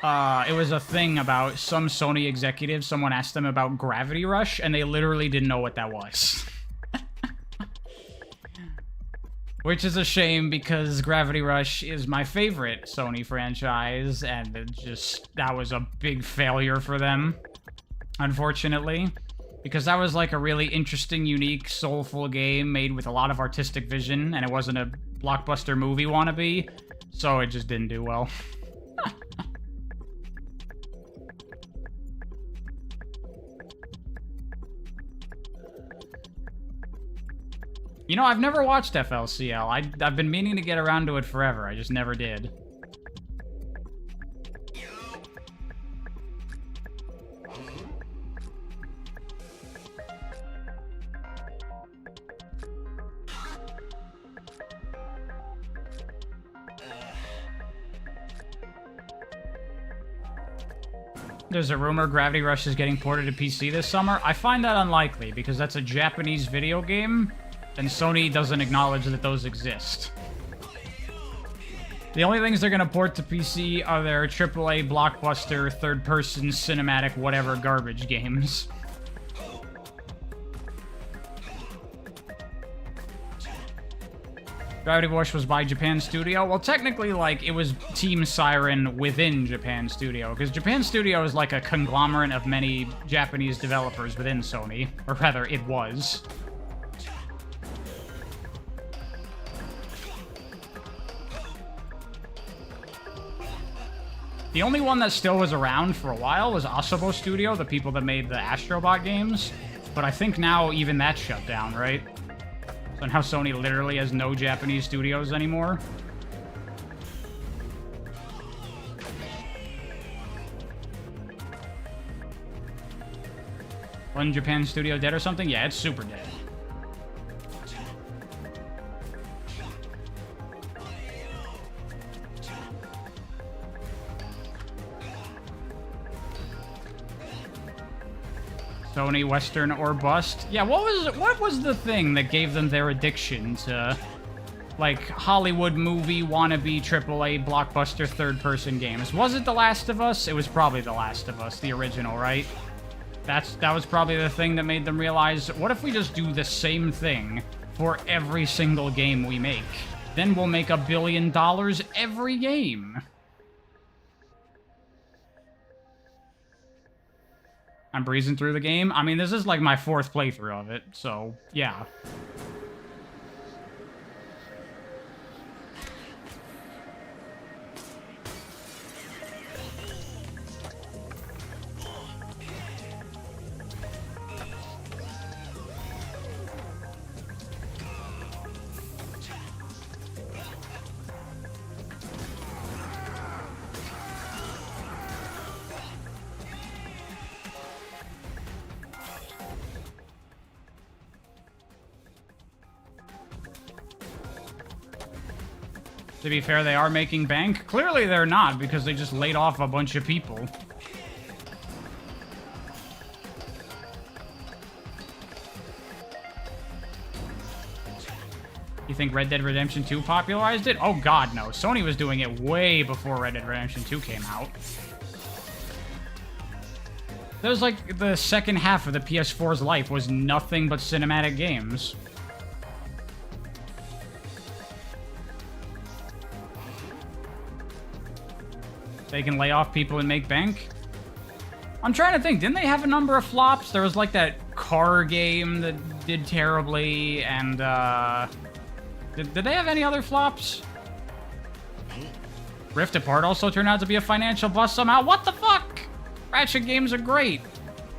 it was a thing about some Sony executives, someone asked them about Gravity Rush, and they literally didn't know what that was. Which is a shame, because Gravity Rush is my favorite Sony franchise, and it just, that was a big failure for them, unfortunately. Because that was like a really interesting, unique, soulful game made with a lot of artistic vision, and it wasn't a blockbuster movie wannabe, so it just didn't do well. You know, I've never watched FLCL. I've been meaning to get around to it forever, I just never did. There's a rumor Gravity Rush is getting ported to PC this summer. I find that unlikely, because that's a Japanese video game, and Sony doesn't acknowledge that those exist. The only things they're gonna port to PC are their AAA blockbuster, third-person, cinematic, whatever garbage games. Gravity Rush was by Japan Studio. Well, technically, like, it was Team Siren within Japan Studio, because Japan Studio is like a conglomerate of many Japanese developers within Sony. Or rather, it was. The only one that still was around for a while was Asobo Studio, the people that made the Astrobot games. But I think now even that's shut down, right? So now Sony literally has no Japanese studios anymore. One Japan studio dead or something? Yeah, it's super dead. Sony, Western, or bust. Yeah, what was the thing that gave them their addiction to, like, Hollywood movie, wannabe, AAA, blockbuster, third-person games? Was it The Last of Us? It was probably The Last of Us, the original, right? That was probably the thing that made them realize, what if we just do the same thing for every single game we make? Then we'll make $1 billion every game. I'm breezing through the game. I mean, this is like my 4th playthrough of it, so yeah. To be fair, they are making bank. Clearly they're not, because they just laid off a bunch of people. You think Red Dead Redemption 2 popularized it? Oh god, no. Sony was doing it way before Red Dead Redemption 2 came out. That was like the second half of the PS4's life was nothing but cinematic games. They can lay off people and make bank. I'm trying to think, didn't they have a number of flops? There was like that car game that did terribly, and did they have any other flops? Rift Apart also turned out to be a financial bust somehow. What the fuck? Ratchet games are great,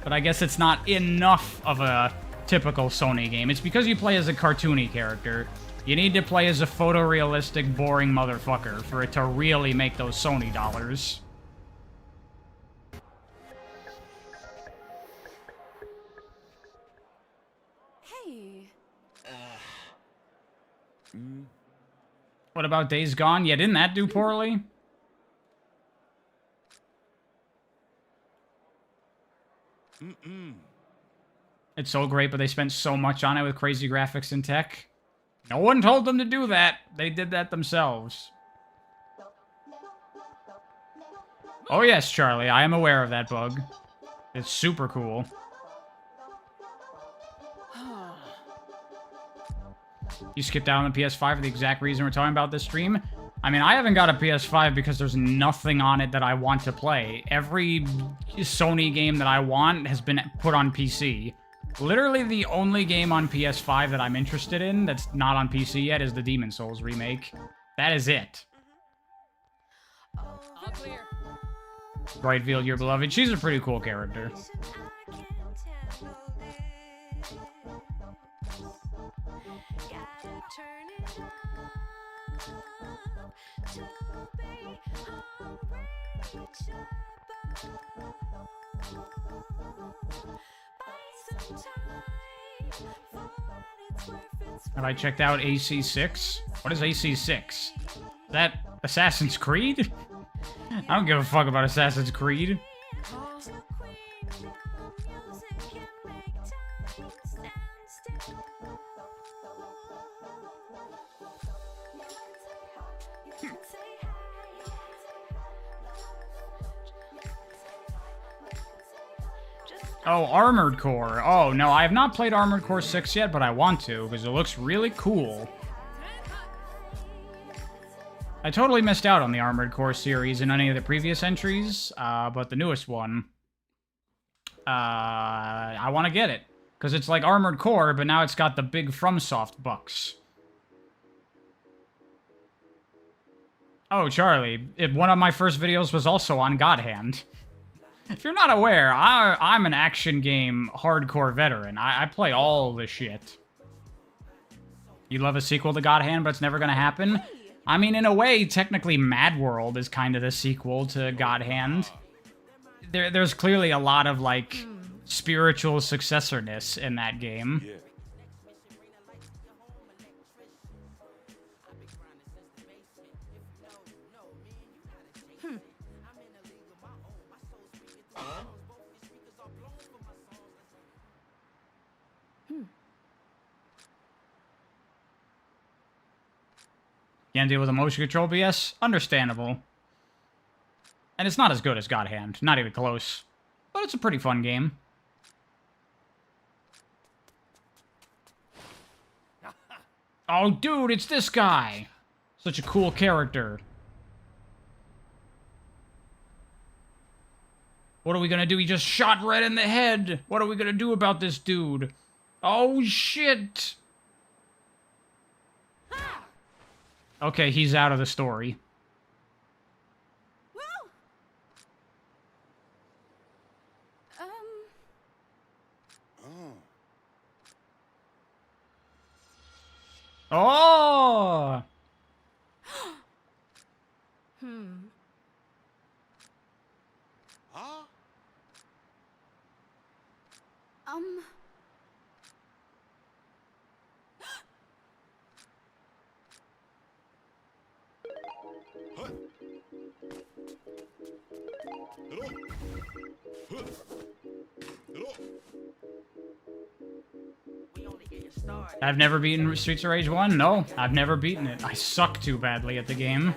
but I guess it's not enough of a typical Sony game. It's because you play as a cartoony character. You need to play as a photorealistic, boring motherfucker for it to really make those Sony dollars. Hey. What about Days Gone? Yeah, didn't that do poorly? It's so great, but they spent so much on it with crazy graphics and tech. No one told them to do that. They did that themselves. Oh yes, Charlie, I am aware of that bug. It's super cool. You skipped out on the PS5 for the exact reason we're talking about this stream. I mean, I haven't got a PS5 because there's nothing on it that I want to play. Every Sony game that I want has been put on PC. Literally the only game on PS5 that I'm interested in that's not on PC yet is the Demon Souls remake. That is it. All clear. Brightfield, your beloved. She's a pretty cool character. Have I checked out AC6? What is AC6? Is that Assassin's Creed? I don't give a fuck about Assassin's Creed. Oh, Armored Core. Oh, no, I have not played Armored Core 6 yet, but I want to, because it looks really cool. I totally missed out on the Armored Core series in any of the previous entries, but the newest one, I want to get it. Because it's like Armored Core, but now it's got the big FromSoft bucks. Oh, Charlie, one of my first videos was also on God Hand. If you're not aware, I'm an action game hardcore veteran. I play all the shit. You love a sequel to God Hand, but it's never going to happen? I mean, in a way, technically Mad World is kind of the sequel to God Hand. There's clearly a lot of, like, spiritual successorness in that game. Yeah. Can't deal with emotion control BS? Understandable. And it's not as good as God Hand. Not even close. But it's a pretty fun game. Oh, dude, it's this guy! Such a cool character. What are we gonna do? He just shot Red in the head! What are we gonna do about this dude? Oh, shit! Okay, he's out of the story. Woo! Oh! Huh? Hello? Huh. Hello? I've never beaten Streets of Rage 1? No, I've never beaten it. I suck too badly at the game.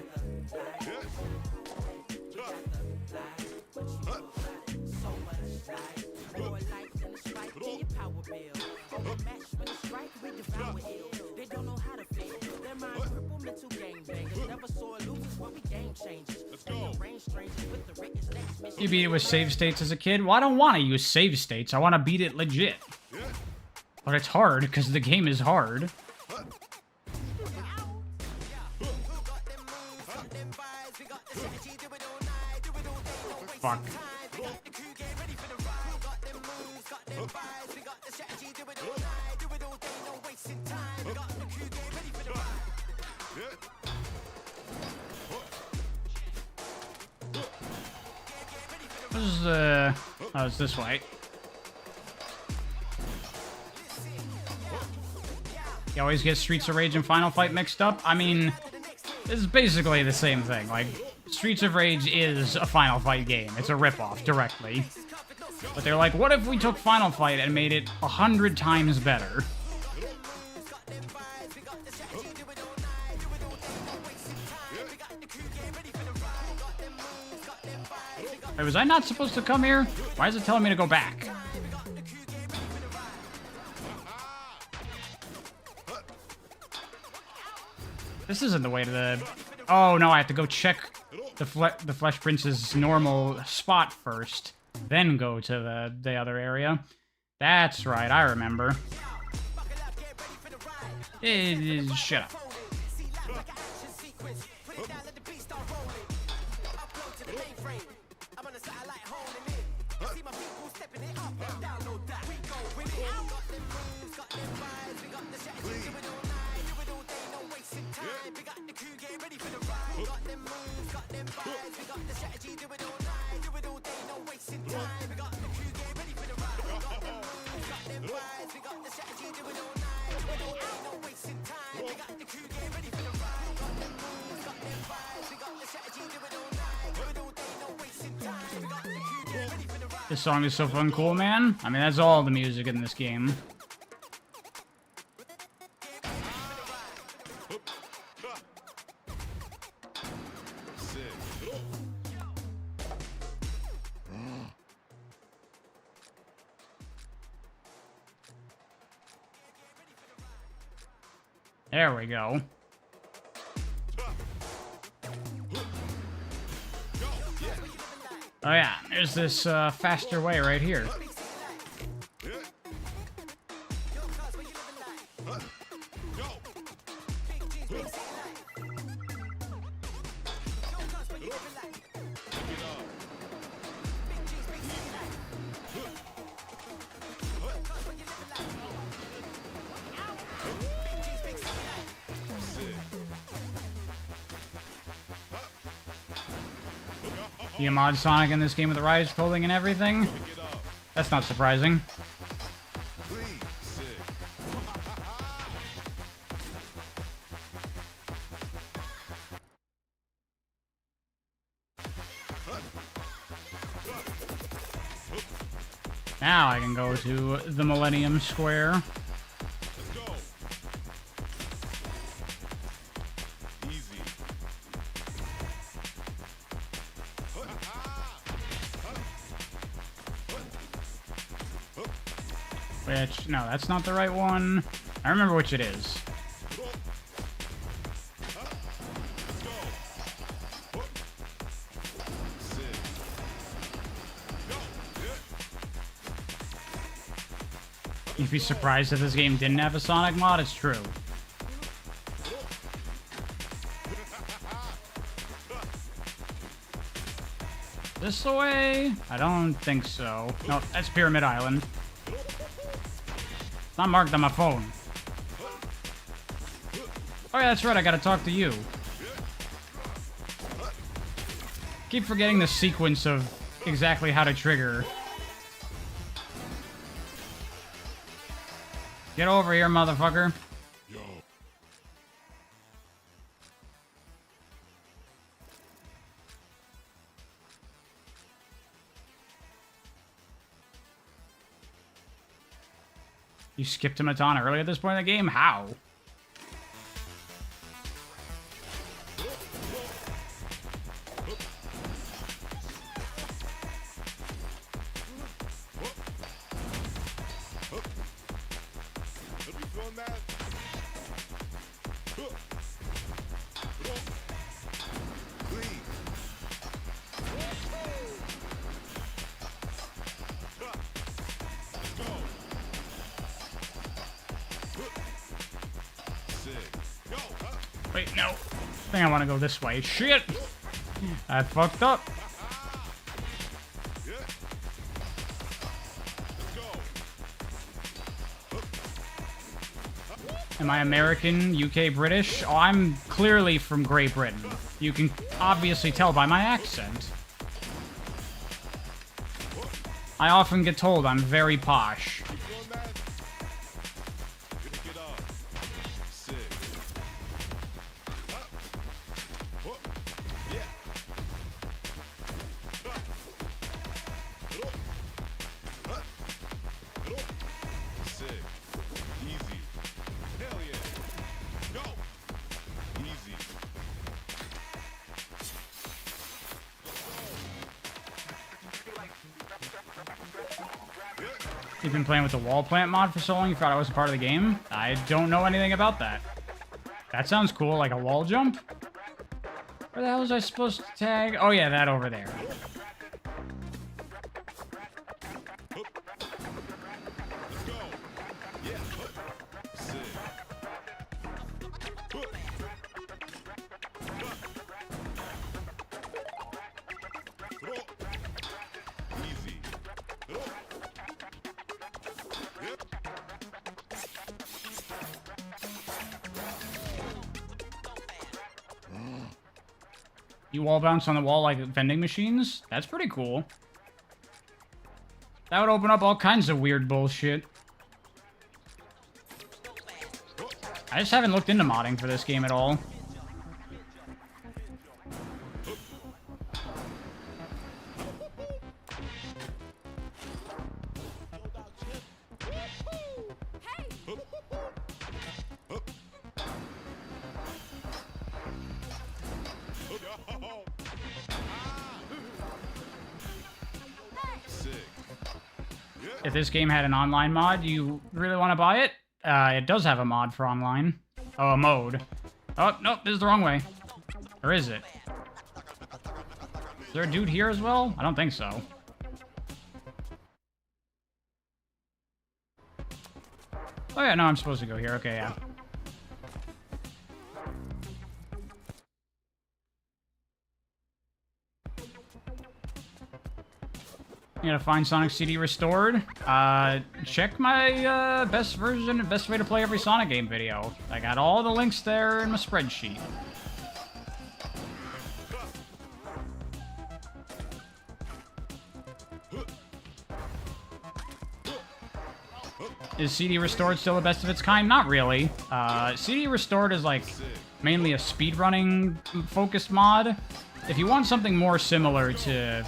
Let's go. You beat it with save states as a kid? Well, I don't want to use save states. I want to beat it legit. But it's hard, because the game is hard. Fuck. This is, oh, it's this way. You always get Streets of Rage and Final Fight mixed up? I mean, it's basically the same thing. Like, Streets of Rage is a Final Fight game. It's a ripoff, directly. But they're like, what if we took Final Fight and made it 100 times better? Wait, was I not supposed to come here? Why is it telling me to go back? This isn't the way to the... Oh, no, I have to go check the Flesh Prince's normal spot first. Then go to the other area. That's right, I remember. Shut up. This song is so fun cool, man. I mean, that's all the music in this game. There we go. Oh yeah, there's this faster way right here. You mod Sonic in this game with the rise clothing and everything? That's not surprising. Now I can go to the Millennium Square. Which, no, that's not the right one. I remember which it is. You'd be surprised if this game didn't have a Sonic mod, it's true. This the way? I don't think so. No, that's Pyramid Island. It's not marked on my phone. Oh yeah, that's right, I gotta talk to you. Keep forgetting the sequence of exactly how to trigger. Get over here, motherfucker. You skipped him a ton early at this point in the game? How? Wait, no. I think I want to go this way. Shit! I fucked up. Am I American, UK, British? Oh, I'm clearly from Great Britain. You can obviously tell by my accent. I often get told I'm very posh. You've been playing with the wall plant mod for so long you thought I was a part of the game? I don't know anything about that. That sounds cool, like a wall jump? Where the hell was I supposed to tag? Oh yeah, that over there. You wall bounce on the wall like vending machines? That's pretty cool. That would open up all kinds of weird bullshit. I just haven't looked into modding for this game at all. If this game had an online mod, you really want to buy it? It does have a mod for online. Oh, a mode. Oh, nope, this is the wrong way. Or is it? Is there a dude here as well? I don't think so. Oh yeah, no, I'm supposed to go here. Okay, yeah. You gotta find Sonic CD restored. Check my best version and best way to play every Sonic game video. I got all the links there in my spreadsheet. Is CD restored still the best of its kind? Not really. CD restored is like mainly a speedrunning focused mod. If you want something more similar to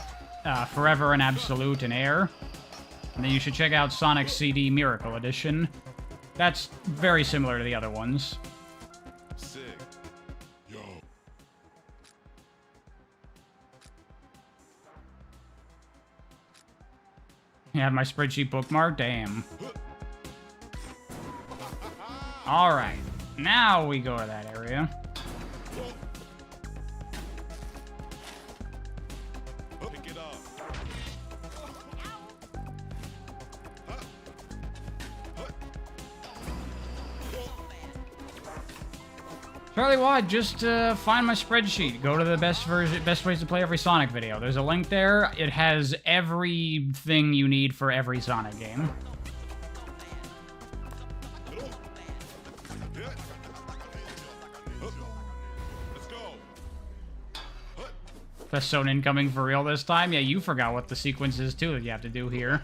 Forever and Absolute and Air, then you should check out Sonic CD Miracle Edition. That's very similar to the other ones. Sick. Yo. You have my spreadsheet bookmarked? Damn. Alright. Now we go to that area. Pick it up. Charlie Watt, just find my spreadsheet. Go to the best ways to play every Sonic video. There's a link there. It has everything you need for every Sonic game. Let's go. Best zone incoming for real this time? Yeah, you forgot what the sequence is too that you have to do here.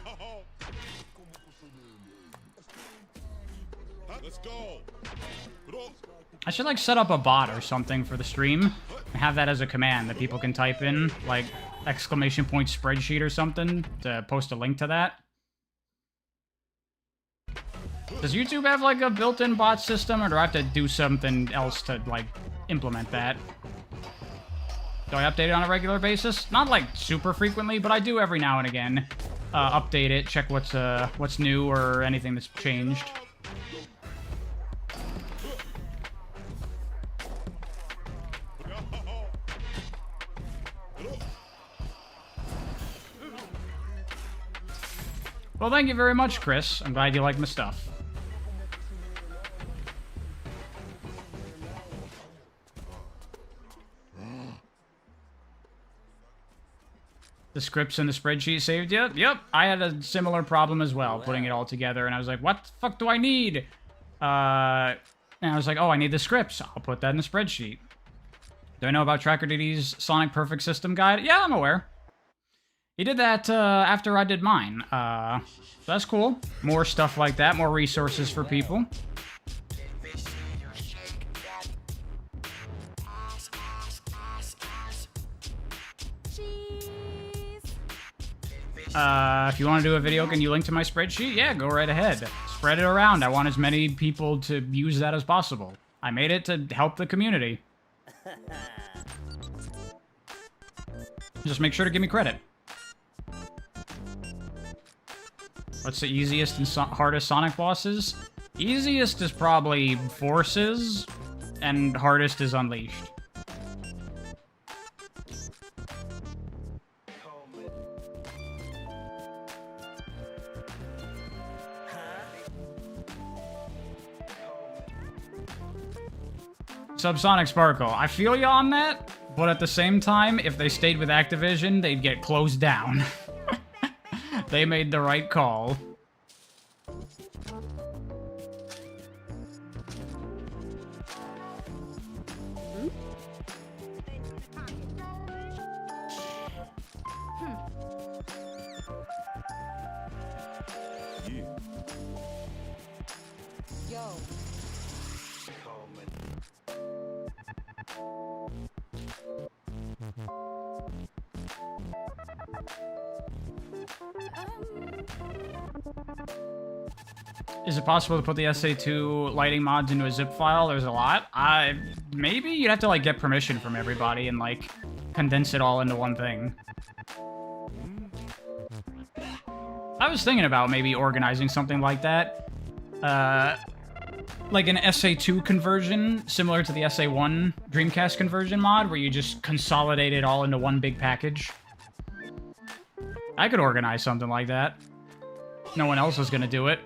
Let's go. I should like set up a bot or something for the stream and have that as a command that people can type in, like exclamation point spreadsheet or something to post a link to that. Does YouTube have like a built-in bot system, or do I have to do something else to like implement that? Do I update it on a regular basis? Not like super frequently, but I do every now and again. Update it, check what's new or anything that's changed. Well, thank you very much, Chris. I'm glad you like my stuff. The scripts in the spreadsheet saved you? Yep, I had a similar problem as well, putting it all together, and I was like, what the fuck do I need? And I was like, oh, I need the scripts. I'll put that in the spreadsheet. Do I know about Tracker DD's Sonic Perfect System guide? Yeah, I'm aware. He did that after I did mine. So that's cool. More stuff like that, more resources for people. If you want to do a video, can you link to my spreadsheet? Yeah, go right ahead. Spread it around. I want as many people to use that as possible. I made it to help the community. Just make sure to give me credit. What's the easiest and hardest Sonic bosses? Easiest is probably Forces, and hardest is Unleashed. Subsonic Sparkle. I feel you on that, but at the same time, if they stayed with Activision, they'd get closed down. They made the right call. Is it possible to put the SA2 lighting mods into a zip file? There's a lot. Maybe you'd have to like get permission from everybody and like condense it all into one thing. I was thinking about maybe organizing something like that. Like an SA2 conversion, similar to the SA1 Dreamcast conversion mod, where you just consolidate it all into one big package. I could organize something like that. No one else is gonna do it.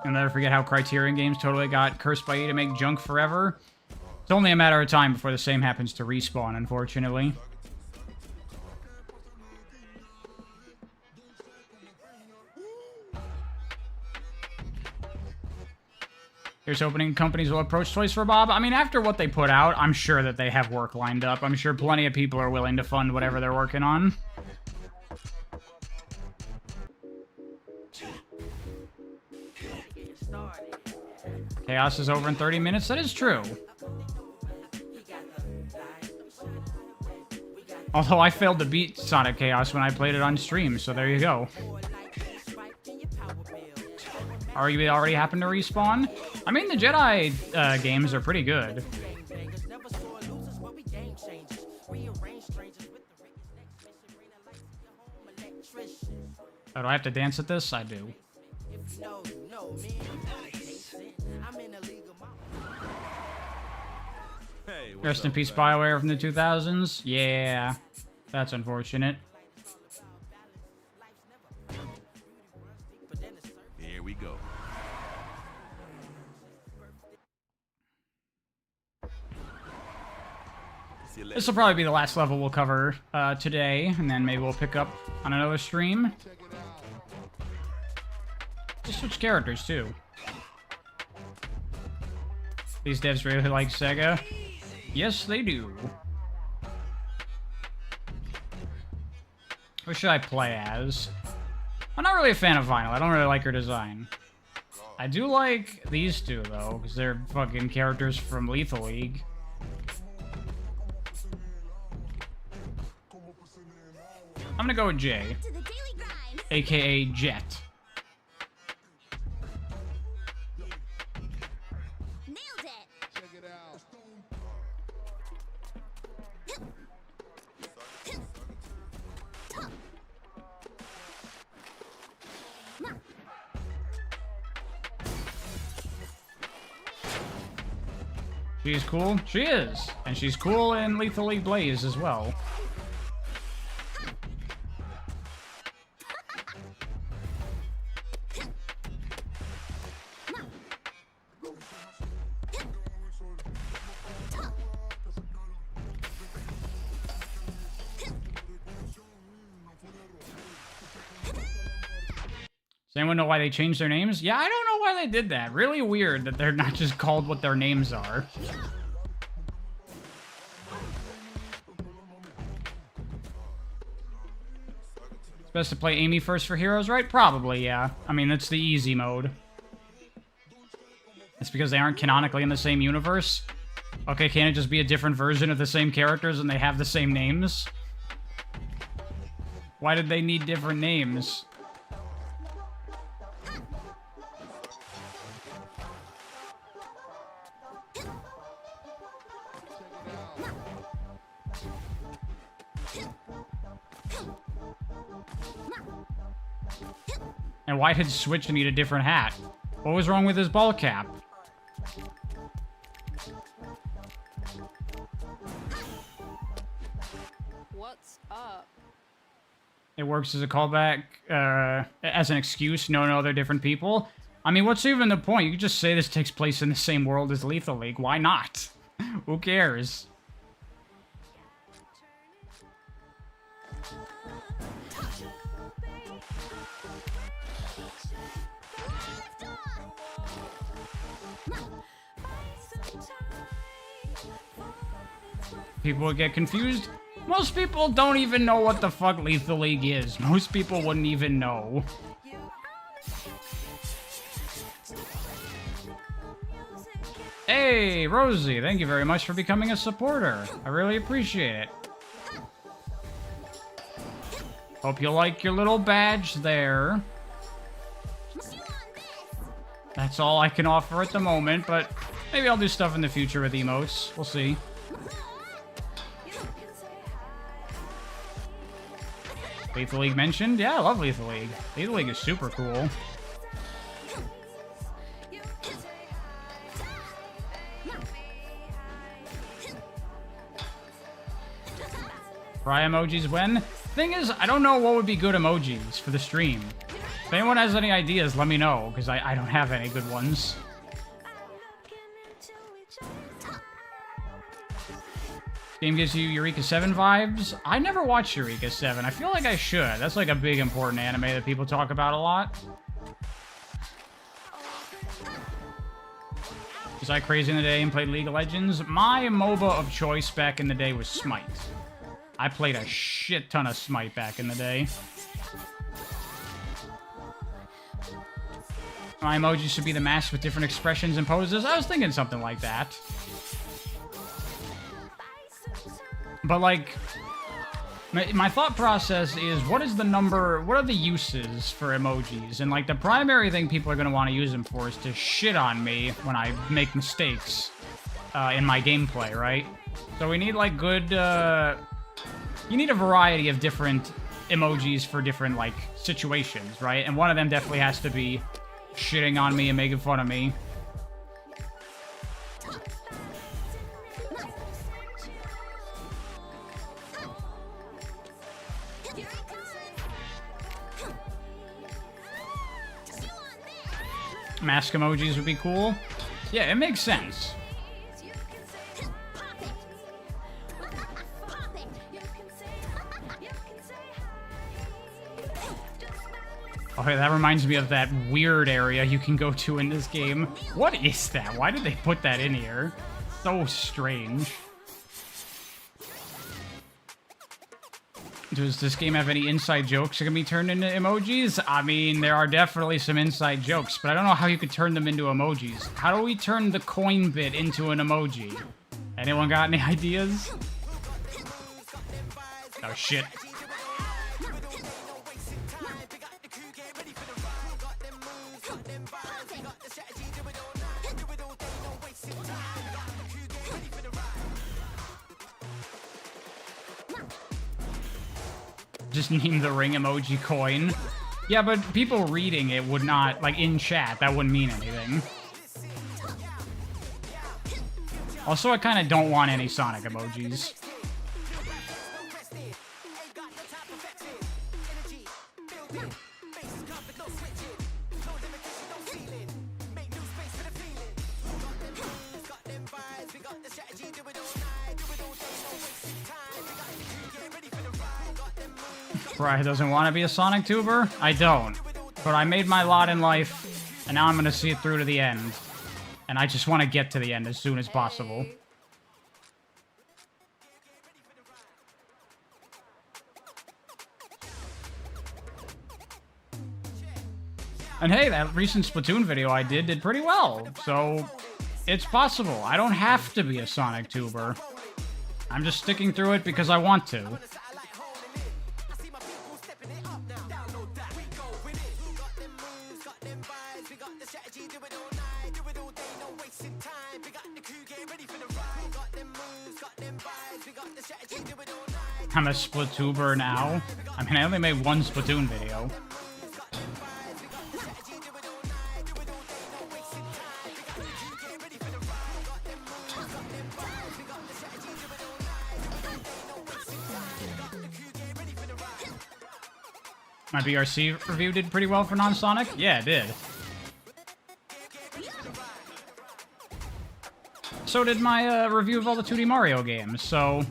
I'll never forget how Criterion Games totally got cursed by EA to make junk forever. It's only a matter of time before the same happens to Respawn, unfortunately. Here's hoping companies will approach Toys for Bob. I mean, after what they put out, I'm sure that they have work lined up. I'm sure plenty of people are willing to fund whatever they're working on. Chaos is over in 30 minutes. That is true. Although I failed to beat Sonic Chaos when I played it on stream, so there you go. Are you already happen to respawn? I mean, the Jedi games are pretty good. Oh, do I have to dance at this? I do. Rest in peace, BioWare from the 2000s. Yeah, that's unfortunate. Here we go. This will probably be the last level we'll cover today, and then maybe we'll pick up on another stream. Just switch characters, too. These devs really like Sega. Yes, they do. What should I play as? I'm not really a fan of Vinyl. I don't really like her design. I do like these two, though, because they're fucking characters from Lethal League. I'm gonna go with Jay, aka Jet. She's cool? She is! And she's cool in Lethal League Blaze as well. Does anyone know why they changed their names? Yeah, I don't know why they did that. Really weird that they're not just called what their names are. It's best to play Amy first for heroes, right? Probably, yeah. I mean, that's the easy mode. It's because they aren't canonically in the same universe. Okay, can't it just be a different version of the same characters and they have the same names? Why did they need different names? And why did Switch need a different hat? What was wrong with his ball cap? What's up? It works as a callback, as an excuse. No, they're different people. I mean, what's even the point? You could just say this takes place in the same world as Lethal League. Why not? Who cares? People would get confused. Most people don't even know what the fuck Lethal League is. Most people wouldn't even know. Hey, Rosie, thank you very much for becoming a supporter. I really appreciate it. Hope you like your little badge there. That's all I can offer at the moment, but maybe I'll do stuff in the future with emotes. We'll see. Lethal League mentioned? Yeah, I love Lethal League. Lethal League is super cool. Fry emojis when? Thing is, I don't know what would be good emojis for the stream. If anyone has any ideas, let me know, because I don't have any good ones. Game gives you Eureka 7 vibes. I never watched Eureka 7. I feel like I should. That's like a big important anime that people talk about a lot. Was I crazy in the day and played League of Legends? My MOBA of choice back in the day was Smite. I played a shit ton of Smite back in the day. My emojis should be the mask with different expressions and poses. I was thinking something like that. But, like, my thought process is, what is the number, what are the uses for emojis? And, like, the primary thing people are going to want to use them for is to shit on me when I make mistakes in my gameplay, right? So we need, like, good, you need a variety of different emojis for different, like, situations, right? And one of them definitely has to be shitting on me and making fun of me. Mask emojis would be cool. Yeah, it makes sense. Okay, that reminds me of that weird area you can go to in this game. What is that? Why did they put that in here? So strange. Does this game have any inside jokes that can be turned into emojis? I mean, there are definitely some inside jokes, but I don't know how you could turn them into emojis. How do we turn the coin bit into an emoji? Anyone got any ideas? Oh, shit. Just name the ring emoji coin. Yeah, but people reading it would not, like, in chat, that wouldn't mean anything. Also, I kind of don't want any Sonic emojis. Fry doesn't want to be a Sonic tuber? I don't. But I made my lot in life, and now I'm gonna see it through to the end. And I just want to get to the end as soon as possible. And hey, that recent Splatoon video I did pretty well, so it's possible. I don't have to be a Sonic tuber. I'm just sticking through it because I want to. I'm a Splatuber now. I mean, I only made one Splatoon video. My BRC review did pretty well for non-Sonic? Yeah, it did. So did my review of all the 2D Mario games, so...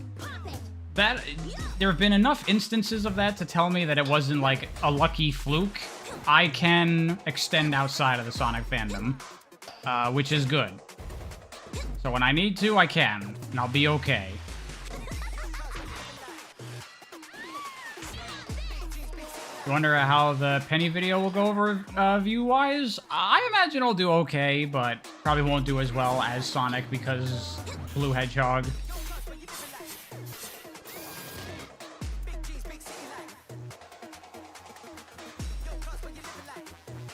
There have been enough instances of that to tell me that it wasn't, like, a lucky fluke. I can extend outside of the Sonic fandom, which is good. So when I need to, I can, and I'll be okay. You wonder how the Penny video will go over view-wise? I imagine it'll do okay, but probably won't do as well as Sonic because Blue Hedgehog.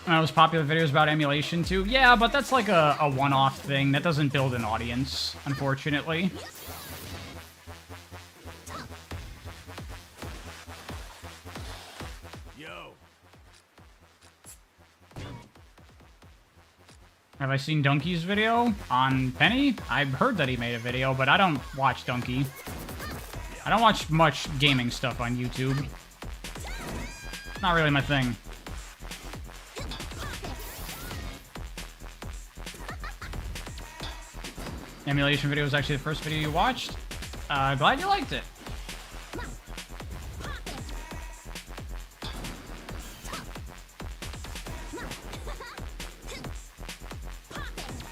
Those popular videos about emulation too? Yeah, but that's like a one-off thing. That doesn't build an audience, unfortunately. Have I seen Donkey's video on Penny? I've heard that he made a video, but I don't watch Donkey. I don't watch much gaming stuff on YouTube. Not really my thing. Emulation video was actually the first video you watched. Glad you liked it.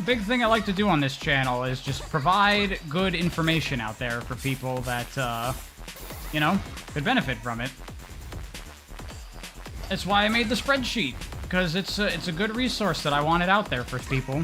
Big thing I like to do on this channel is just provide good information out there for people that, you know, could benefit from it. That's why I made the spreadsheet, because it's a good resource that I wanted out there for people.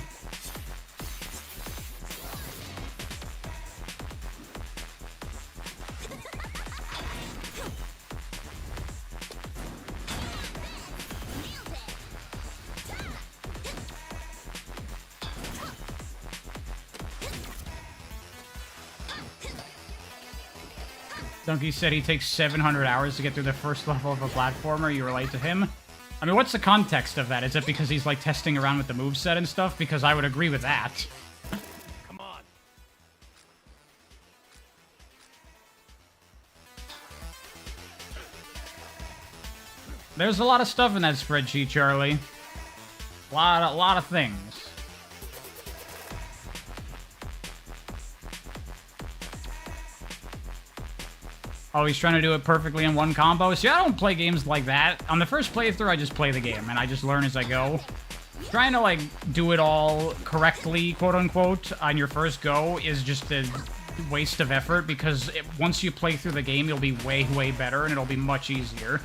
Donkey said he takes 700 hours to get through the first level of a platformer. You relate to him? I mean, what's the context of that? Is it because he's, like, testing around with the moveset and stuff? Because I would agree with that. Come on. There's a lot of stuff in that spreadsheet, Charlie. A lot of things. Oh, he's trying to do it perfectly in one combo. See, I don't play games like that. On the first playthrough, I just play the game, and I just learn as I go. Trying to, like, do it all correctly, quote-unquote, on your first go is just a waste of effort, because once you play through the game, you'll be way, way better, and it'll be much easier.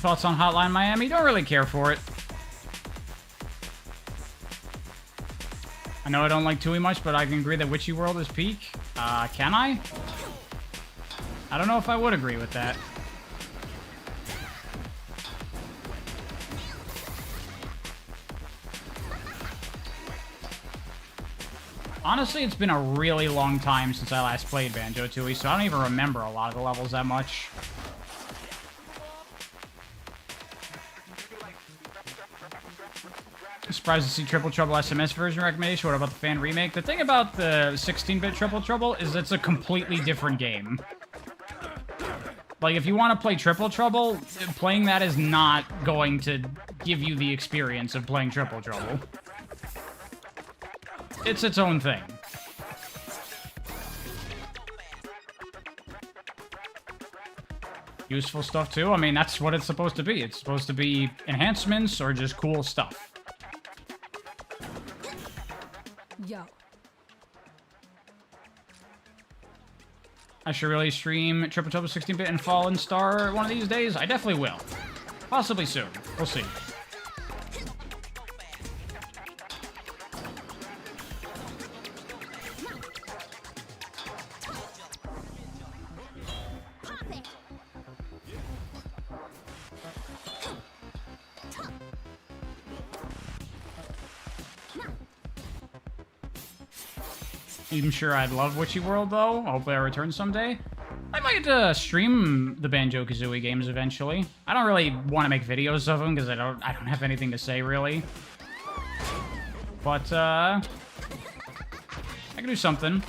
Thoughts on Hotline Miami? Don't really care for it. I know I don't like Tui much, but I can agree that Witchy World is peak. Can I? I don't know if I would agree with that. Honestly, it's been a really long time since I last played Banjo-Tooie, so I don't even remember a lot of the levels that much. Surprised to see Triple Trouble SMS version recommendation. What about the fan remake? The thing about the 16-bit Triple Trouble is it's a completely different game. Like, if you want to play Triple Trouble, playing that is not going to give you the experience of playing Triple Trouble. It's its own thing. Useful stuff, too. I mean, that's what it's supposed to be. It's supposed to be enhancements or just cool stuff. Yo. I should really stream Triple Trouble 16-bit and Fallen Star one of these days. I definitely will. Possibly soon. We'll see. I'm sure I'd love Witchy World, though. Hopefully I return someday. I might stream the Banjo-Kazooie games eventually. I don't really want to make videos of them because I don't have anything to say, really. But, I can do something.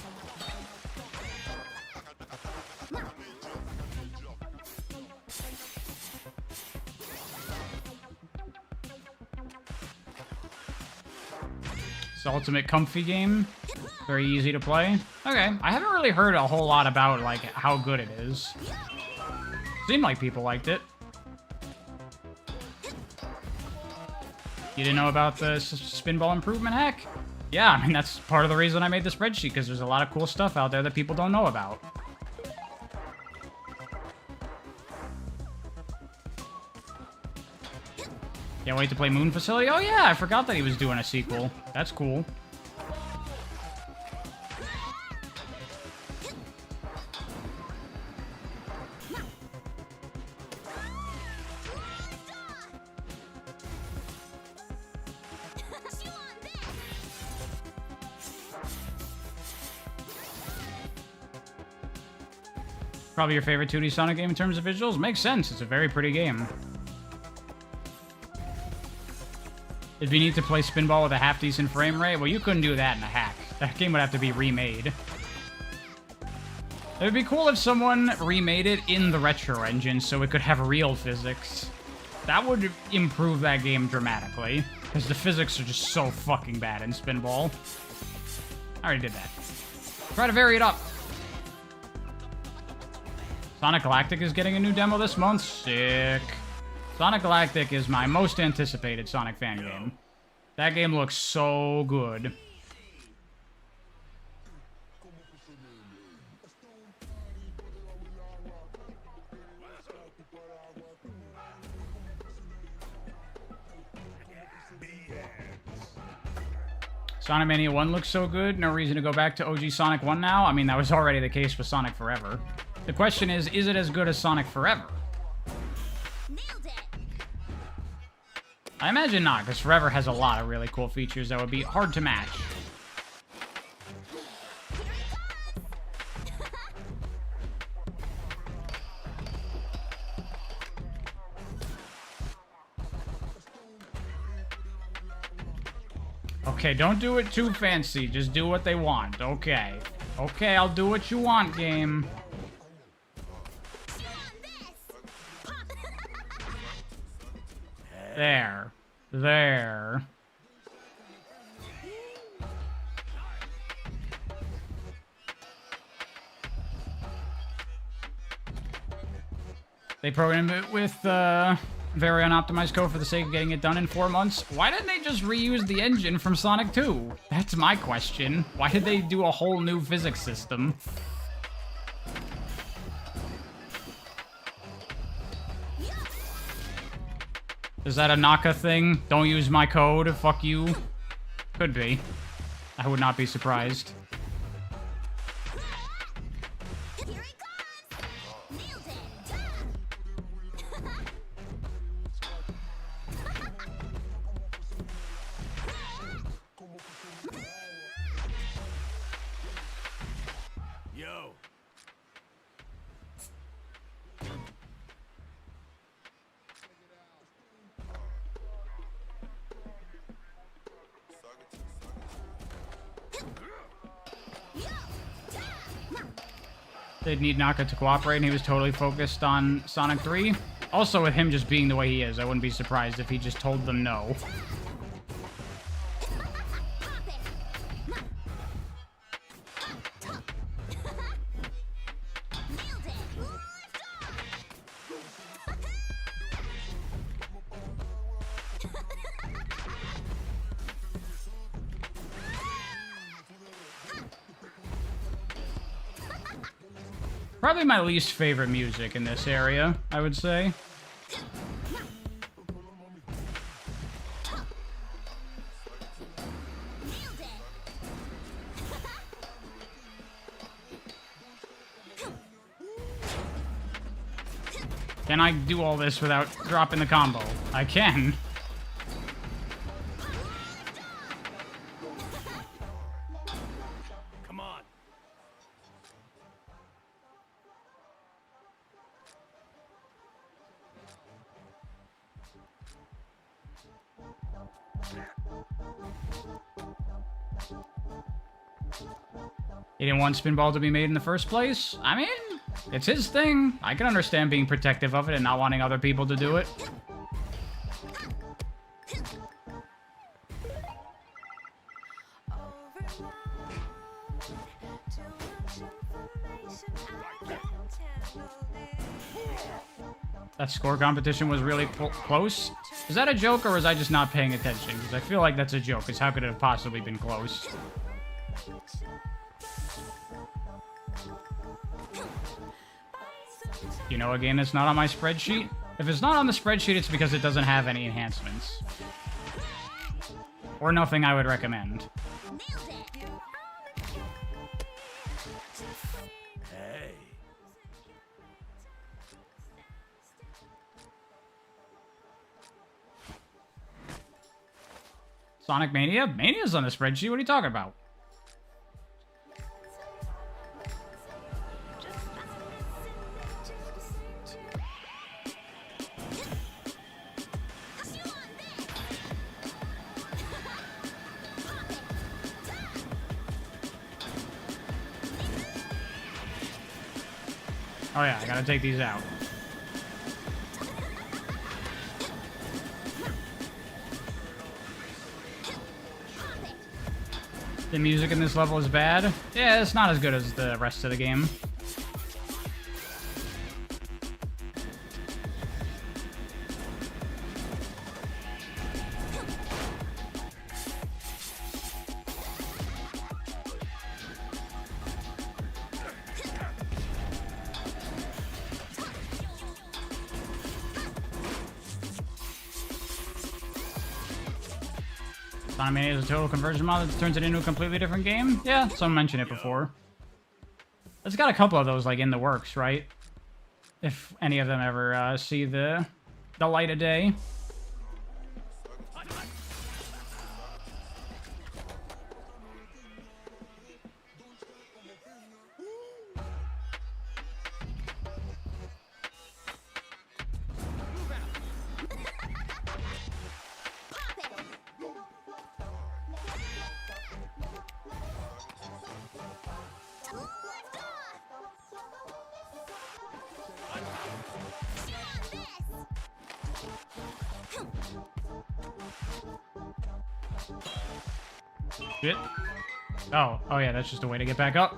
It's the ultimate comfy game. Very easy to play. Okay, I haven't really heard a whole lot about, like, how good it is. Seemed like people liked it. You didn't know about the spinball improvement hack? Yeah, I mean, that's part of the reason I made the spreadsheet, because there's a lot of cool stuff out there that people don't know about. Can't wait to play Moon Facility. Oh yeah, I forgot that he was doing a sequel. That's cool. Probably your favorite 2D Sonic game in terms of visuals? Makes sense. It's a very pretty game. It'd be neat to play Spinball with a half-decent frame rate. Well, you couldn't do that in a hack. That game would have to be remade. It would be cool if someone remade it in the retro engine so it could have real physics. That would improve that game dramatically. Because the physics are just so fucking bad in Spinball. I already did that. Try to vary it up. Sonic Galactic is getting a new demo this month. Sick. Sonic Galactic is my most anticipated Sonic fan game. That game looks so good. Sonic Mania 1 looks so good. No reason to go back to OG Sonic 1 now. I mean, that was already the case with Sonic Forever. The question is it as good as Sonic Forever? Nailed it. I imagine not, because Forever has a lot of really cool features that would be hard to match. Okay, don't do it too fancy. Just do what they want. Okay. Okay, I'll do what you want, game. There. There. They programmed it with very unoptimized code for the sake of getting it done in 4 months. Why didn't they just reuse the engine from Sonic 2? That's my question. Why did they do a whole new physics system? Is that a Naka thing? Don't use my code, fuck you? Could be. I would not be surprised. Here it comes. Nailed it. Yo. They'd need Naka to cooperate, and he was totally focused on Sonic 3. Also, with him just being the way he is, I wouldn't be surprised if he just told them no. Probably my least favorite music in this area, I would say. Can I do all this without dropping the combo? I can. Come on. He didn't want Spinball to be made in the first place? I mean, it's his thing. I can understand being protective of it and not wanting other people to do it. That score competition was really close. Is that a joke, or was I just not paying attention? Because I feel like that's a joke, because how could it have possibly been close? You know a game that's not on my spreadsheet? If it's not on the spreadsheet, it's because it doesn't have any enhancements. Or nothing I would recommend. Hey. Sonic Mania? Mania's on the spreadsheet, what are you talking about? Oh yeah, I gotta take these out. The music in this level is bad. Yeah, it's not as good as the rest of the game. Sonic Mania is a total conversion mod that turns it into a completely different game? Yeah, someone mentioned it before. It's got a couple of those, like, in the works, right? If any of them ever see the light of day. Shit. Oh yeah, that's just a way to get back up.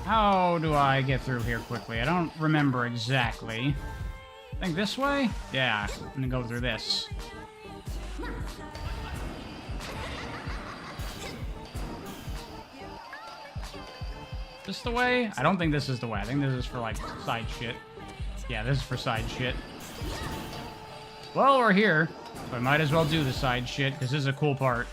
How do I get through here quickly? I don't remember exactly. I think this way? Yeah, I'm gonna go through this. This the way? I don't think this is the way. I think this is for, like, side shit. Yeah, this is for side shit. Well, we're here. So I might as well do the side shit, because this is a cool part.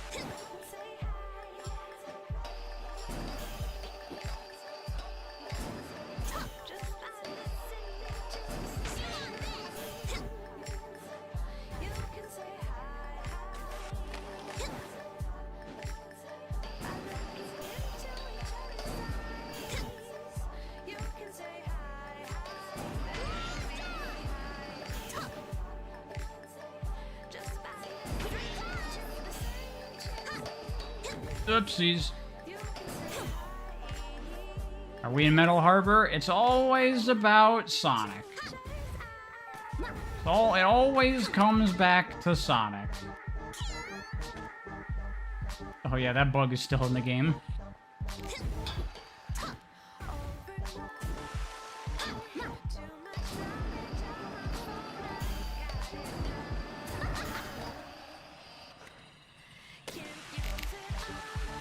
Oopsies. Are we in Metal Harbor? It's always about Sonic. It always comes back to Sonic. Oh yeah, that bug is still in the game.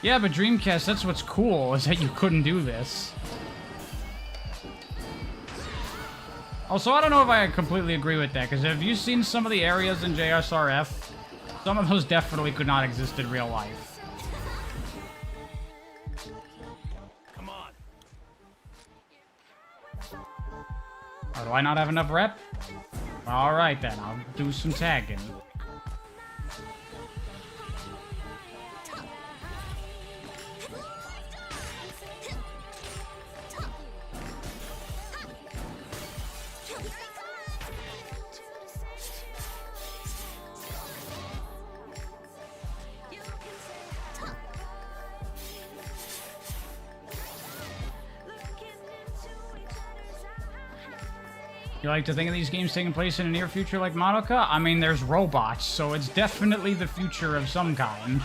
Yeah, but Dreamcast, that's what's cool, is that you couldn't do this. Also, I don't know if I completely agree with that, because have you seen some of the areas in JSRF? Some of those definitely could not exist in real life. Come on. Oh, do I not have enough rep? Alright then, I'll do some tagging. You like to think of these games taking place in the near future like Madoka? I mean, there's robots, so it's definitely the future of some kind.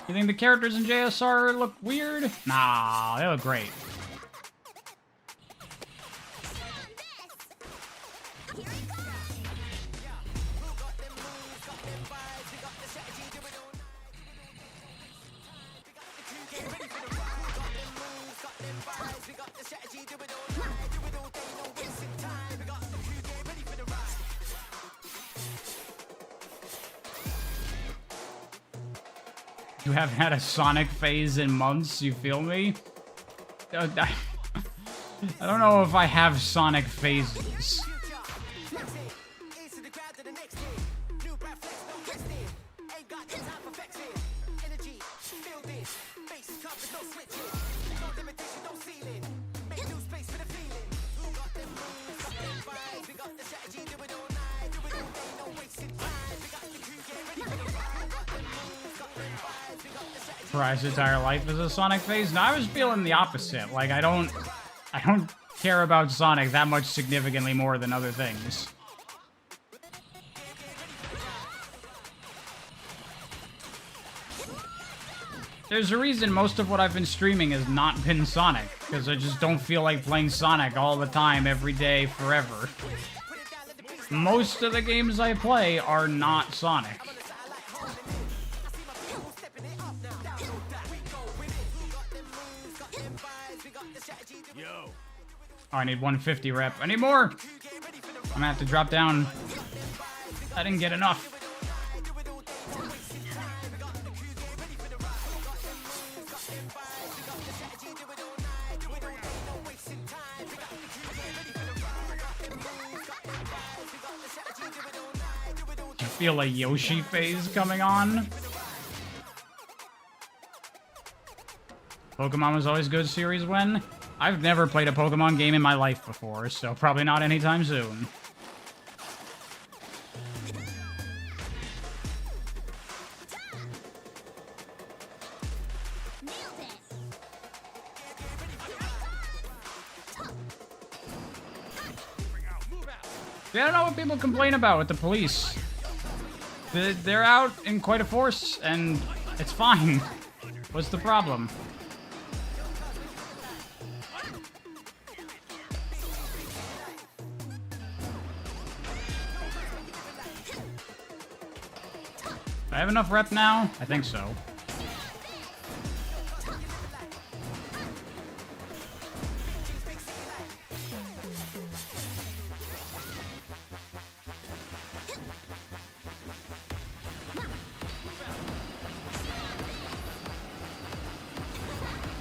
You think the characters in JSR look weird? Nah, they look great. You haven't had a Sonic phase in months, you feel me? I don't know if I have Sonic phases. His entire life as a Sonic phase. No, I was feeling the opposite. Like I don't care about Sonic that much significantly more than other things. There's a reason most of what I've been streaming has not been Sonic, because I just don't feel like playing Sonic all the time, every day, forever. Most of the games I play are not Sonic. Oh, I need 150 rep. I need more! I'm gonna have to drop down. I didn't get enough. Do you feel a Yoshi phase coming on? Pokemon was always good series when? I've never played a Pokemon game in my life before, so probably not anytime soon. Yeah, I don't know what people complain about with the police. They're out in quite a force, and it's fine. What's the problem? Do I have enough rep now? I think so.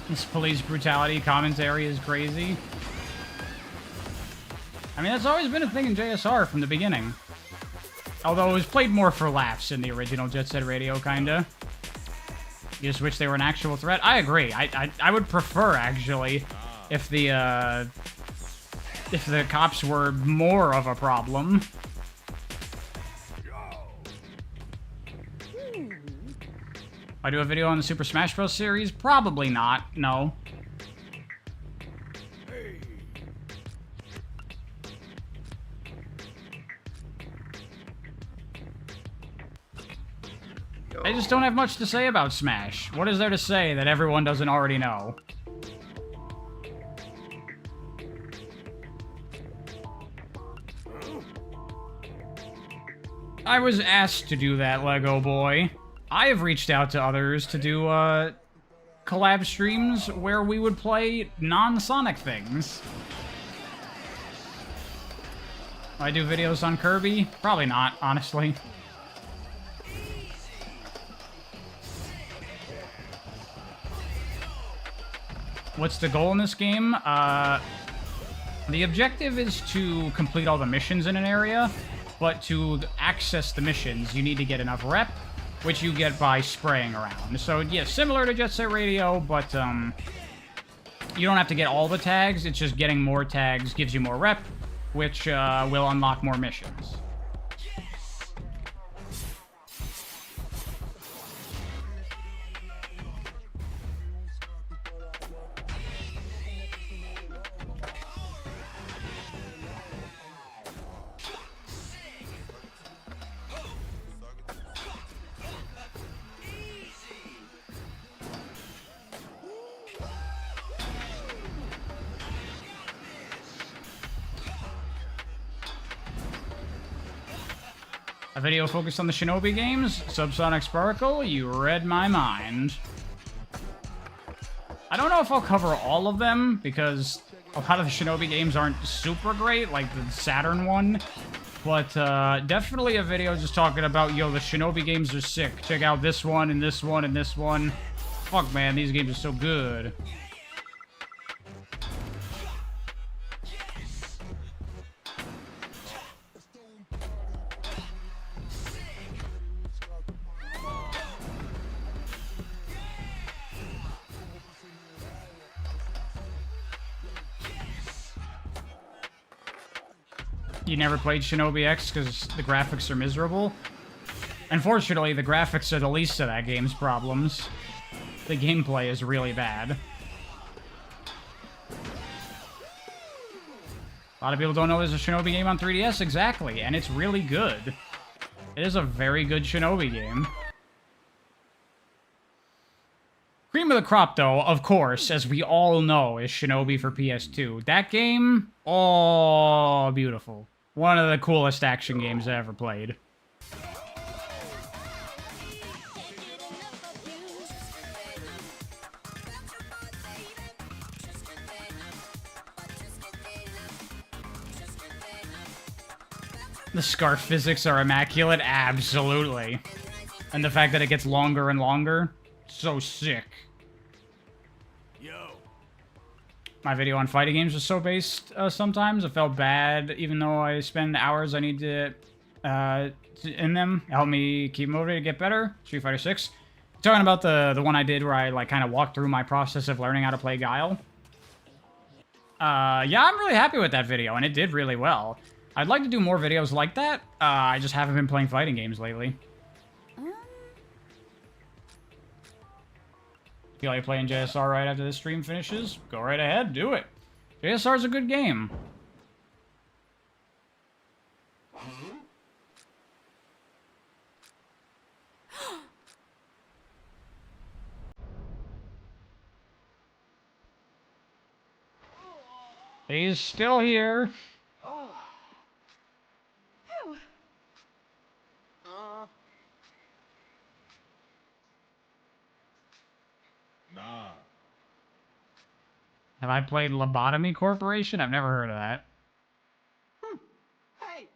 This police brutality commentary is crazy. I mean, that's always been a thing in JSR from the beginning. Although it was played more for laughs in the original Jet Set Radio, kinda. You just wish they were an actual threat. I agree. I would prefer, actually, if the cops were more of a problem. I do a video on the Super Smash Bros. Series? Probably not. No. I just don't have much to say about Smash. What is there to say that everyone doesn't already know? I was asked to do that, Lego boy. I have reached out to others to do, collab streams where we would play non-Sonic things. I do videos on Kirby? Probably not, honestly. What's the goal in this game? The objective is to complete all the missions in an area, but to access the missions, you need to get enough rep, which you get by spraying around. So, yeah, similar to Jet Set Radio, but, you don't have to get all the tags, it's just getting more tags gives you more rep, which, will unlock more missions. A video focused on the Shinobi games? Subsonic Sparkle? You read my mind. I don't know if I'll cover all of them, because a lot of the Shinobi games aren't super great, like the Saturn one. But definitely a video just talking about, yo, the Shinobi games are sick. Check out this one, and this one, and this one. Fuck, man, these games are so good. You never played Shinobi X because the graphics are miserable? Unfortunately, the graphics are the least of that game's problems. The gameplay is really bad. A lot of people don't know there's a Shinobi game on 3DS, exactly, and it's really good. It is a very good Shinobi game. Cream of the crop, though, of course, as we all know, is Shinobi for PS2. That game, oh, beautiful. One of the coolest action games I ever played. The scarf physics are immaculate, absolutely. And the fact that it gets longer and longer, so sick. My video on fighting games was so based sometimes. It felt bad, even though I spend hours I need to in them. Help me keep motivated to get better. Street Fighter 6. Talking about the one I did where I like kind of walked through my process of learning how to play Guile. Yeah, I'm really happy with that video, and it did really well. I'd like to do more videos like that. I just haven't been playing fighting games lately. Feel like playing JSR right after this stream finishes? Go right ahead, do it. JSR's a good game. He's still here. Nah. Have I played Lobotomy Corporation? I've never heard of that. Hey.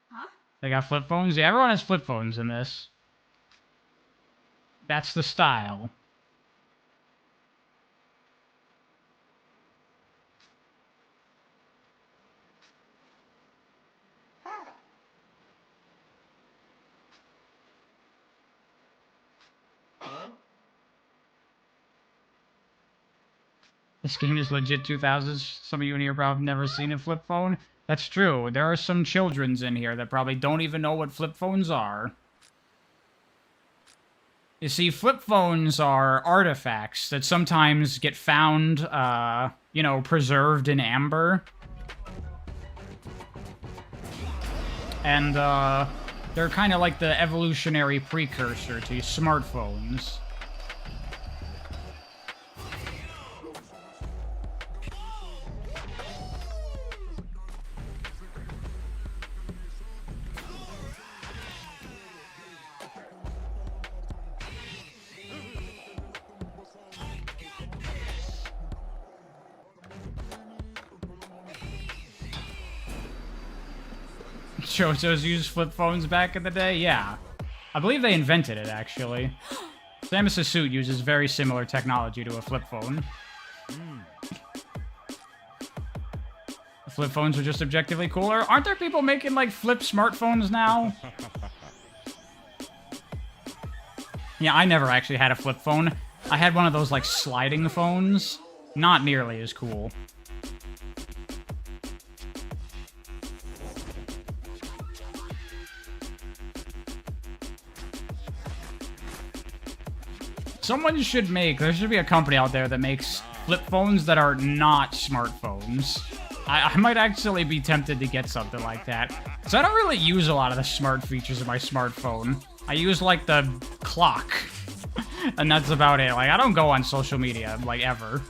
Huh? They got flip phones? Yeah, everyone has flip phones in this. That's the style. This game is legit 2000s. Some of you in here probably have never seen a flip phone. That's true. There are some childrens in here that probably don't even know what flip phones are. You see, flip phones are artifacts that sometimes get found, you know, preserved in amber. And, they're kind of like the evolutionary precursor to smartphones. Chosos used flip phones back in the day? Yeah. I believe they invented it, actually. Samus's suit uses very similar technology to a flip phone. The flip phones are just objectively cooler. Aren't there people making, like, flip smartphones now? Yeah, I never actually had a flip phone. I had one of those, like, sliding phones. Not nearly as cool. There should be a company out there that makes flip phones that are not smartphones. I might actually be tempted to get something like that. So I don't really use a lot of the smart features of my smartphone. I use, like, the clock. And that's about it. Like, I don't go on social media, like, ever.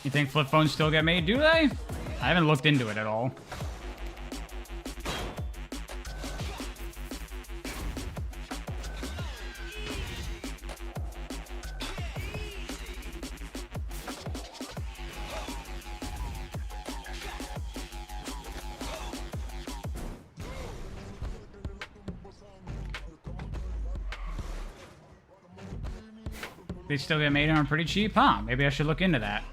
You think flip phones still get made? Do they? I haven't looked into it at all. They still get made and are pretty cheap, huh? Maybe I should look into that.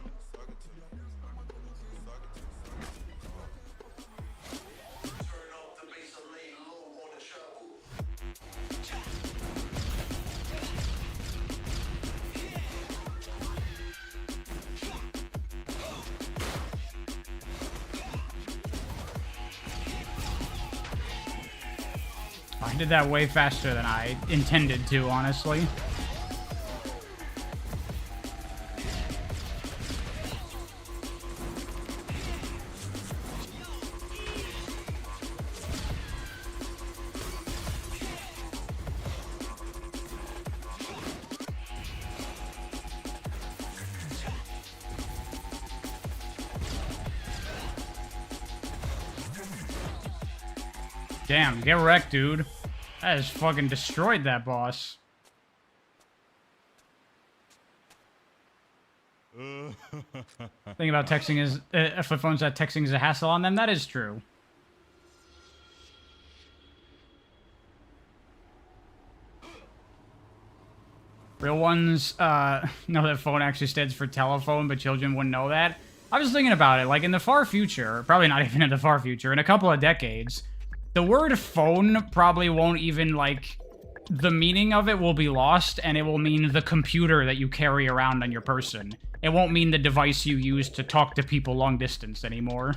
I did that way faster than I intended to, honestly. Damn, get wrecked, dude. That just fucking destroyed that boss. Thing about texting is, flip phones that texting is a hassle on them, that is true. Real ones, know that phone actually stands for telephone, but children wouldn't know that. I was thinking about it, like in the far future, probably not even in the far future, in a couple of decades, the word phone probably won't even, like, the meaning of it will be lost, and it will mean the computer that you carry around on your person. It won't mean the device you use to talk to people long distance anymore.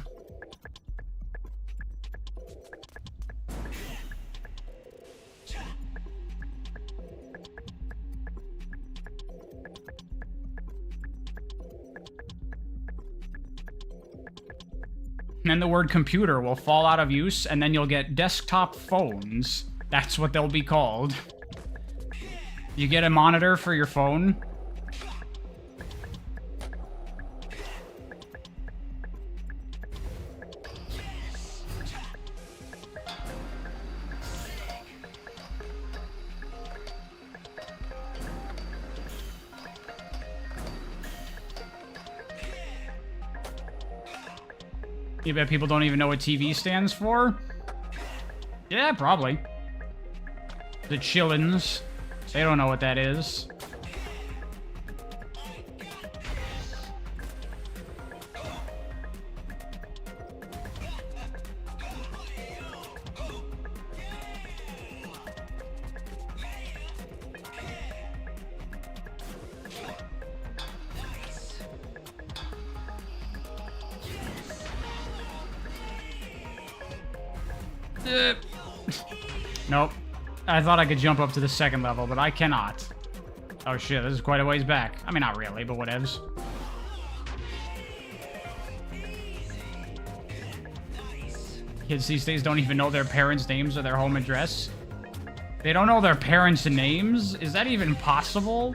And then the word computer will fall out of use, and then you'll get desktop phones. That's what they'll be called. You get a monitor for your phone. You bet people don't even know what TV stands for? Yeah, probably. The chillins. They don't know what that is. Nope. I thought I could jump up to the second level, but I cannot. Oh shit, this is quite a ways back. I mean, not really, but whatevs. Kids these days don't even know their parents' names or their home address. They don't know their parents' names? Is that even possible?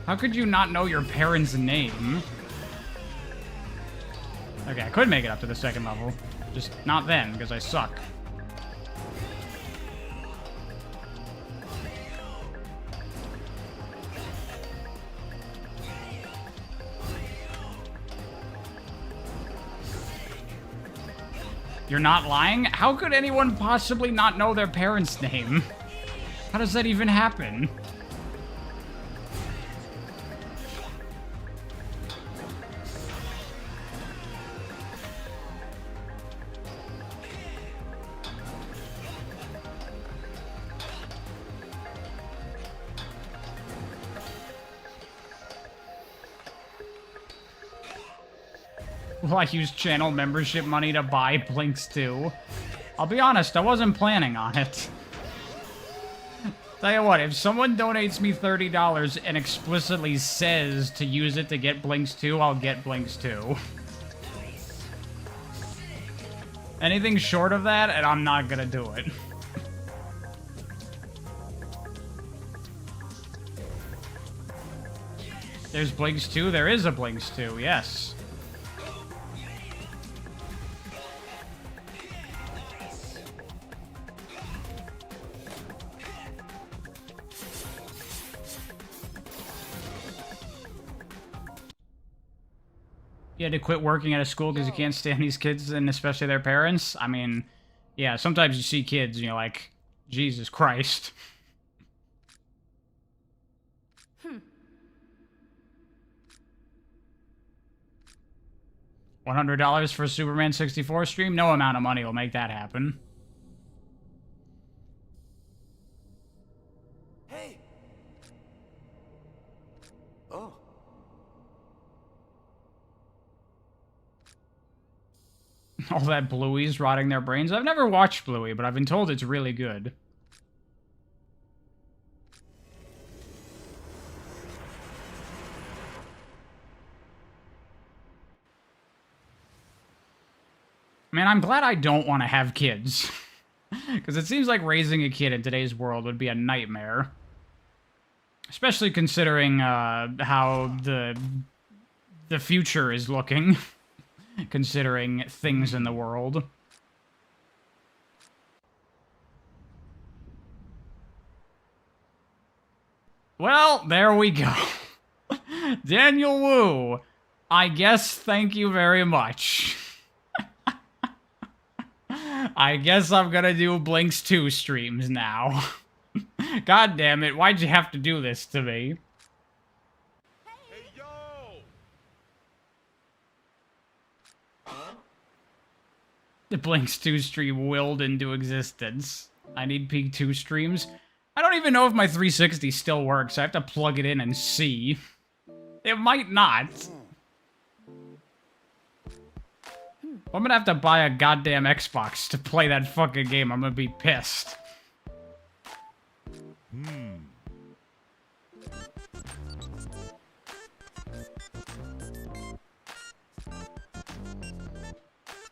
How could you not know your parents' name? Okay, I could make it up to the second level. Just not then, because I suck. You're not lying? How could anyone possibly not know their parents' name? How does that even happen? Will I use channel membership money to buy Blinks 2? I'll be honest, I wasn't planning on it. Tell you what, if someone donates me $30 and explicitly says to use it to get Blinks 2, I'll get Blinks 2. Anything short of that, and I'm not gonna do it. There's Blinks 2? There is a Blinks 2, yes. You had to quit working at a school because you can't stand these kids, and especially their parents? I mean, yeah, sometimes you see kids and you're like, Jesus Christ. $100 for a Superman 64 stream? No amount of money will make that happen. Hey. Oh. All that Bluey's rotting their brains. I've never watched Bluey, but I've been told it's really good. Man, I'm glad I don't want to have kids. Because it seems like raising a kid in today's world would be a nightmare. Especially considering how the future is looking. Considering things in the world. Well, there we go. Daniel Wu, I guess thank you very much. I guess I'm gonna do Blinks 2 streams now. God damn it, why'd you have to do this to me? Hey, yo. The Blinks 2 stream willed into existence. I need Peak 2 streams. I don't even know if my 360 still works. I have to plug it in and see. It might not. I'm gonna have to buy a goddamn Xbox to play that fucking game. I'm gonna be pissed.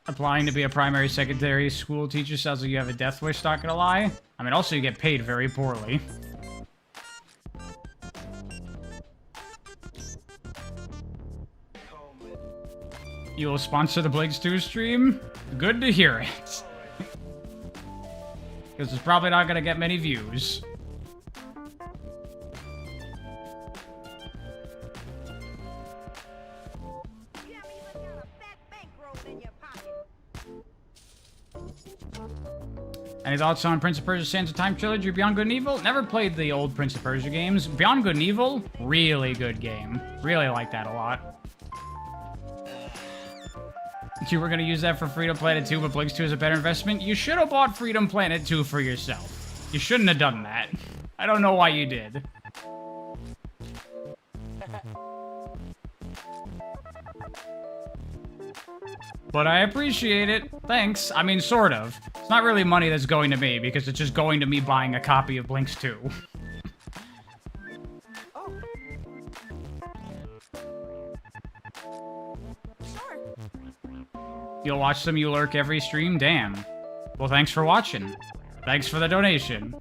Applying to be a primary, secondary school teacher sounds like you have a death wish, not gonna lie. I mean, also you get paid very poorly. You will sponsor the Blinks 2 stream? Good to hear it. Because it's probably not gonna get many views. Any thoughts on Prince of Persia: Sands of Time trilogy or Beyond Good and Evil? Never played the old Prince of Persia games. Beyond Good and Evil, really good game. Really like that a lot. You were gonna use that for Freedom Planet 2, but Blinks 2 is a better investment. You should have bought Freedom Planet 2 for yourself. You shouldn't have done that. I don't know why you did. But I appreciate it. Thanks. I mean, sort of. It's not really money that's going to me, because it's just going to me buying a copy of Blinks 2. You'll watch some, you lurk every stream? Damn. Well, thanks for watching. Thanks for the donation.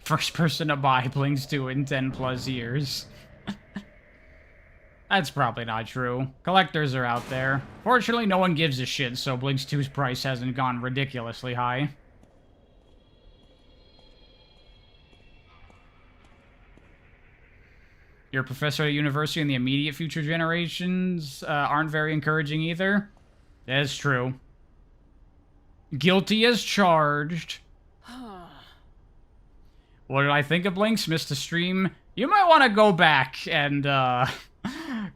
First person to buy Blinks 2 in 10 plus years. That's probably not true. Collectors are out there. Fortunately, no one gives a shit, so Blinks 2's price hasn't gone ridiculously high. Your professor at university and the immediate future generations aren't very encouraging either. That's true. Guilty as charged. What did I think of Blinks? Missed a stream. You might want to go back and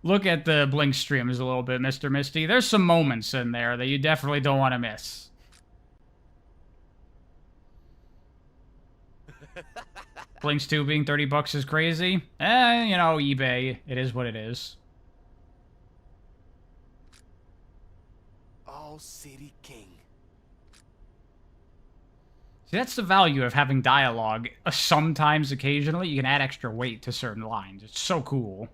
look at the Blink streams a little bit, Mr. Misty. There's some moments in there that you definitely don't want to miss. Blinks 2 being 30 bucks is crazy. You know, eBay. It is what it is. All City King. See, that's the value of having dialogue. Sometimes, occasionally, you can add extra weight to certain lines. It's so cool.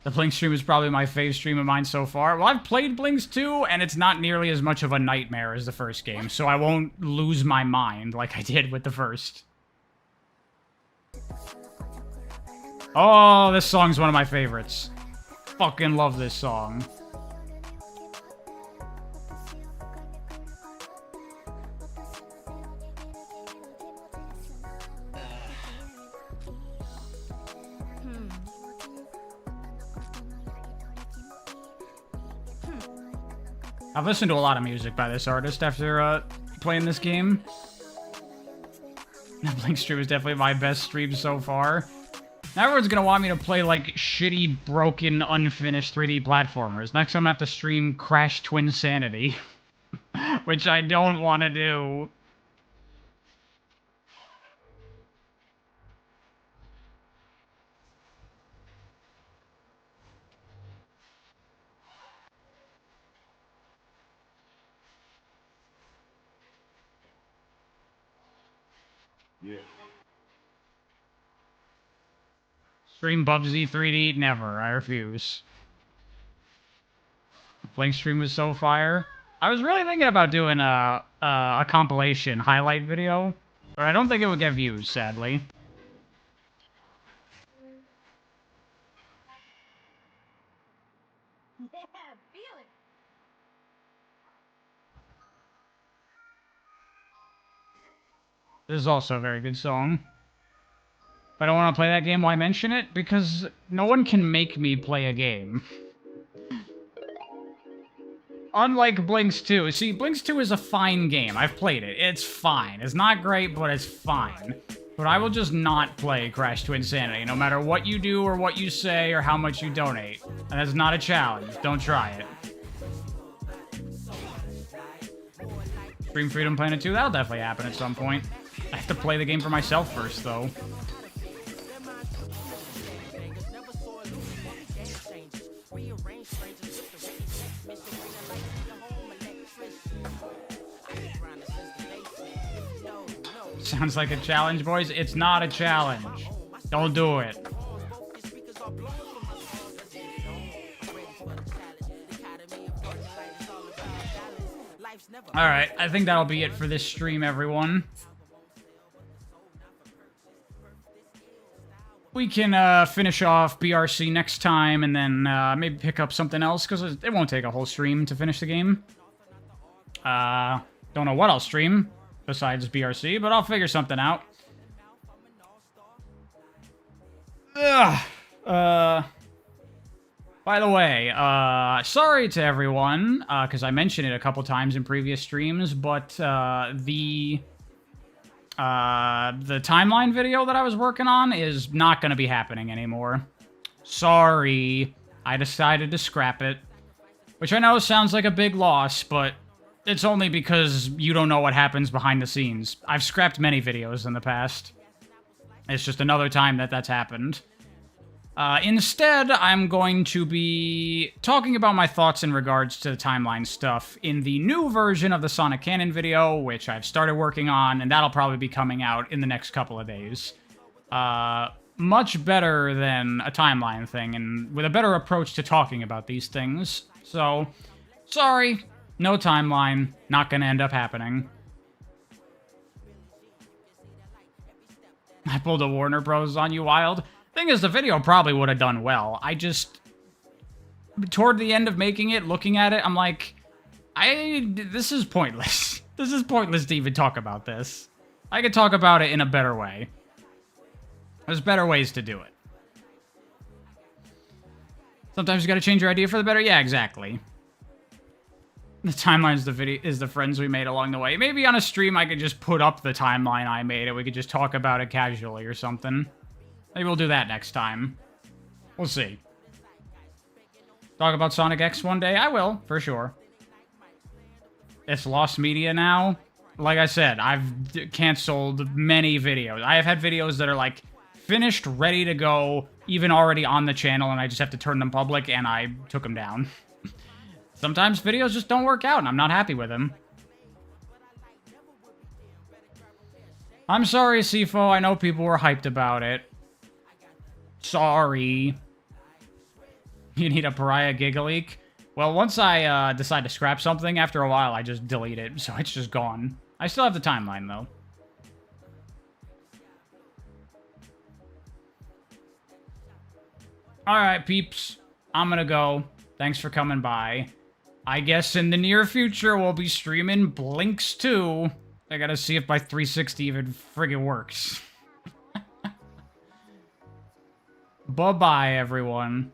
The Blink stream is probably my fave stream of mine so far. Well, I've played Blinks 2, and it's not nearly as much of a nightmare as the first game, so I won't lose my mind like I did with the first. Oh, this song's one of my favorites. Fucking love this song. I've listened to a lot of music by this artist after playing this game. The Blink stream is definitely my best stream so far. Now everyone's gonna want me to play like shitty, broken, unfinished 3D platformers. Next I'm gonna have to stream Crash Twinsanity, which I don't want to do. Yeah. Stream Bubsy 3D? Never. I refuse. Blink stream was so fire. I was really thinking about doing a compilation highlight video, but I don't think it would get views, sadly. This is also a very good song. If I don't want to play that game, why mention it? Because no one can make me play a game. Unlike Blinks 2. See, Blinks 2 is a fine game. I've played it. It's fine. It's not great, but it's fine. But I will just not play Crash Twinsanity, no matter what you do or what you say or how much you donate. And that's not a challenge. Don't try it. Stream Freedom Planet 2? That'll definitely happen at some point. I have to play the game for myself first, though. Sounds like a challenge, boys. It's not a challenge. Don't do it. Alright, I think that'll be it for this stream, everyone. We can finish off BRC next time and then maybe pick up something else, because it won't take a whole stream to finish the game. Don't know what I'll stream besides BRC, but I'll figure something out. By the way, sorry to everyone, because I mentioned it a couple times in previous streams, but the timeline video that I was working on is not going to be happening anymore. Sorry. I decided to scrap it. Which I know sounds like a big loss, but it's only because you don't know what happens behind the scenes. I've scrapped many videos in the past. It's just another time that that's happened. Instead, I'm going to be talking about my thoughts in regards to the timeline stuff in the new version of the Sonic Canon video, which I've started working on, and that'll probably be coming out in the next couple of days. Much better than a timeline thing, and with a better approach to talking about these things. So, sorry, no timeline, not gonna end up happening. I pulled a Warner Bros. On you, Wild. Thing is, the video probably would have done well. I just, toward the end of making it, looking at it, I'm like, this is pointless. This is pointless to even talk about this. I could talk about it in a better way. There's better ways to do it. Sometimes you gotta change your idea for the better. Yeah, exactly. The timeline's the friends we made along the way. Maybe on a stream I could just put up the timeline I made and we could just talk about it casually or something. Maybe we'll do that next time. We'll see. Talk about Sonic X one day? I will, for sure. It's lost media now. Like I said, I've canceled many videos. I have had videos that are like finished, ready to go, even already on the channel, and I just have to turn them public, and I took them down. Sometimes videos just don't work out, and I'm not happy with them. I'm sorry, Sifo. I know people were hyped about it. Sorry. You need a pariah Gigaleak? Well, once I decide to scrap something, after a while, I just delete it, so it's just gone. I still have the timeline, though. Alright, peeps. I'm gonna go. Thanks for coming by. I guess in the near future, we'll be streaming Blinks 2. I gotta see if my 360 even friggin' works. Bye-bye, everyone.